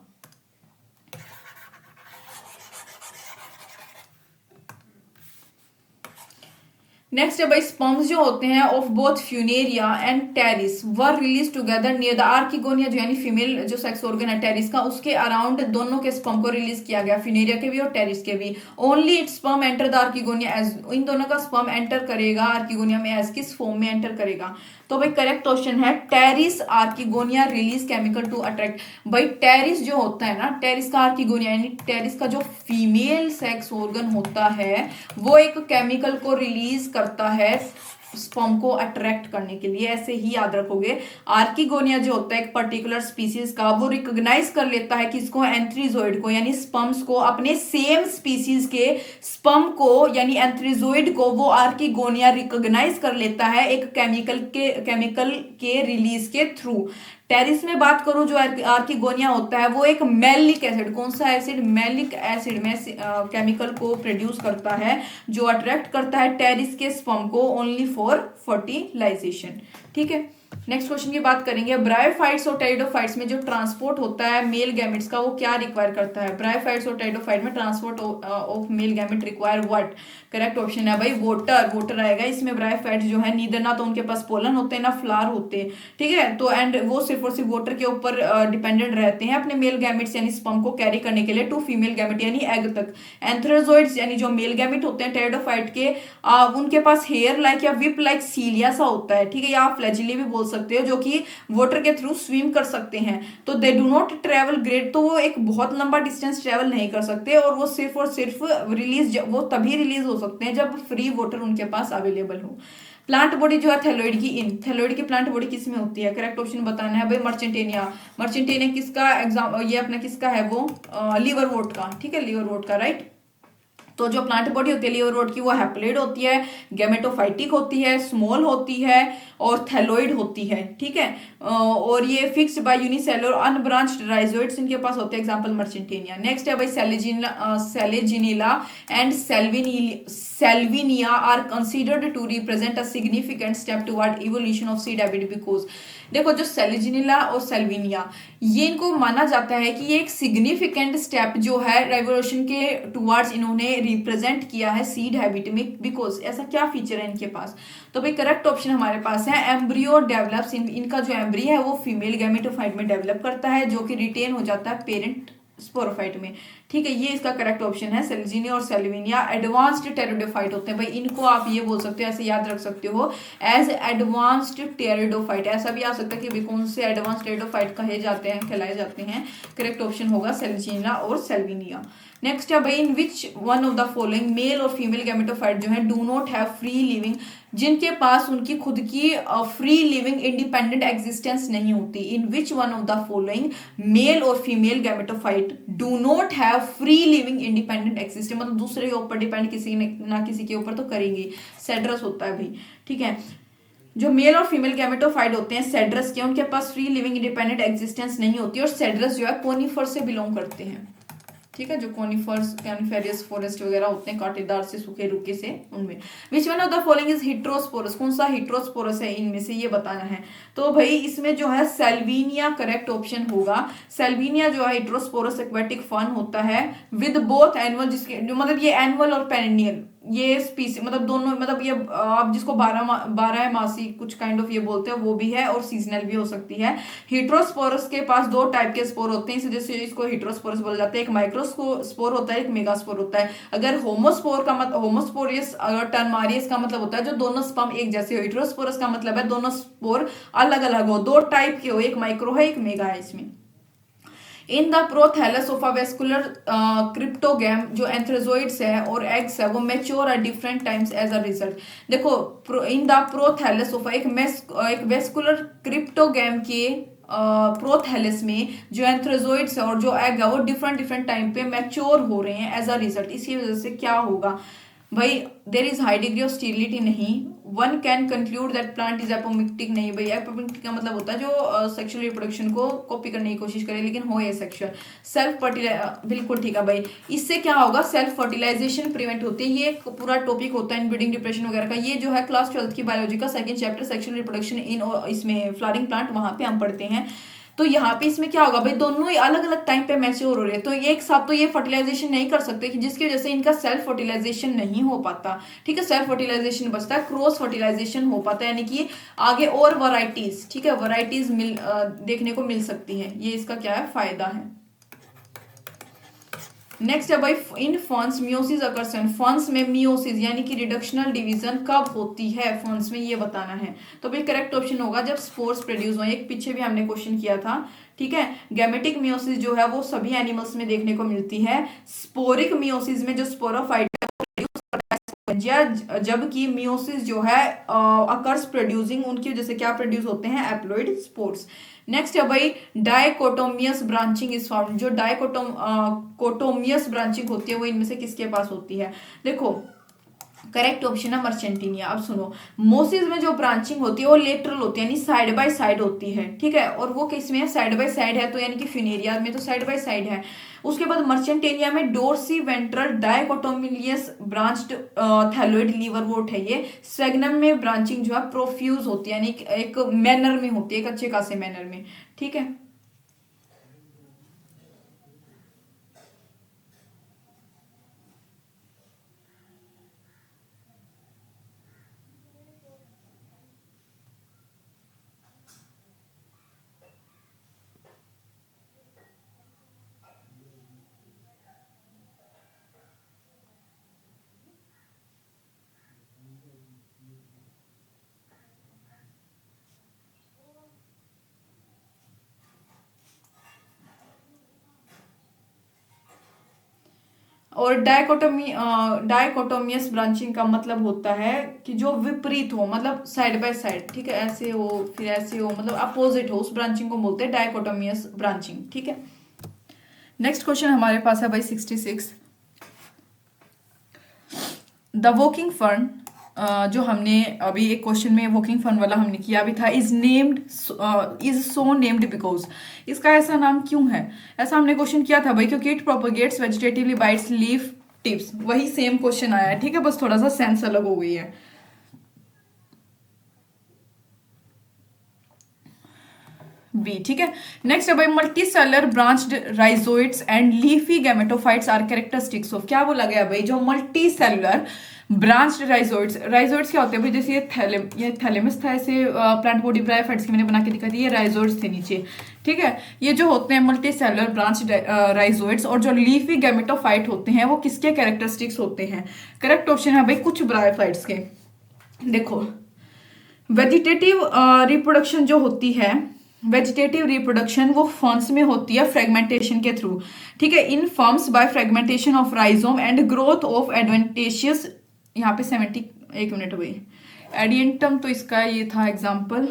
[SPEAKER 1] नेक्स्ट है भाई स्पर्म्स जो होते हैं of both funaria and pteris were release together near the archegonia, जो यानी फीमेल जो सेक्स ऑर्गन है टेरिस का उसके अराउंड दोनों के स्पर्म को रिलीज किया गया, फ्यूनेरिया के भी और टेरिस के भी। Only its sperm enter the archegonia as, इन दोनों का स्पर्म एंटर करेगा आर्किगोनिया में एज किस फॉर्म में एंटर करेगा, तो भाई करेक्ट क्वेश्चन है Pteris archegonia release chemical to attract. भाई टेरिस जो होता है ना टेरिस का आर्किगोनिया यानी टेरिस का जो फीमेल सेक्स ऑर्गन होता है वो एक केमिकल को रिलीज करता है स्पर्म को अट्रैक्ट करने के लिए, ऐसे ही याद रखोगे। आर्किगोनिया जो होता है एक पर्टिकुलर स्पीसीज का वो रिकॉग्नाइज कर लेता है किसको, एंथ्रीजोइड को, यानी स्पर्म्स को, अपने सेम स्पीसीज के स्पर्म को यानी एंथ्रीजोइड को वो आर्किगोनिया रिकॉग्नाइज कर लेता है एक केमिकल के रिलीज के थ्रू। टेरिस में बात करूं जो आर्किगोनिया होता है वो एक मैलिक एसिड, कौन सा एसिड, मैलिक एसिड में केमिकल को प्रोड्यूस करता है जो अट्रैक्ट करता है टेरिस के स्पर्म को ओनली फॉर फर्टिलाइजेशन, ठीक है। नेक्स्ट क्वेश्चन की बात करेंगे ब्रायोफाइट्स और टेरिडोफाइट्स में जो ट्रांसपोर्ट होता है मेल गैमेट्स का वो क्या रिक्वायर करता है, ब्रायोफाइट्स और टेरिडोफाइट में transport of male gamete require what, correct option है भाई वाटर, वाटर आएगा इसमें। ब्रायोफाइट्स जो है नीदर ना तो उनके पास पोलन होते हैं ना फ्लावर होते हैं, ठीक है, तो एंड वो सिर्फ और सिर्फ वाटर के ऊपर डिपेंडेंट रहते हैं अपने मेल गैमेट्स यानी स्पर्म को कैरी करने के लिए टू फीमेल गैमेट यानी एग तक। एंथ्रोजोइड्स यानी जो मेल गैमेट होते हैं टेरिडोफाइट के उनके पास हेयर लाइक या विप लाइक सीलिया सा होता है, ठीक है, या आप फ्लैजिली भी बोल सकते हो, जो कि वाटर के थ्रू स्विम कर सकते हैं। तो they do not travel great, तो वो एक बहुत लंबा डिस्टेंस ट्रेवल नहीं कर सकते और वो सिर्फ रिलीज वो तभी रिलीज हो सकते हैं जब फ्री वाटर उनके पास अवेलेबल हो। प्लांट बॉडी जो है थैलोइड की इन, थैलोइड की प्लांट बॉडी किस में होती है, करेक्ट ऑप्शन बताना है भाई मर्चेंटेनिया। मर्चेंटेनिया किसका एग्जाम ये अपना किसका है वो लीवर वोट का, ठीक है लीवर वोट का, राइट। तो जो प्लांट बॉडी होती है लीवरवort की वो हैप्लोइड होती है, गैमेटोफाइटिक होती है, स्मॉल होती है और थैलोइड होती है। ठीक है, और ये fixed by unicellular unbranched rhizoids इनके पास होते हैं, एग्जांपल मर्चेंटेनिया। नेक्स्ट है भाई Selaginella and Salvinia are considered to represent a significant step toward evolution of seed habit because देखो जो सेलेजिनिला और सेल्विनिया ये इनको माना जाता है कि ये एक सिग्निफिकेंट स्टेप जो है रेवोल्यूशन के टुवर्ड्स इन्होंने रिप्रेजेंट किया है सीड हैबिट में, बिकॉज ऐसा क्या फीचर है इनके पास। तो भाई करेक्ट ऑप्शन हमारे पास है एम्ब्रियो डेवलप्स, इनका जो एम्ब्री है वो फीमेल गैमेटोफाइट में डेवलप करता है जो कि रिटेन हो जाता है पेरेंट स्पोरोफाइट में। ठीक है, ये इसका करेक्ट ऑप्शन है। सेलेजिनिया और सेल्विनिया एडवांस्ड टेरिडोफाइट होते हैं भाई, इनको आप ये बोल सकते हो, ऐसे याद रख सकते हो एज एडवांस्ड टेरिडोफाइट। ऐसा भी आ सकता है कि भाई कौन से एडवांस्ड टेरिडोफाइट कहे जाते हैं, कहलाए जाते हैं। करेक्ट ऑप्शन होगा सेलेजिनिया और सेल्विनिया। नेक्स्ट है भाई in which one of the following male और फीमेल गैमेटोफाइट जो है do not have free living, जिनके पास उनकी खुद की फ्री लिविंग इंडिपेंडेंट एग्जिस्टेंस नहीं होती। In which one of the following male और female gametophyte do not have free living independent existence, मतलब दूसरे के ऊपर डिपेंड किसी ना किसी के ऊपर तो करेंगे। सेड्रस होता है भाई। ठीक है, जो मेल और फीमेल गैमेटोफाइट होते हैं सेड्रस के, उनके पास फ्री लिविंग इंडिपेंडेंट एग्जिस्टेंस नहीं होती और सेड्रस जो है कोनिफर से बिलोंग करते हैं। ठीक है, जो कॉनिफेरियस फॉरेस्ट वगैरह होते हैं कांटेदार से सूखे रुके से, उनमें। Which one of the following is heterosporous, कौन सा हिट्रोस्पोरस है इनमें से, ये बताना है। तो भाई इसमें जो है सेल्विनिया करेक्ट ऑप्शन होगा। सेल्विनिया जो है हिट्रोस्पोरस एक्वेटिक फन होता है विद बोथ एनुअल, जिसके जो मतलब ये एनुअल और पेरेनियल ये स्पीसी मतलब दोनों, मतलब ये आप जिसको 12 मासी कुछ काइंड ऑफ ये बोलते हैं वो भी है और सीजनल भी हो सकती है। हिट्रोस्पोरस के पास दो टाइप के स्पोर होते हैं, इस वजह से इसको हिट्रोस्पोरस बोला जाता है। एक माइक्रोस्पोर होता है, एक मेगास्पोर होता है। अगर होमोस्पोर का मतलब होमोस्पोरियस, अगर टर्मारियस का मतलब होता है जो दोनों स्पर्म एक जैसे हो। हिट्रोस्पोरस का मतलब है दोनों स्पोर अलग अलग हो, दो टाइप के हो, एक माइक्रो है एक मेगा है इसमें। In the prothallus of a vascular cryptogam जो एंथ्रोजोइड्स है और एग्स है वो mature at different times as a result. देखो इन द प्रोथैलस ऑफ एक वेस्कुलर क्रिप्टोगैम के प्रोथैलस में जो एंथ्रोजोइड्स है और जो एग है वो डिफरेंट टाइम पे मैच्योर हो रहे हैं एज अ रिजल्ट। इसकी वजह से क्या होगा भाई, there is high degree of sterility नहीं, one can conclude that plant is apomictic नहीं। भाई एपोमिक्टिक का मतलब होता है जो सेक्सुअल रिप्रोडक्शन को कॉपी करने की कोशिश करे लेकिन हो ये सेक्सुअल। सेल्फ फर्टिलाइज बिल्कुल ठीक है भाई, इससे क्या होगा सेल्फ फर्टिलाइजेशन प्रिवेंट होती है। ये एक पूरा टॉपिक होता है इनब्रीडिंग डिप्रेशन वगैरह का, ये जो है क्लास 12th की बायोलॉजी का second chapter sexual reproduction in इसमें फ्लावरिंग प्लांट, वहां पे हम पढ़ते हैं। तो यहाँ पे इसमें क्या होगा भाई, दोनों ही अलग अलग टाइम पे मैच्योर हो रहे हैं तो एक साथ तो ये फर्टिलाइजेशन नहीं कर सकते कि जिसकी वजह से इनका सेल्फ फर्टिलाइजेशन नहीं हो पाता। ठीक है, सेल्फ फर्टिलाइजेशन बचता है, क्रॉस फर्टिलाइजेशन हो पाता है, यानी कि आगे और वैरायटीज, ठीक है, वैरायटीज देखने को मिल सकती है। ये इसका क्या है फायदा है। नेक्स्ट है भाई इन फॉन्स मियोसिस अकर्स, फॉन्स में मियोसिस यानी कि रिडक्शनल डिवीजन कब होती है फॉन्स में, ये बताना है। तो भाई करेक्ट ऑप्शन होगा जब स्पोर्स प्रोड्यूस हो। एक पीछे भी हमने क्वेश्चन किया था। ठीक है, गैमेटिक मियोसिस जो है वो सभी एनिमल्स में देखने को मिलती है। स्पोरिक मियोसिस में जो स्पोरोफाइट जबकि मियोसिस जो है अकर्स प्रोड्यूसिंग, उनकी वजह से क्या प्रोड्यूस होते हैं एप्लॉइड स्पोर्स। नेक्स्ट है भाई डायकोटोमियस ब्रांचिंग इज फाउंड, जो कोटोमियस ब्रांचिंग होती है वो इनमें से किसके पास होती है। देखो करेक्ट ऑप्शन है मर्चेंटिनिया। अब सुनो, मोसिस में जो ब्रांचिंग होती है वो लेटरल होती है यानी साइड बाय साइड होती है। ठीक है, और वो किस में है साइड बाय साइड है, तो यानी कि फ्यूनेरिया में तो साइड बाय साइड है। उसके बाद मर्चेंटेनिया में डोर्सी वेंट्रल डायकोटोमिलियस ब्रांच्ड थैलोइड लीवरवोर्ट है ये। स्वेगनम में ब्रांचिंग जो है प्रोफ्यूज होती है यानी एक मैनर में होती है, एक अच्छे खासे मैनर में। ठीक है, और डायकोटोमियस ब्रांचिंग का मतलब होता है कि जो विपरीत हो, मतलब साइड बाय साइड। ठीक है, ऐसे हो फिर ऐसे हो, मतलब अपोजिट हो, उस ब्रांचिंग को बोलते हैं डायकोटोमियस ब्रांचिंग। ठीक है, नेक्स्ट क्वेश्चन हमारे पास है भाई 66। द वर्किंग फर्न, जो हमने अभी एक क्वेश्चन में वर्किंग फर्न वाला हमने किया भी था, is named, is so named because, इसका ऐसा नाम क्यों है? ऐसा हमने क्वेश्चन किया था भाई, क्योंकि it propagates vegetatively bye it's leaf tips. वही सेम क्वेश्चन आया है, ठीक है, बस थोड़ा सा सेंस अलग हो गई है। बी, ठीक है। नेक्स्ट है भाई, multicellular branched rhizoids and leafy gametophytes are characteristics of, क्या बोला गया भाई, जो multicellular branched rhizoids, rhizoids क्या होते हैं भाई, जैसे ये थैलेमस था, ऐसे प्लांट बॉडी ब्रायोफाइट्स की मैंने बना के दिखा दी, ये राइजोइड्स थे नीचे, ठीक है। ये जो होते हैं मल्टी सेलुलर ब्रांच्ड राइजोइड्स, और जो लीफी गैमेटोफाइट होते हैं वो किसके कैरेक्टरिस्टिक्स होते हैं? करेक्ट ऑप्शन है भाई कुछ ब्रायोफाइट्स के। देखो, वेजिटेटिव रिप्रोडक्शन जो होती है, वेजिटेटिव रिप्रोडक्शन वो फर्न्स में होती है फ्रेगमेंटेशन के थ्रू, ठीक है। In ferns by fragmentation of rhizome and growth of adventitious, यहाँ पे 70, एक मिनट भाई, एडियंटम तो इसका ये था एग्जाम्पल।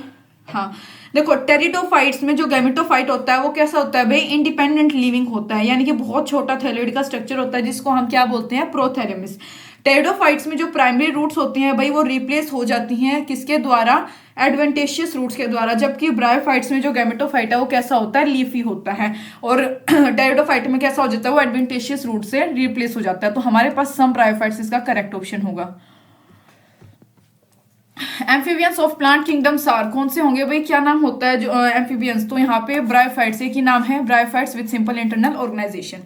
[SPEAKER 1] हाँ देखो, टेरिडोफाइट्स में जो गैमेटोफाइट होता है वो कैसा होता है भाई, इंडिपेंडेंट लिविंग होता है, यानी कि बहुत छोटा थैलेड का स्ट्रक्चर होता है, जिसको हम क्या बोलते हैं, प्रोथैलेमस। टेरिडोफाइट्स में जो प्राइमरी रूट्स होती हैं भाई वो रिप्लेस हो जाती हैं किसके द्वारा, एडवेंटेशियस रूट्स के द्वारा, जबकि ब्रायोफाइट्स में जो गैमेटोफाइट है वो कैसा होता है, लीफी होता है, और टेरिडोफाइट में कैसा हो जाता है, वो एडवेंटेशियस रूट से रिप्लेस हो जाता है। तो हमारे पास सम ब्रायोफाइट्स इसका करेक्ट ऑप्शन होगा। Amphibians of plant kingdoms are, कौन से होंगे भाई, क्या नाम होता है जो एम्फीबियंस, तो यहाँ पे ब्रायोफाइट्स एक ही नाम है, bryophytes with simple internal organisation.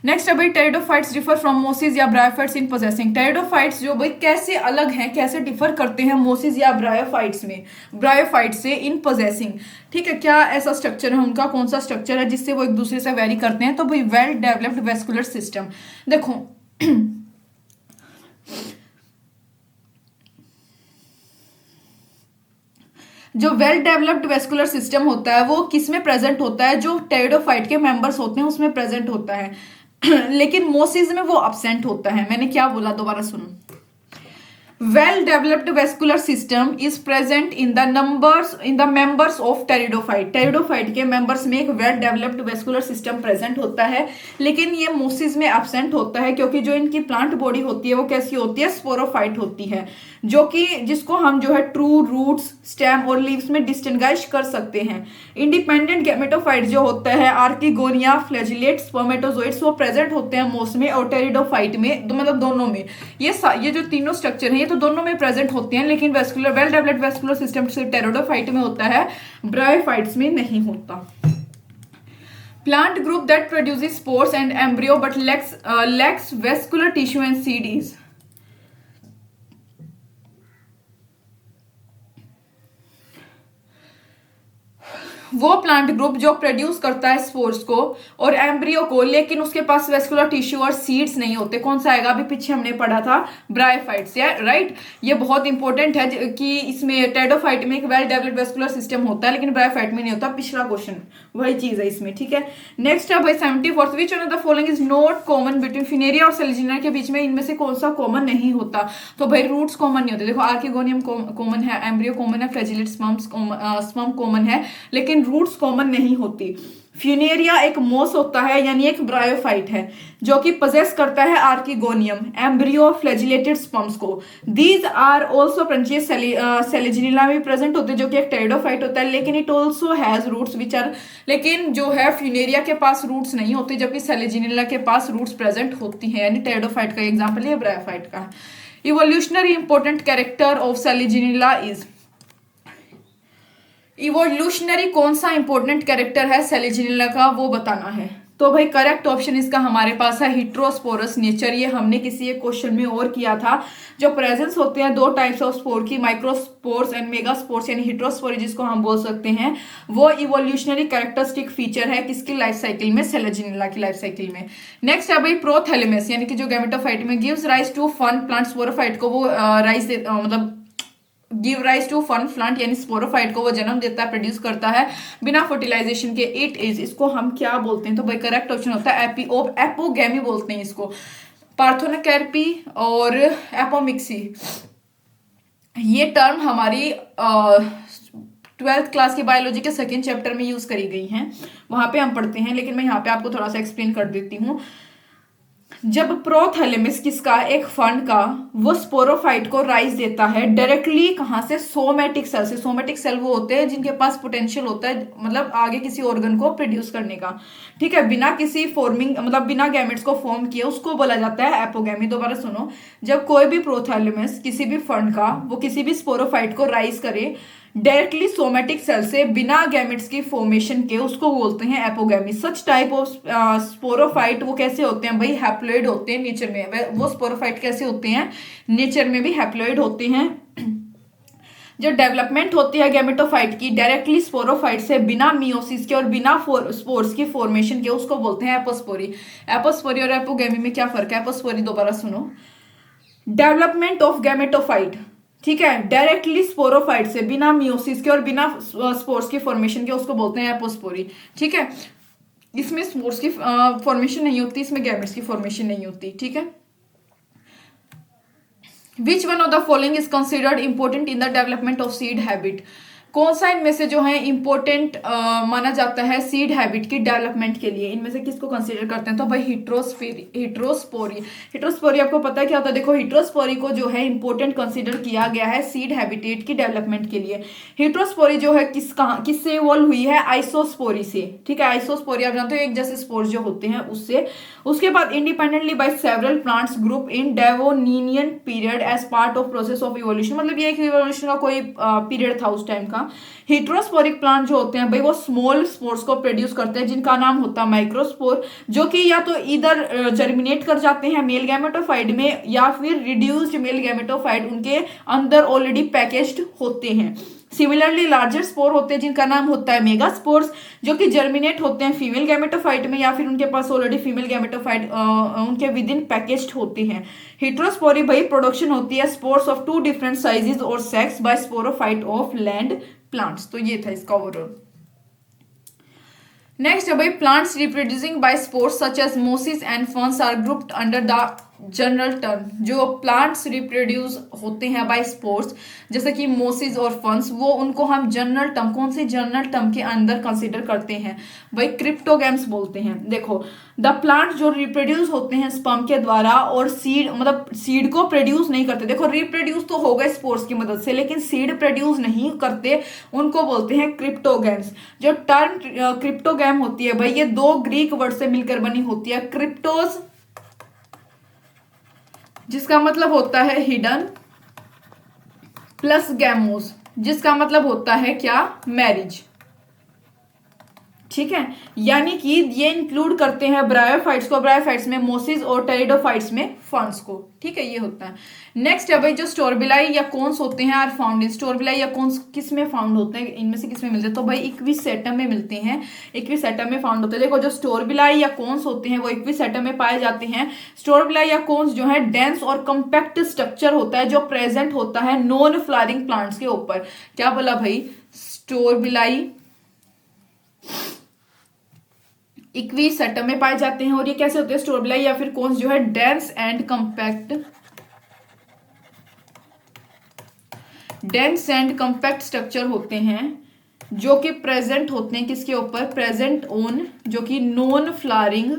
[SPEAKER 1] Next है भाई, टेरिडोफाइट्स डिफर फ्रॉम मोसिस या ब्रायोफाइट्स इन पोजेसिंग, टेरिडोफाइट्स जो भाई कैसे अलग हैं, कैसे डिफर करते हैं मोसिस या ब्रायोफाइट्स में, ब्रायोफाइट्स से इन पोजेसिंग, ठीक है, क्या ऐसा स्ट्रक्चर है उनका, कौन सा स्ट्रक्चर है जिससे वो एक दूसरे से वेरी करते हैं? तो भाई वेल डेवलप्ड वेस्कुलर सिस्टम। देखो जो वेल डेवलप्ड वेस्कुलर सिस्टम होता है वो किस में प्रेजेंट होता है, जो टेरिडोफाइट के मेंबर्स होते हैं उसमें प्रेजेंट होता है लेकिन मोसिस में वो एब्सेंट होता है। मैंने क्या बोला, दोबारा सुनो, well developed vascular system is present in the members of pteridophyte, pteridophyte के मेंबर्स में एक well developed vascular system present होता है, लेकिन ये मोसिस में एब्सेंट होता है, क्योंकि जो इनकी प्लांट बॉडी होती है वो कैसी होती है, स्पोरोफाइट होती है, जो कि जिसको हम जो है ट्रू रूट्स, स्टेम और लीव्स में डिस्टिंग्विश कर सकते हैं। इंडिपेंडेंट गैमेटोफाइट जो होता है, आर्किगोनिया, फ्लैजिलेट, स्पर्मेटोजोइड्स, वो प्रेजेंट होते हैं मोस में और टेरिडोफाइट में, मतलब दोनों में। ये जो तीनों स्ट्रक्चर हैं ये तो दोनों में प्रेजेंट होते हैं, लेकिन vascular well developed vascular system से टेरिडोफाइट में होता है, ब्रायोफाइट्स में नहीं होता। Plant group that produces spores and embryo but lacks vascular tissue and seed is, वो प्लांट ग्रुप जो प्रोड्यूस करता है स्पोर्स को और एम्ब्रियो को, लेकिन उसके पास वेस्कुलर टिश्यू और सीड्स नहीं होते, कौन सा आएगा, अभी पीछे हमने पढ़ा था ब्रायोफाइट्स, या राइट। ये बहुत इंपॉर्टेंट है कि इसमें टेरिडोफाइट में एक वेल डेवलप्ड वेस्कुलर सिस्टम होता है, लेकिन ब्रायोफाइट में नहीं होता, पिछला क्वेश्चन वही चीज है इसमें, ठीक है। नेक्स्ट है भाई 74th, which one of the following is not common between Funaria और सेलेजिनिया के बीच में इनमें से कौन सा कॉमन नहीं होता? तो भाई रूट्स कॉमन नहीं होते। देखो, आर्किगोनियम कॉमन है, एम्ब्रियो कॉमन है, फ्लैजिलेट स्पर्म कॉमन है, लेकिन रूट्स कॉमन नहीं होती। फ्यूनेरिया एक मोस होता है, यानी एक ब्रायोफाइट है जो कि पोजेस करता है आर्किगोनियम, एम्ब्रियो, फ्लैजिलेटेड स्पर्म्स को। दीज आर ऑल्सो प्रेजेंट, सेलेजिनिला में प्रेजेंट होते हैं जो कि एक टेरिडोफाइट होता है, लेकिन it also has roots which are, लेकिन जो है फ्यूनेरिया के पास रूट्स नहीं होते, जबकि सेलेजिनिला के पास रूट्स प्रेजेंट होती हैं, यानी टेरिडोफाइट का एग्जाम्पल है ब्रायोफाइट का। Evolutionary important character of Selaginella is, evolutionary कौन सा इंपॉर्टेंट कैरेक्टर है सेलेजिनिला का, वो बताना है। तो भाई करेक्ट ऑप्शन इसका हमारे पास है हिट्रोस्पोरस नेचर। ये हमने किसी एक क्वेश्चन में और किया था। जो प्रेजेंस होते हैं दो टाइप्स ऑफ स्पोर की, माइक्रोस्पोर्स एंड मेगास्पोर्स, यानी हिट्रोस्पोर जिसको हम बोल सकते हैं, वो इवोल्यूशनरी कैरेक्टरिस्टिक फीचर है किसकी लाइफ साइकिल में, सेलेजिनिला की लाइफ साइकिल में। नेक्स्ट है भाई प्रोथैलेमस, यानी कि जो गैमेटोफाइट में gives rise to fern plant, sporophyte को वो राइज मतलब give rise to fern plant, यानी स्पोरोफाइट को वो जन्म देता है, प्रोड्यूस करता है बिना फर्टिलाइजेशन के। इट इज, इसको हम क्या बोलते हैं? तो भाई करेक्ट ऑप्शन होता है एपोगैमी बोलते हैं इसको, पार्थेनोकार्पी और एपोमिक्सी। ये टर्म हमारी 12th क्लास की बायोलॉजी के सेकेंड चैप्टर में यूज करी गई हैं, वहां पे हम पढ़ते हैं, लेकिन मैं यहाँ पे आपको थोड़ा सा एक्सप्लेन कर देती हूँ। जब प्रोथैलेमस किसका, एक फंड का, वो स्पोरोफाइट को राइज देता है डायरेक्टली कहाँ से, सोमेटिक सेल से। सोमेटिक सेल वो होते हैं जिनके पास पोटेंशियल होता है मतलब आगे किसी ऑर्गन को प्रोड्यूस करने का, ठीक है, बिना किसी फॉर्मिंग मतलब बिना गैमेट्स को फॉर्म किए, उसको बोला जाता है एपोगैमी। दोबारा सुनो, जब कोई भी प्रोथैलेमस किसी भी फंड का वो किसी भी स्पोरोफाइट को राइज करे डायरेक्टली सोमेटिक सेल से बिना गैमेट्स की फॉर्मेशन के, उसको बोलते हैं apogamy. Such type of sporophyte वो कैसे होते हैं भाई, हैप्लॉइड होते हैं नेचर में। वो स्पोरोफाइट कैसे होते हैं, नेचर में भी हैप्लॉइड होते हैं। जो डेवलपमेंट होती है गैमेटोफाइट की डायरेक्टली स्पोरोफाइट से बिना मियोसिस के और बिना स्पोर्स की फॉर्मेशन के, उसको बोलते हैं एपोस्पोरी। एपोस्पोरी और एपोगैमी में क्या फर्क है, एपोस्पोरी दोबारा सुनो, डेवलपमेंट ऑफ गैमेटोफाइट, ठीक है, डायरेक्टली स्पोरोफाइट से बिना मियोसिस के और बिना स्पोर्स की फॉर्मेशन के, उसको बोलते हैं एपोस्पोरी, ठीक है। इसमें स्पोर्स की फॉर्मेशन नहीं होती, इसमें गैमेट्स की फॉर्मेशन नहीं होती, ठीक है। विच one of the following is considered important in the development of seed habit, कौन सा इनमें से जो है इंपॉर्टेंट माना जाता है सीड हैबिट की डेवलपमेंट के लिए, इनमें से किसको कंसीडर करते हैं, तो भाई हिट्रोस्पोरी। हिट्रोस्पोरी आपको पता है क्या होता है, देखो हिट्रोस्पोरी को जो है इंपॉर्टेंट कंसीडर किया गया है सीड हैबिटेट की डेवलपमेंट के लिए। हिट्रोस्पोरी जो है किससे इवॉल्व हुई है, आइसोस्पोरी से, ठीक है। आइसोस्पोरी आप जानते हो एक जैसे स्पोर्स जो होते हैं उससे। उसके बाद independently by several plants group in Devonian period as part of process of evolution, मतलब ये एक इवोल्यूशन का कोई पीरियड था उस टाइम का। हिट्रोस्पोरिक प्लांट जो होते हैं भाई वो स्मॉल स्पोर्स को प्रोड्यूस करते हैं जिनका नाम होता है माइक्रोस्पोर, जो कि या तो इधर जर्मिनेट कर जाते हैं मेल गैमेटोफाइट में या फिर रिड्यूस्ड मेल गैमेटोफाइट उनके अंदर ऑलरेडी पैकेज्ड होते हैं। सिमिलरली लार्जर स्पोर होते हैं जिनका नाम होता है मेगास्पोर्स, जो कि जर्मिनेट होते हैं फीमेल गैमेटोफाइट में या फिर उनके पास ऑलरेडी फीमेल गैमेटोफाइट उनके विद इन पैकेज्ड होते हैं। हिट्रोस्पोरी भाई प्रोडक्शन होती है स्पोर्स ऑफ 2 डिफरेंट साइजेस और sex by sporophyte of land plants. तो ये था इसका ओवरऑल। नेक्स्ट है भाई plants reproducing by spores such as mosses and ferns are grouped under the general term. जो प्लांट्स रिप्रोड्यूस होते हैं बाय स्पोर्स जैसे कि मोसिस और फर्न्स, वो उनको हम जनरल टर्म, कौन से जनरल टर्म के अंदर कंसीडर करते हैं भाई, क्रिप्टोगैम्स बोलते हैं। देखो द प्लांट जो रिप्रोड्यूस होते हैं स्पर्म के द्वारा और सीड मतलब सीड को प्रोड्यूस नहीं करते, देखो रिप्रोड्यूस तो होगा स्पोर्स की मदद से लेकिन सीड प्रोड्यूस नहीं करते, उनको बोलते हैं क्रिप्टोगैम्स। जो टर्म क्रिप्टोगैम होती है भाई ये 2 ग्रीक वर्ड से मिलकर बनी होती है, क्रिप्टोस जिसका मतलब होता है हिडन, प्लस गैमोस जिसका मतलब होता है क्या, मैरिज, ठीक है। यानी कि ये इंक्लूड करते हैं ब्रायोफाइट्स को, ब्रायोफाइट्स में मोसिस और टेरिडोफाइट्स में फर्न्स को, ठीक है, ये होता है। नेक्स्ट है भाई जो स्टोरबिलाई या कोन्स होते हैं आर फाउंड इन, स्टोरबिलाई या कोन्स किस में फाउंड होते हैं, इनमें से किस में मिलते हैं, तो भाई इक्विसेटम में मिलते हैं, इक्विसेटम में फाउंड होते हैं। देखो जो स्टोरबिलाई या कोन्स होते हैं वो इक्विसेटम में पाए जाते हैं। स्टोरबिलाई या कोन्स जो है डेंस और कम्पैक्ट स्ट्रक्चर होता है जो प्रेजेंट होता है नॉन फ्लावरिंग प्लांट्स के ऊपर। क्या बोला भाई, स्टोरबिलाई इक्विसेटम में पाए जाते हैं और ये कैसे होते हैं, स्टोरबिलाई या फिर कोन्स जो है डेंस एंड कंपैक्ट स्ट्रक्चर होते हैं जो कि प्रेजेंट होते हैं किसके ऊपर, प्रेजेंट ऑन जो कि नॉन फ्लावरिंग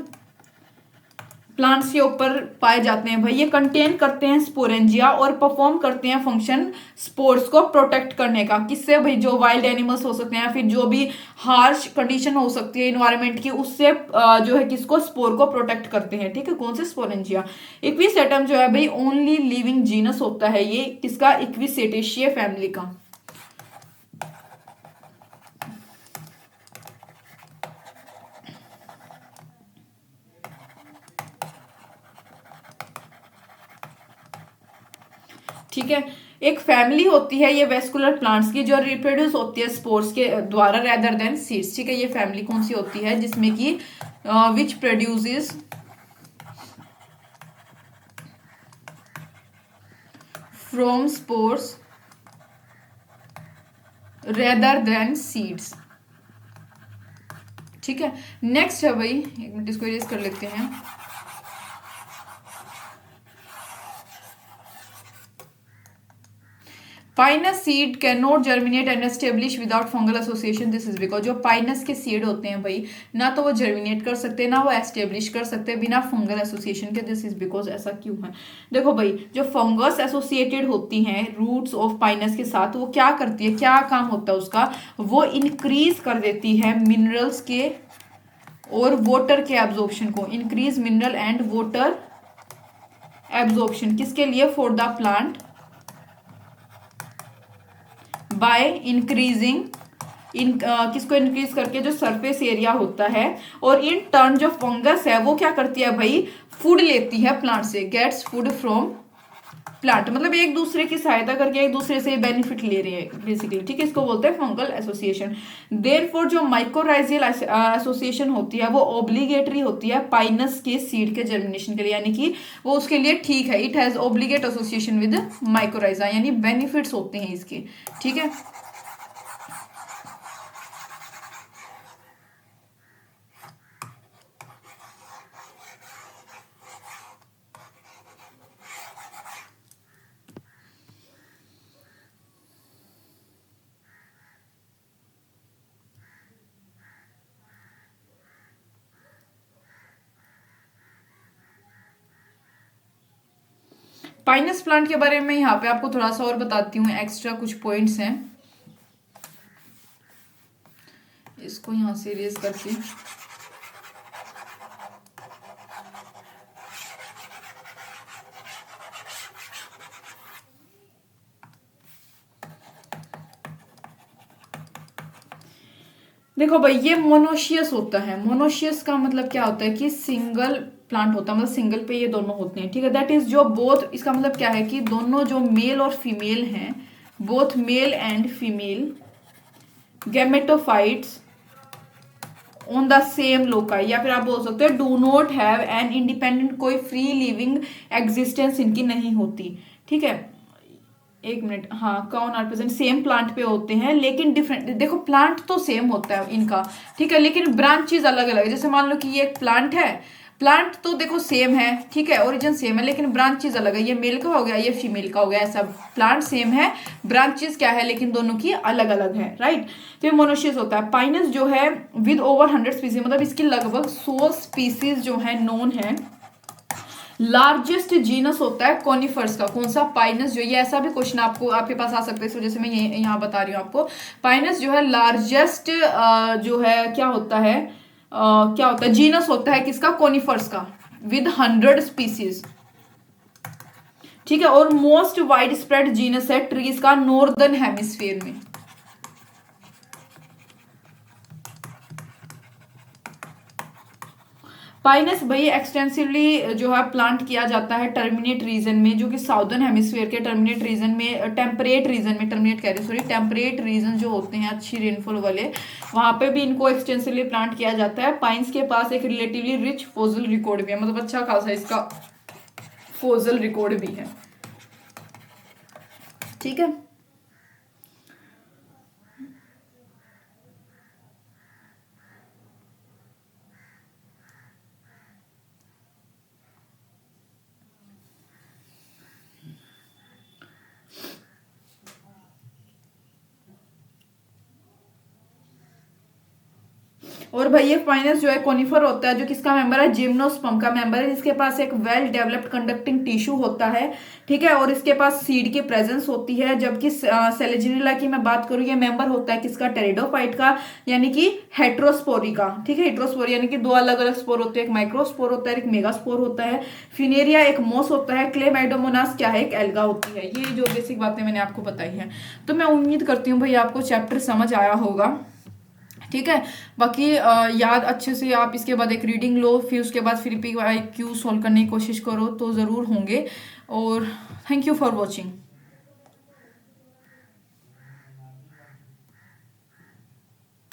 [SPEAKER 1] प्लांट्स के ऊपर पाए जाते हैं भाई। ये कंटेन करते हैं स्पोरेंजिया और परफॉर्म करते हैं फंक्शन स्पोर्स को प्रोटेक्ट करने का, किससे भाई, जो वाइल्ड एनिमल्स हो सकते हैं या फिर जो भी हार्श कंडीशन हो सकती है इन्वायरमेंट की, उससे जो है किसको, स्पोर को प्रोटेक्ट करते हैं, ठीक है, कौन से, स्पोरेंजिया। इक्विसेटम जो है भाई ओनली लिविंग जीनस होता है ये किसका, इक्विसेटेशिया फैमिली का। ठीक है, एक फैमिली होती है ये वेस्कुलर प्लांट्स की जो रिप्रोड्यूस होती है स्पोर्स के द्वारा रेदर देन सीड्स, ठीक है। ये फैमिली कौन सी होती है, जिसमें कि which produces from spores rather than seeds, ठीक है। नेक्स्ट है भाई, एक मिनट इसको इरेज कर लेते हैं। Pinus seed can not germinate and establish without fungal association, this is because जो पाइनस के सीड होते हैं भाई, ना तो वो जर्मिनेट कर सकते हैं ना वो एस्टेब्लिश कर सकते हैं बिना फंगल एसोसिएशन के। दिस इज बिकॉज ऐसा क्यों है? देखो भाई, जो फंगस एसोसिएटेड होती हैं रूट्स ऑफ पाइनस के साथ, वो क्या करती है, क्या काम होता है उसका, वो इंक्रीज कर देती है मिनरल्स के और वाटर के एब्जॉर्प्शन को, increase mineral and water absorption, किसके लिए? For the plant, by increasing किसको इंक्रीज करके? जो सरफेस एरिया होता है। और इन टर्न जो फंगस है वो क्या करती है भाई? फूड लेती है प्लांट से, गेट्स फूड फ्रॉम प्लांट, मतलब एक दूसरे की सहायता करके एक दूसरे से बेनिफिट ले रहे हैं बेसिकली, ठीक है। इसको बोलते हैं फंगल एसोसिएशन। देयरफॉर जो माइकोराइजियल एसोसिएशन होती है वो ऑब्लिगेटरी होती है पाइनस के सीड के जर्मिनेशन के लिए, यानी कि वो उसके लिए ठीक है। It has obligate association with mycorrhiza, यानी बेनिफिट्स होते हैं इसके, ठीक है। पाइनस प्लांट के बारे में यहाँ पे आपको थोड़ा सा और बताती हूँ, एक्स्ट्रा कुछ पॉइंट्स हैं, इसको यहाँ से इरेज करके। देखो भाई, ये मोनोशियस होता है। मोनोशियस का मतलब क्या होता है कि सिंगल प्लांट होता है, मतलब सिंगल पे ये दोनों होते हैं, ठीक है। दैट इज जो बोथ, इसका मतलब क्या है कि दोनों जो मेल और फीमेल हैं, both male and female gametophytes on the same loci, या फिर आप बोल सकते हो do not have an independent, कोई फ्री लिविंग एग्जिस्टेंस इनकी नहीं होती, ठीक है। एक मिनट, हाँ, कौन आर प्रेजेंट सेम प्लांट पे होते हैं लेकिन डिफरेंट। देखो प्लांट तो सेम होता है इनका, ठीक है, लेकिन ब्रांचेज अलग अलग है। जैसे मान लो कि ये एक प्लांट है, प्लांट तो देखो सेम है, ठीक है, ओरिजिन सेम है, लेकिन ब्रांचेज अलग है। ये मेल का हो गया, ये फीमेल का हो गया, ऐसा। प्लांट सेम है, ब्रांचेज क्या है, लेकिन दोनों की अलग अलग है, राइट। तो ये मोनोशियस होता है। पाइनस जो है विद ओवर 100 स्पीसीज, मतलब इसकी लगभग 100 स्पीसीज जो है नोन है। लार्जेस्ट जीनस होता है कॉनिफर्स का, कौन सा? पाइनस। जो ये ऐसा भी क्वेश्चन आपको आपके पास आ सकता है, इस वजह से मैं ये यहाँ बता रही हूँ आपको। पाइनस जो है लार्जेस्ट जो है क्या होता है, क्या होता है, जीनस होता है किसका? कॉनिफर्स का, विद 100 स्पीसीज, ठीक है। और मोस्ट वाइड स्प्रेड जीनस है ट्रीज का नॉर्दर्न हेमिस्फीयर में। पाइनस भाई एक्सटेंसिवली जो है प्लांट किया जाता है टर्मिनेट रीजन में, जो कि साउदर्न हेमिस्फीयर के टर्मिनेट रीजन में, टेम्परेट रीजन में, टर्मिनेट कह रहे सॉरी, टेम्परेट रीजन जो होते हैं अच्छी रेनफॉल वाले, वहां पे भी इनको एक्सटेंसिवली प्लांट किया जाता है। पाइन्स के पास एक रिलेटिवली रिच फोजल रिकॉर्ड भी है, मतलब अच्छा खासा इसका फोजल रिकॉर्ड भी है, ठीक है। और भाई ये फाइनस जो है कोनिफर होता है, जो किसका मेंबर है? जिम्नोस्पर्म का मेंबर है, जिसके पास एक वेल डेवलप्ड कंडक्टिंग टिश्यू होता है, ठीक है। और इसके पास सीड की प्रेजेंस होती है। जबकि सेलेजिनिला की मैं बात करूं, ये मेंबर होता है किसका? टेरिडोफाइट का, यानी कि हेट्रोस्पोरी का, ठीक है। हेट्रोस्पोरी यानी कि दो अलग अलग स्पोर होते हैं, एक माइक्रोस्पोर होता है, एक मेगास्पोर होता है। फिनेरिया एक मोस होता है, क्लेमाइडोमोनास क्या है? एक एल्गा होती है। ये जो बेसिक बातें मैंने आपको बताई है, तो मैं उम्मीद करती हूँ भाई आपको चैप्टर समझ आया होगा, ठीक है। बाकी याद अच्छे से आप इसके बाद एक रीडिंग लो, फिर उसके बाद फिर PYQ सॉल्व करने की कोशिश करो, तो ज़रूर होंगे। और थैंक यू फॉर वॉचिंग।